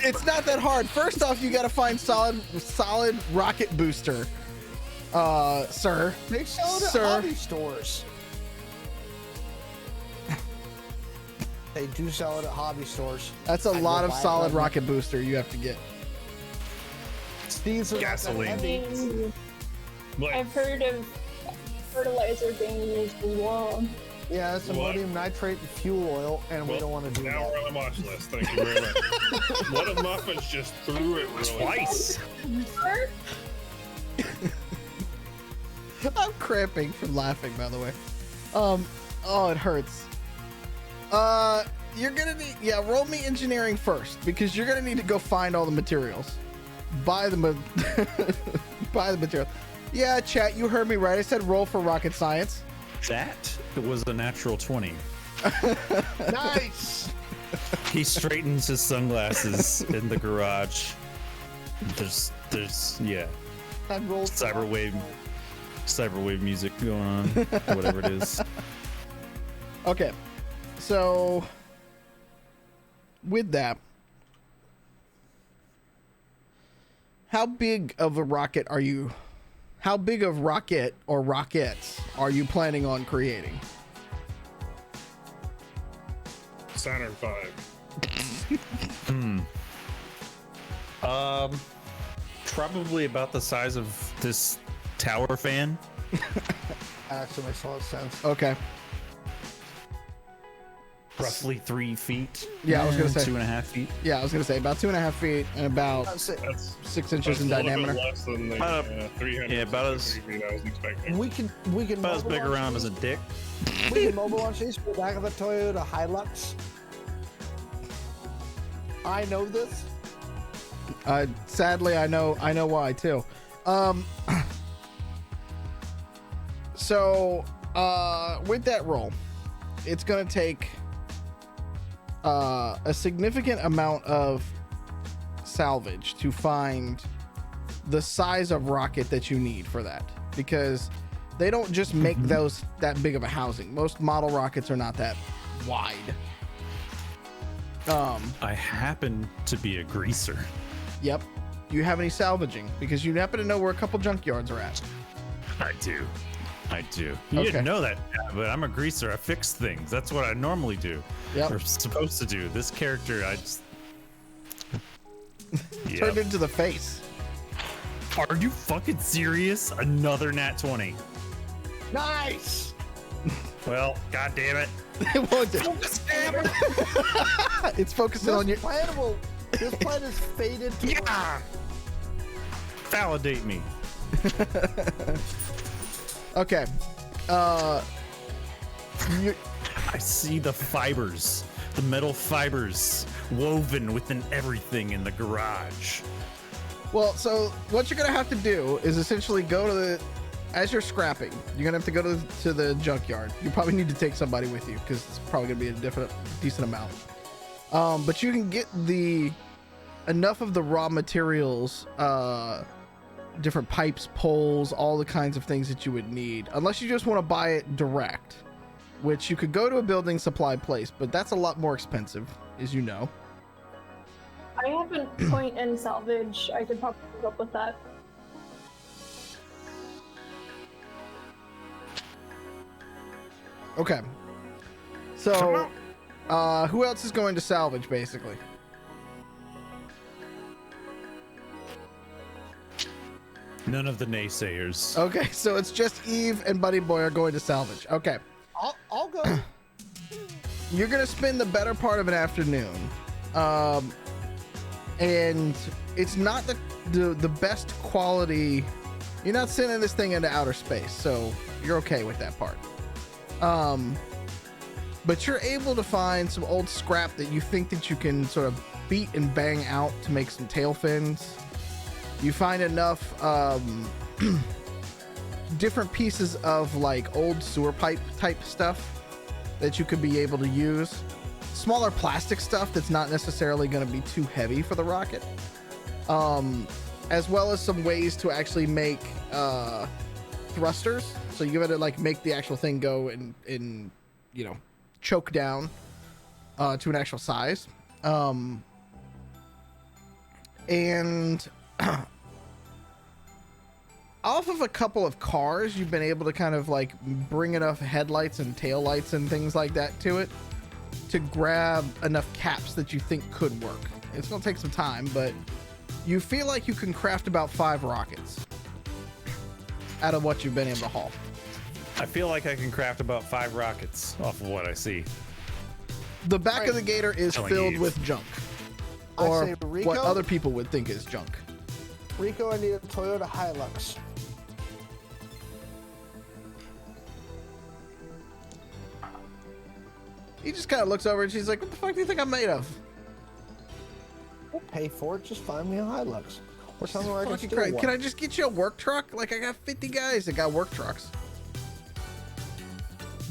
It's not that hard. First off, you got to find solid rocket booster, sir. They sell it at Sir. hobby stores. They do sell it at hobby stores. That's a I lot will of buy it solid right now. rocket booster you have to get. These are not that Gasoline. heavy. Like, I've heard of fertilizer being used as well. Yeah, it's What? ammonium nitrate and fuel oil, and we well, don't want to do now that. we're on the watch list. Thank you very much. What if Muffins just threw it really Twice. I'm cramping from laughing, by the way. Oh, it hurts. You're gonna need, roll me engineering first, because you're gonna need to go find all the materials. Buy the material. Yeah, chat, you heard me right. I said roll for rocket science. That was a natural 20. Nice! He straightens his sunglasses in the garage. There's yeah, I rolled cyberwave music going on, whatever it is. Okay, so with that, how big of a rocket are you? How big of rocket or rockets are you planning on creating? Saturn V. Probably about the size of this tower fan. Actually makes a lot of sense. Okay. Roughly 3 feet. Yeah, I was gonna say 2.5 feet. Yeah, I was gonna say about 2.5 feet and about That's it. That's 6 inches that's in a little diameter. bit less than the About 300. yeah, about as- feet I was expecting. We can About as big mobile around launch as a dick. these- we can mobile launch these from the back of a Toyota Hilux. I know this. Sadly, I know why too. So, with that roll, it's gonna take a significant amount of salvage to find the size of rocket that you need for that, because they don't just make those that big of a housing. Most model rockets are not that wide. I happen to be a greaser. Yep. Do you have any salvaging? Because you happen to know where a couple junkyards are at. I do. You Okay. didn't know that, but I'm a greaser. I fix things. That's what I normally do. Yep. Or supposed to do. This character, I just Turned into the face. Are you fucking serious? Another nat 20. Nice. Well, god damn it. It won't do. It's focusing on your. This plan is fated to Yeah. Validate me. Okay. I see the fibers, the metal fibers woven within everything in the garage. Well, so what you're gonna have to do is essentially go to the. As you're scrapping, you're gonna have to go to the junkyard. You probably need to take somebody with you because it's probably gonna be a decent amount. But you can get enough of the raw materials, different pipes, poles, all the kinds of things that you would need, unless you just want to buy it direct, which you could go to a building supply place, but that's a lot more expensive, as you know. I have a point in salvage. I could probably keep up with that. Okay. So, who else is going to salvage, basically? None of the naysayers. Okay, so it's just Eve and Buddy Boy are going to salvage. Okay. I'll go. You're going to spend the better part of an afternoon. And it's not the best quality. You're not sending this thing into outer space, so you're okay with that part. But you're able to find some old scrap that you think that you can sort of beat and bang out to make some tail fins. you find enough different pieces of like old sewer pipe type stuff that you could be able to use. Smaller plastic stuff that's not necessarily going to be too heavy for the rocket. As well as some ways to actually make thrusters. So you gotta like make the actual thing go and you know, choke down to an actual size. And off of a couple of cars, you've been able to kind of like bring enough headlights and taillights and things like that to it to grab enough caps that you think could work. It's gonna take some time, but you feel like you can craft about 5 rockets out of what you've been able to haul. I feel like I can craft about 5 rockets off of what I see. The back of the gator is filled with junk. Or I say, Rico, what other people would think is junk. Rico, I need a Toyota Hilux. He just kind of looks over and she's like, what the fuck do you think I'm made of? I'll pay for it. Just find me a Hilux. Or something where I can Fucking steal Christ. one. Can I just get you a work truck? Like, I got 50 guys that got work trucks.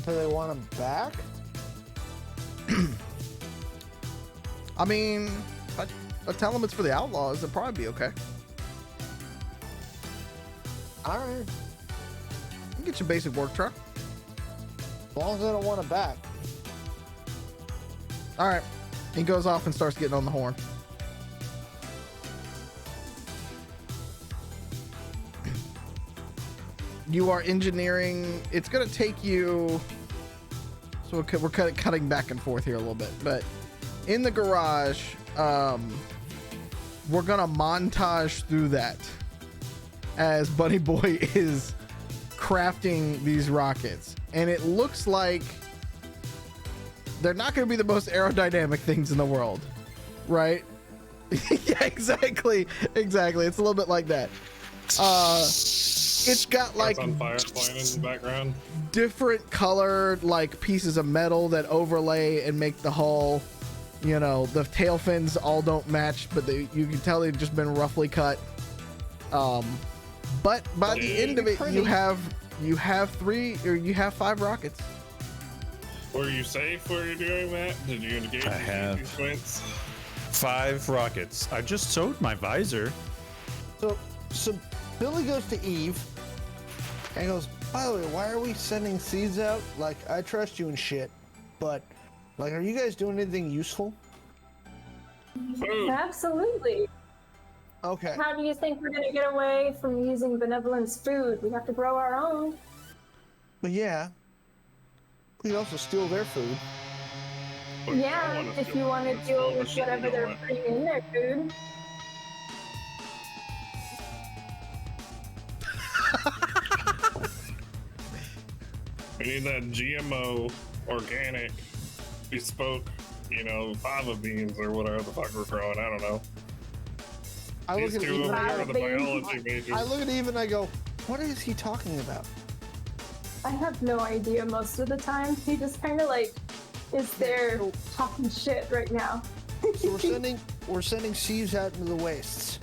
Do they want them back? I mean, if I tell them it's for the outlaws, they'll probably be okay. All right. I can get you a basic work truck. As long as they don't want it back. All right. He goes off and starts getting on the horn. You are engineering. It's going to take you. So we're cutting back and forth here a little bit. But in the garage, we're going to montage through that as Bunny Boy is crafting these rockets. And it looks like they're not going to be the most aerodynamic things in the world, right? Yeah, exactly. It's a little bit like that. It's got like on fire playing in the background. Different colored like pieces of metal that overlay and make the hull. You know, the tail fins all don't match, but you can tell they've just been roughly cut. But by the end of it, you have 5 rockets. Were you safe while you're doing that? Did you engage I have 5 rockets. I just sewed my visor. So Billy goes to Eve and goes, by the way, why are we sending seeds out? Like, I trust you and shit, but like, are you guys doing anything useful? Food. Absolutely. Okay. How do you think we're gonna get away from using benevolence food? We have to grow our own. But yeah, we also steal their food. Look, I Yeah, wanna if steal you want to this deal little with shit whatever we they're don't want. putting in their food. We need that GMO, organic, bespoke, fava beans or whatever the fuck we're growing. I don't know. I look These at two Eve over and I here are go, the biology majors. I look at Eve and I go, what is he talking about? I have no idea most of the time. He just kind of like is there talking shit right now. So we're sending seeds out into the wastes.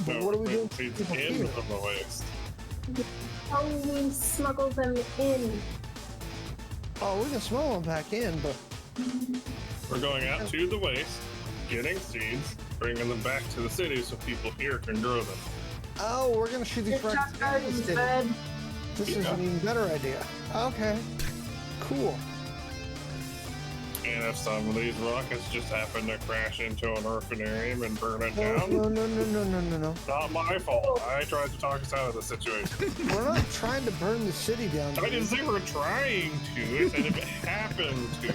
But No, what are we doing? Seeds People in here? from the waste. How do we smuggle them in? Oh, we can smuggle them back in, but We're going out to the waste, getting seeds, bringing them back to the city so people here can grow them. oh, we're gonna shoot these Your rockets. truck garden's bed. This is an even better idea. Okay, cool. And if some of these rockets just happen to crash into an orphanarium and burn it No, down, no. not my fault. I tried to talk us out of the situation. We're not trying to burn the city down. I didn't say we're trying to. I said if it happened to.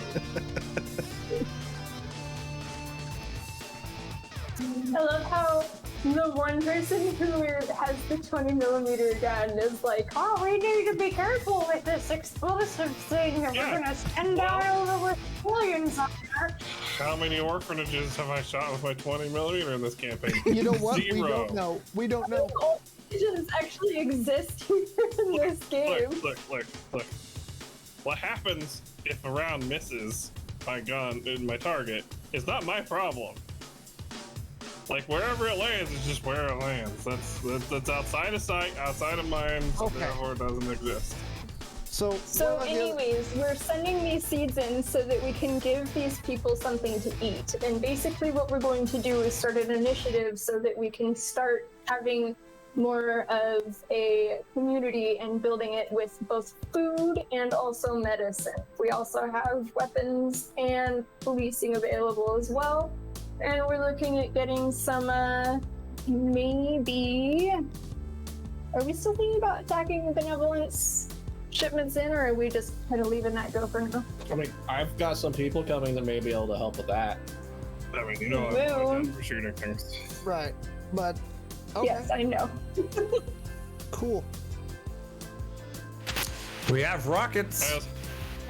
I love how the one person who has the 20mm gun is like, oh, we need to be careful with this explosive thing, and Yeah. we're gonna send out over with millions on there. How many orphanages have I shot with my 20mm in this campaign? You know what? We 0. don't know. We don't know. Orphanages actually exist here in this game. Look. What happens if a round misses my gun in my target is not my problem. Like wherever it lands is just where it lands. That's outside of sight, outside of mind, so therefore it doesn't exist. So anyways, we're sending these seeds in so that we can give these people something to eat. And basically what we're going to do is start an initiative so that we can start having more of a community and building it with both food and also medicine. We also have weapons and policing available as well. And we're looking at getting some, maybe... Are we still thinking about attacking benevolence shipments in, or are we just kind of leaving that go for now? I mean, I've got some people coming that may be able to help with that. I mean, you know, I'm for shooting things. Right, but okay. Yes, I know. Cool. We have rockets.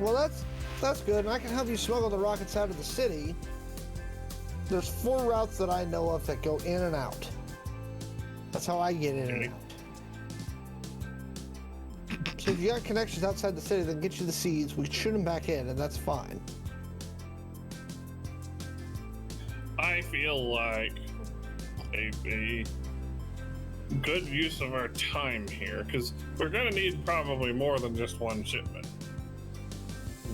Well, that's good. And I can help you smuggle the rockets out of the city. There's 4 routes that I know of that go in and out. That's how I get in and out. So if you got connections outside the city, then get you the seeds. We can shoot them back in, and that's fine. I feel like a good use of our time here, because we're going to need probably more than just one shipment.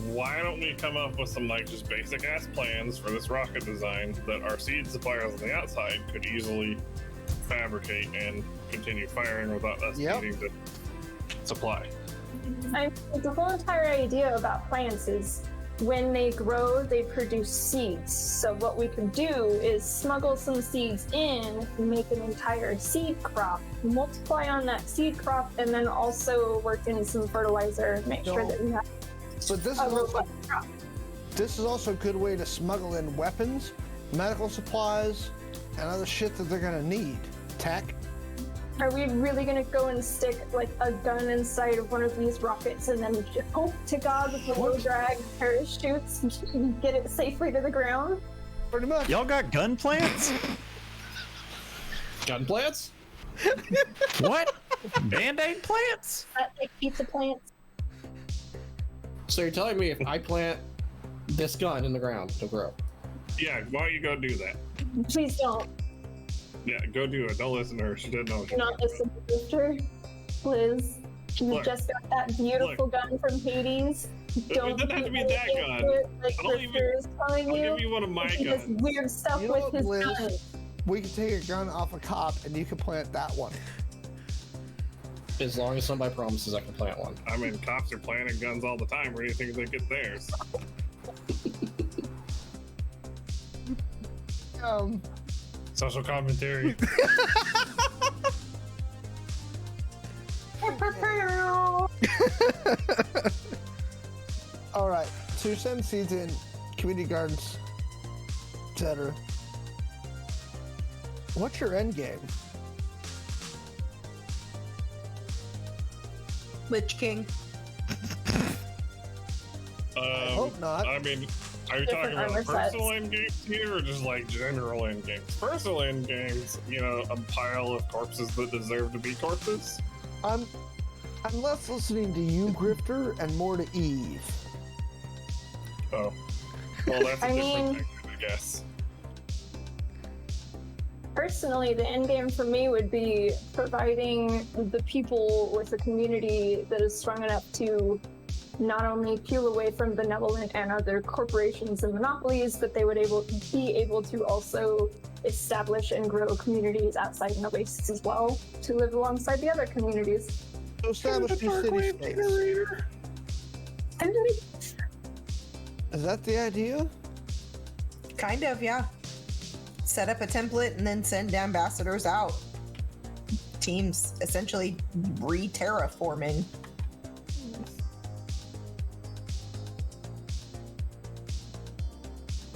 Why don't we come up with some like just basic ass plans for this rocket design that our seed suppliers on the outside could easily fabricate and continue firing without us needing to supply. The whole entire idea about plants is when they grow, they produce seeds. So what we can do is smuggle some seeds in, make an entire seed crop, multiply on that seed crop, and then also work in some fertilizer, make sure that we have but this is also a good way to smuggle in weapons, medical supplies, and other shit that they're gonna need. Tech. Are we really gonna go and stick like a gun inside of one of these rockets and then hope to God with the low drag parachutes get it safely to the ground? Pretty much. Y'all got gun plants? Gun plants? What? Band-Aid plants? Like pizza plants. So you're telling me if I plant this gun in the ground to grow? Yeah, why don't you go do that? Please don't. Yeah, go do it. Don't listen to her. She didn't know what she Not listen to her. Blizz, you just got that beautiful gun from Hades. Don't it doesn't have to be that gun. Like I'll give you one of my guns. He does weird stuff with his gun. We can take a gun off a cop and you can plant that one. As long as somebody promises I can plant one. I mean, cops are planting guns all the time. Where do you think they get theirs? Social commentary. All right, so you send seeds in, community gardens, etc. What's your end game? Lich King. I hope not. I mean, are you talking about personal end games here, or just like general end games? Personal end games, you know, a pile of corpses that deserve to be corpses. I'm less listening to you, Grifter, and more to Eve. Oh, well, that's a different thing, I guess. Personally, the end game for me would be providing the people with a community that is strong enough to not only peel away from benevolent and other corporations and monopolies, but they would be able to also establish and grow communities outside Oasis as well to live alongside the other communities. So establish new city states. Is that the idea? Kind of, yeah. Set up a template and then send ambassadors out. Teams essentially re-terraforming.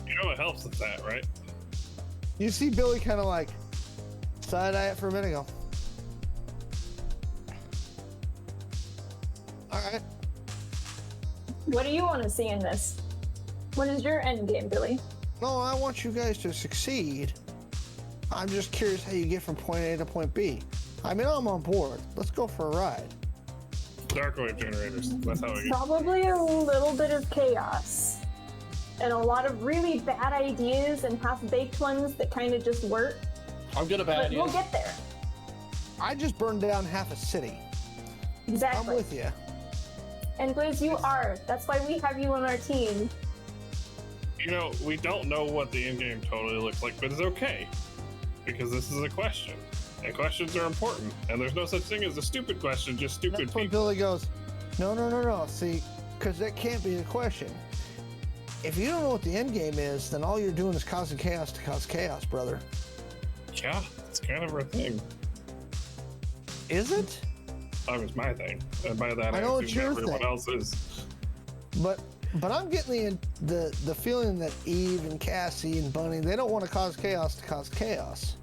You know what helps with that, right? You see Billy kind of like side-eye it for a minute ago. All right. What do you want to see in this? What is your end game, Billy? No, I want you guys to succeed. I'm just curious how you get from point A to point B. I mean, I'm on board. Let's go for a ride. Dark wave generators. That's how we get. Probably a little bit of chaos. And a lot of really bad ideas and half-baked ones that kind of just work. I'm good at bad But ideas. we'll get there. I just burned down half a city. Exactly. I'm with you. And Blizz, you are. That's why we have you on our team. You know, we don't know what the in-game totally looks like, but it's okay. Because this is a question. And questions are important. And there's no such thing as a stupid question, just stupid That's when people. Billy goes, no. See, because that can't be the question. If you don't know what the end game is, then all you're doing is causing chaos to cause chaos, brother. Yeah, it's kind of our thing. Is it? That was my thing. And by that, I know it's assume your everyone thing. else's. But I'm getting the feeling that Eve and Cassie and Bunny, they don't want to cause chaos to cause chaos.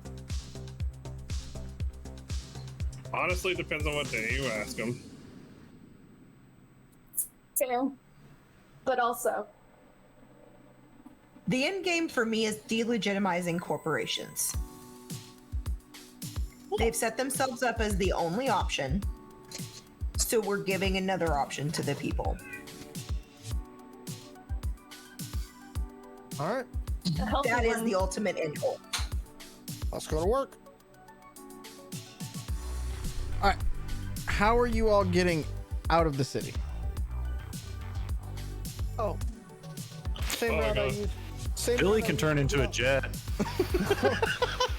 Honestly, it depends on what day you ask them. Too. But also, The end game for me is delegitimizing corporations. They've set themselves up as the only option, so we're giving another option to the people. All right, a healthy That is one. the ultimate end goal. let's go to work. All right. How are you all getting out of the city? Oh, same Oh, route I God. used. Same Billy route I can used turn to into go. a jet.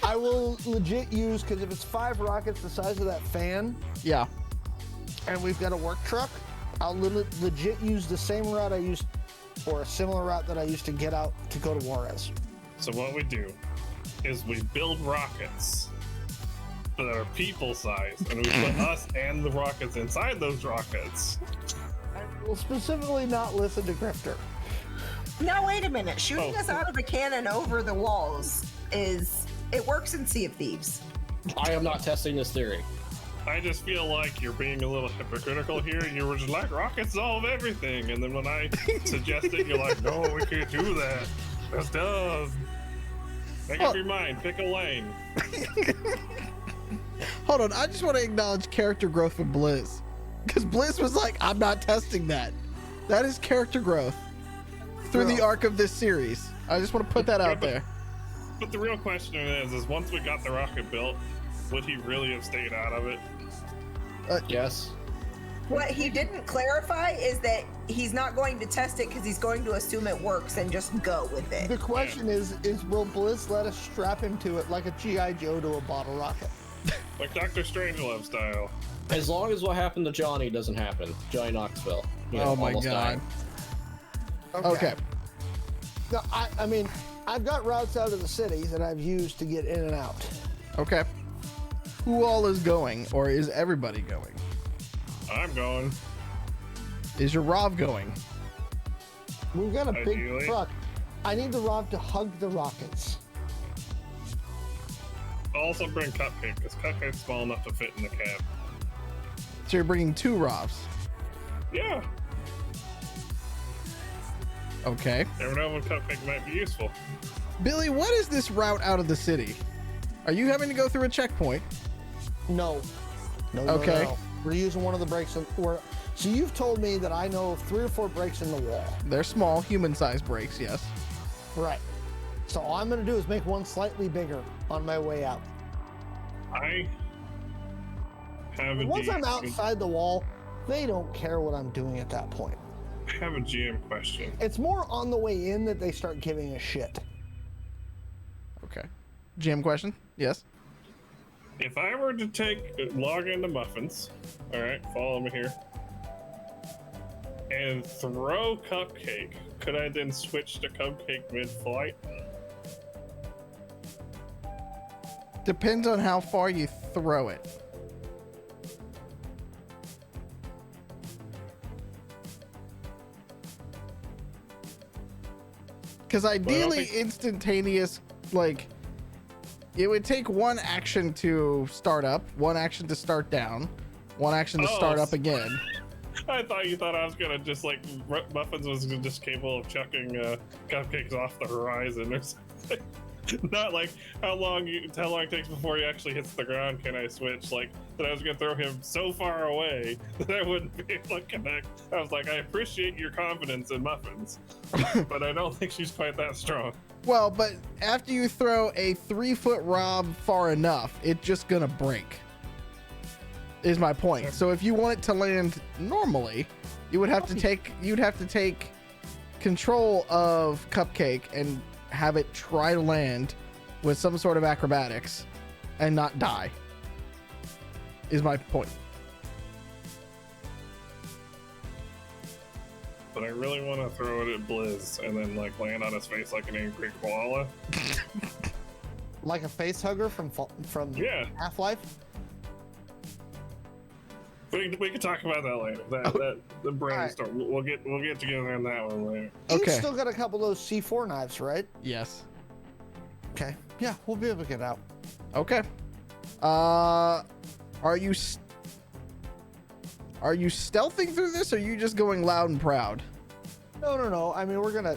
I will legit use, because if it's 5 rockets the size of that fan, Yeah. and we've got a work truck, I'll legit use the same route I used, or a similar route that I used to get out to go to Juarez. So what we do is we build rockets that are people size, and we put us and the rockets inside those rockets. I will specifically not listen to Grifter. Now wait a minute. Shooting Oh. us out of a cannon over the walls it works in Sea of Thieves. I am not testing this theory. I just feel like you're being a little hypocritical here. You were just like, rockets solve everything. And then when I suggested, you're like, no, we can't do that. That's dumb. Make up your mind. Pick a lane. Hold on. I just want to acknowledge character growth for Blizz. Because Blizz was like, I'm not testing that. That is character growth through the arc of this series. I just want to put that out there. But the real question is once we got the rocket built, would he really have stayed out of it? Yes. What he didn't clarify is that he's not going to test it because he's going to assume it works and just go with The it. question is will Blizz let us strap him to it like a G.I. Joe to a bottle rocket? Like Dr. Strangelove style. As long as what happened to Johnny doesn't happen. Johnny Knoxville. You know, Oh my almost god. died. Okay. No, I mean, I've got routes out of the city that I've used to get in and out. Okay. Who all is going, or is everybody going? I'm going. Is your Rov going? We've got a big Ideally. truck. I need the Rob to hug the rockets. I'll also bring Cupcake, because Cupcake's small enough to fit in the cab. So you're bringing 2 Rovs. Yeah. Okay. Never know when Cupcake might be useful. Billy, what is this route out of the city? Are you having to go through a checkpoint? No. Okay. No. We're using one of the breaks. So you've told me that I know of 3 or 4 breaks in the wall. They're small, human-sized breaks, yes. Right. So all I'm going to do is make one slightly bigger on my way out. I have a Once I'm GM outside the wall, they don't care what I'm doing at that point. I have a GM question. It's more on the way in that they start giving a shit. Okay. GM question? Yes. If I were to log into Muffins, all right, follow me here, and throw Cupcake, could I then switch to Cupcake mid-flight? Depends on how far you throw it. Because ideally, instantaneous, like, it would take 1 action to start up, 1 action to start down, 1 action to start up again. I thought you thought I was gonna just like Muffins was just capable of chucking Cupcakes off the horizon or something. Not like how long it takes before he actually hits the ground. Can I switch? Like that I was gonna throw him so far away that I wouldn't be able to connect. I was like, I appreciate your confidence in Muffins, but I don't think she's quite that strong. Well, but after you throw a 3-foot Rob far enough, it's just gonna break. Is my point. So if you want it to land normally, you would have to take control of Cupcake and have it try to land with some sort of acrobatics and not die. Is my point. But I really want to throw it at Blizz and then like land on his face like an angry koala. Like a face hugger from Yeah. Half-Life. We can talk about that later. The brainstorm. Right. We'll get together on that one later. Okay. You still got a couple of those C4 knives, right? Yes. Okay. Yeah, we'll be able to get out. Okay. Are you stealthing through this, or are you just going loud and proud? No. I mean, we're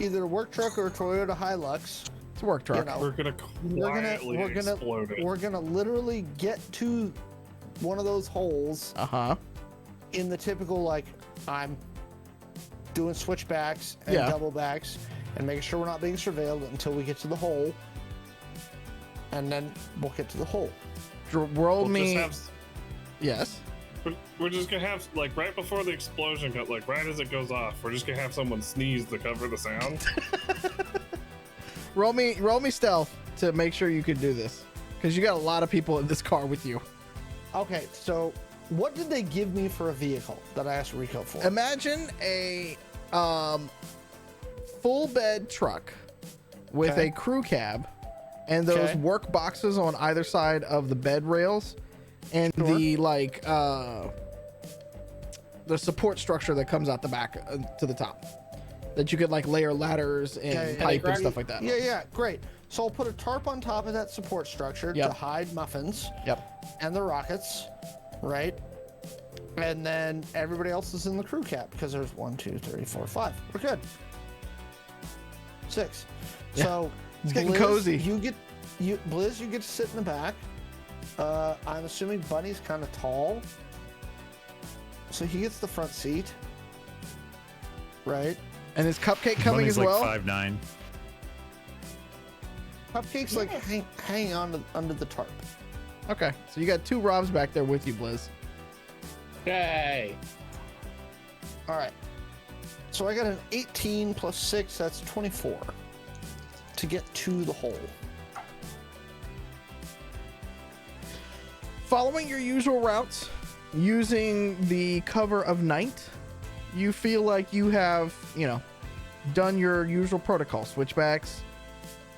either a work truck or a Toyota Hilux. It's a work truck. You know, we're gonna quietly explode it. We're gonna literally get to one of those holes. In the typical, like, I'm doing switchbacks and double backs and making sure we're not being surveilled until we get to the hole, and then we'll get to the hole. Yes. We're just gonna have, like, right before the explosion, like right as it goes off, we're just gonna have someone sneeze to cover the sound. roll me stealth to make sure you can do this, because you got a lot of people in this car with you. Okay, so what did they give me for a vehicle that I asked Rico for? Imagine a full bed truck with a crew cab and those work boxes on either side of the bed rails, and the support structure that comes out the back to the top, that you could like layer ladders and pipe and stuff like that. Yeah, great. So I'll put a tarp on top of that support structure to hide muffins. And the rockets, right? And then everybody else is in the crew cab, because there's 1, 2, 3, 4, 5. We're good. 6. Yeah. So it's getting cozy. Blizz, you get to sit in the back. I'm assuming Bunny's kind of tall, so he gets the front seat, right? And is Cupcake coming Bunny's as well? Like 5'9". Cupcake's like hanging on under the tarp. Okay, so you got 2 Robs back there with you, Blizz. Yay! All right. So I got an 18 plus 6, that's 24 to get to the hole. Following your usual routes, using the cover of night, you feel like you have, done your usual protocol. Switchbacks,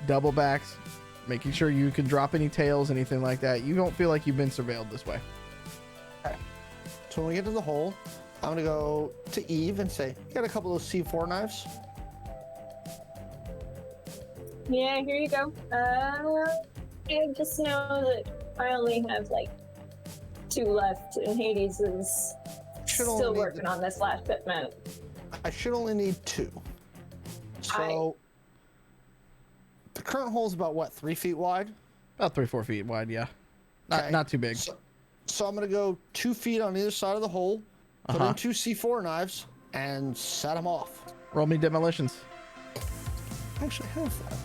double backs, making sure you can drop any tails, anything like that. You don't feel like you've been surveilled this way. Okay. So when we get to the hole, I'm going to go to Eve and say, you got a couple of those C4 knives? Yeah, here you go. I just know that I only have like 2 left, and Hades is still working on this last shipment. I should only need 2. So the current hole is about what, 3 feet wide? About 3-4 feet wide, yeah. Not too big. So I'm gonna go 2 feet on either side of the hole, put in 2 C4 knives, and set them off. Roll me demolitions. I actually have that.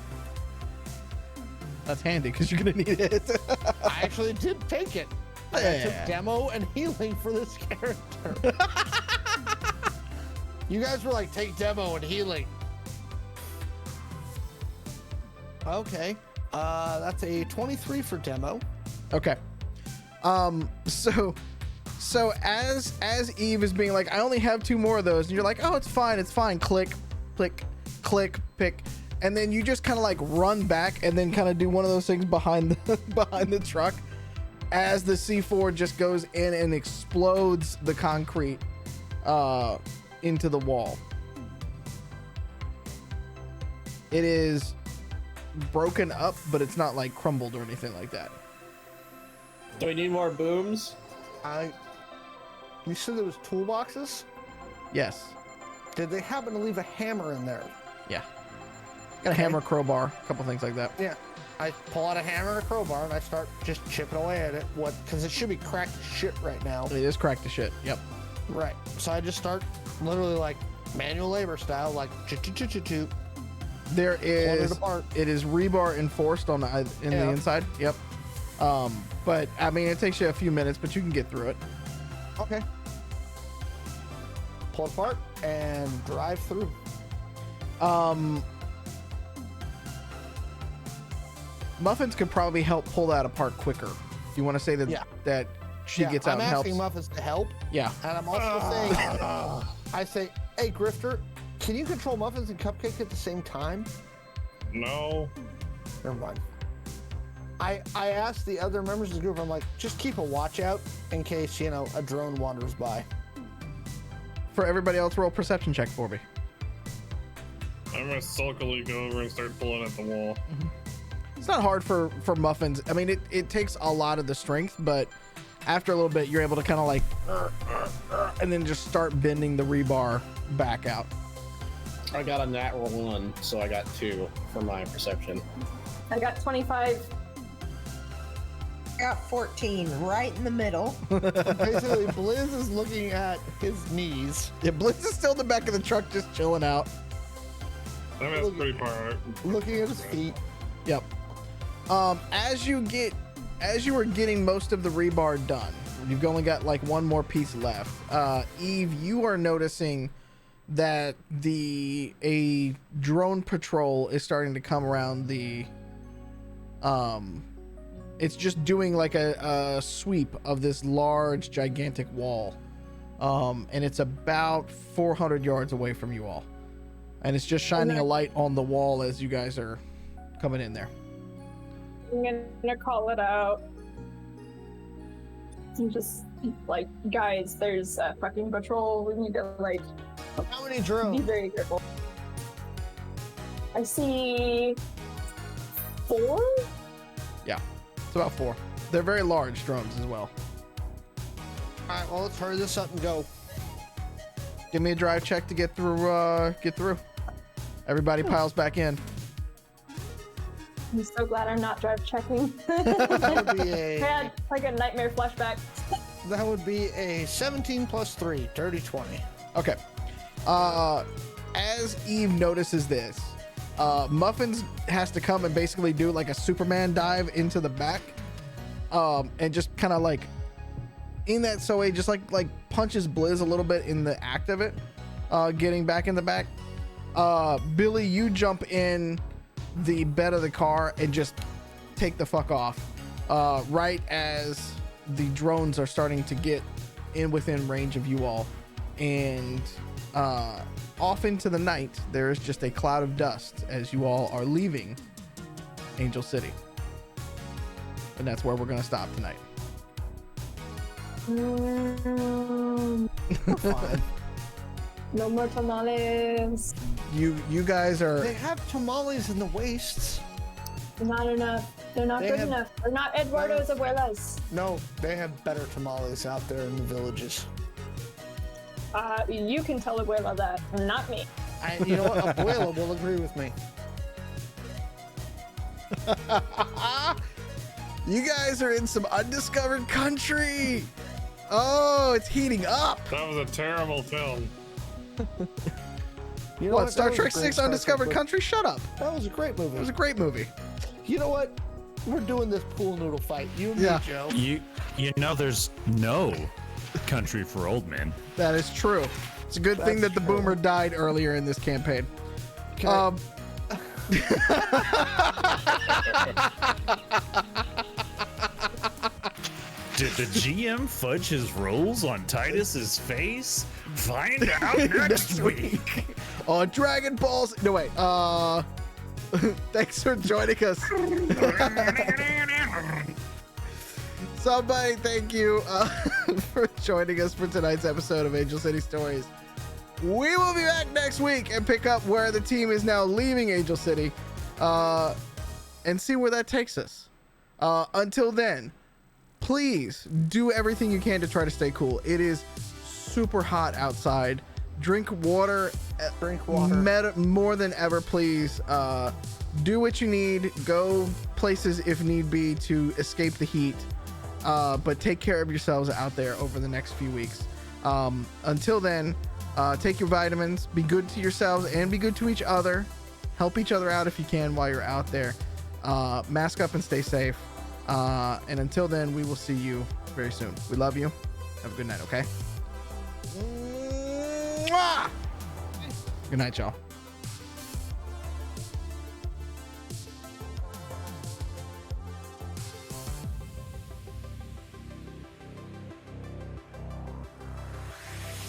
That's handy, because you're gonna need it. I actually did take it. I took demo and healing for this character. You guys were like, take demo and healing. Okay. That's a 23 for demo. Okay. So as Eve is being like, I only have 2 more of those, and you're like, oh, it's fine. Click, click, click, pick. And then you just kind of like run back and then kind of do one of those things behind the truck as the C4 just goes in and explodes the concrete into the wall. It is broken up, but it's not like crumbled or anything like that. Do we need more booms? You said there was toolboxes? Yes. Did they happen to leave a hammer in there? Yeah. Got a hammer, crowbar, a couple things like that. Yeah. I pull out a hammer and a crowbar and I start just chipping away at it. Because it should be cracked to shit right now. It is cracked to shit. Yep. Right. So I just start literally like manual labor style, like choo. There is it is rebar enforced on the the inside. Yep. But I mean, it takes you a few minutes, but you can get through it. Okay. Pull it apart and drive through. Muffins could probably help pull that apart quicker. You want to say that that she gets out and helps? I'm asking Muffins to help. Yeah. And I'm also saying, I say, hey, Grifter, can you control Muffins and Cupcake at the same time? No. Never mind. I asked the other members of the group, I'm like, just keep a watch out in case, you know, a drone wanders by. For everybody else, roll perception check for me. I'm gonna sulkily go over and start pulling at the wall. It's not hard for Muffins. I mean, it takes a lot of the strength, but after a little bit, you're able to kind of like, and then just start bending the rebar back out. I got a natural 1, so I got 2 for my perception. I got 25. I got 14, right in the middle. Basically, Blizz is looking at his knees. Yeah, Blizz is still in the back of the truck just chilling out. That's pretty far out. Looking at his feet. Yep. As you were getting most of the rebar done, you've only got like one more piece left. Eve, you are noticing that a drone patrol is starting to come around the it's just doing like a sweep of this large gigantic wall, and it's about 400 yards away from you all, and it's just shining a light on the wall as you guys are coming in there. I'm gonna call it out. I'm just like, guys, there's a fucking patrol. We need to like. How many drones? Be very careful. I see 4. Yeah, it's about 4. They're very large drones as well. All right, well, let's hurry this up and go. Give me a drive check to get through. Everybody piles back in. I'm so glad I'm not drive checking. That would be I had like a nightmare flashback. That would be a 17 plus 3, dirty 20. Okay. As Eve notices this, Muffins has to come and basically do like a Superman dive into the back, and just kind of like in that he just like punches Blizz a little bit in the act of it, getting back in the back. Billy, you jump in the bed of the car and just take the fuck off, right as the drones are starting to get in within range of you all, and off into the night there is just a cloud of dust as you all are leaving Angel City, and that's where we're gonna stop tonight. Fine. No more tamales. You guys are. They have tamales in the wastes. Not enough. They're not good enough. They're not Eduardo's abuelas. No, they have better tamales out there in the villages. You can tell abuela that, not me. And you know what? Abuela will agree with me. You guys are in some undiscovered country. Oh, it's heating up. That was a terrible film. You know what? Star Trek VI VI Undiscovered Country? Shut up. That was a great movie. It was a great movie. You know what? We're doing this pool noodle fight. You and me, Joe. You know, there's no country for old men. That is true. It's a good thing that the boomer died earlier in this campaign. Did the GM fudge his rolls on Titus's face? Find out next week. On Dragon Balls. No, wait. Thanks for joining us. Somebody, thank you for joining us for tonight's episode of Angel City Stories. We will be back next week and pick up where the team is now leaving Angel City, and see where that takes us. Until then, please do everything you can to try to stay cool. It is super hot outside. Drink water. More than ever, please. Do what you need. Go places if need be to escape the heat. But take care of yourselves out there over the next few weeks. Until then, take your vitamins. Be good to yourselves and be good to each other. Help each other out if you can while you're out there. Mask up and stay safe. And until then, we will see you very soon. We love you. Have a good night, okay? Good night, y'all.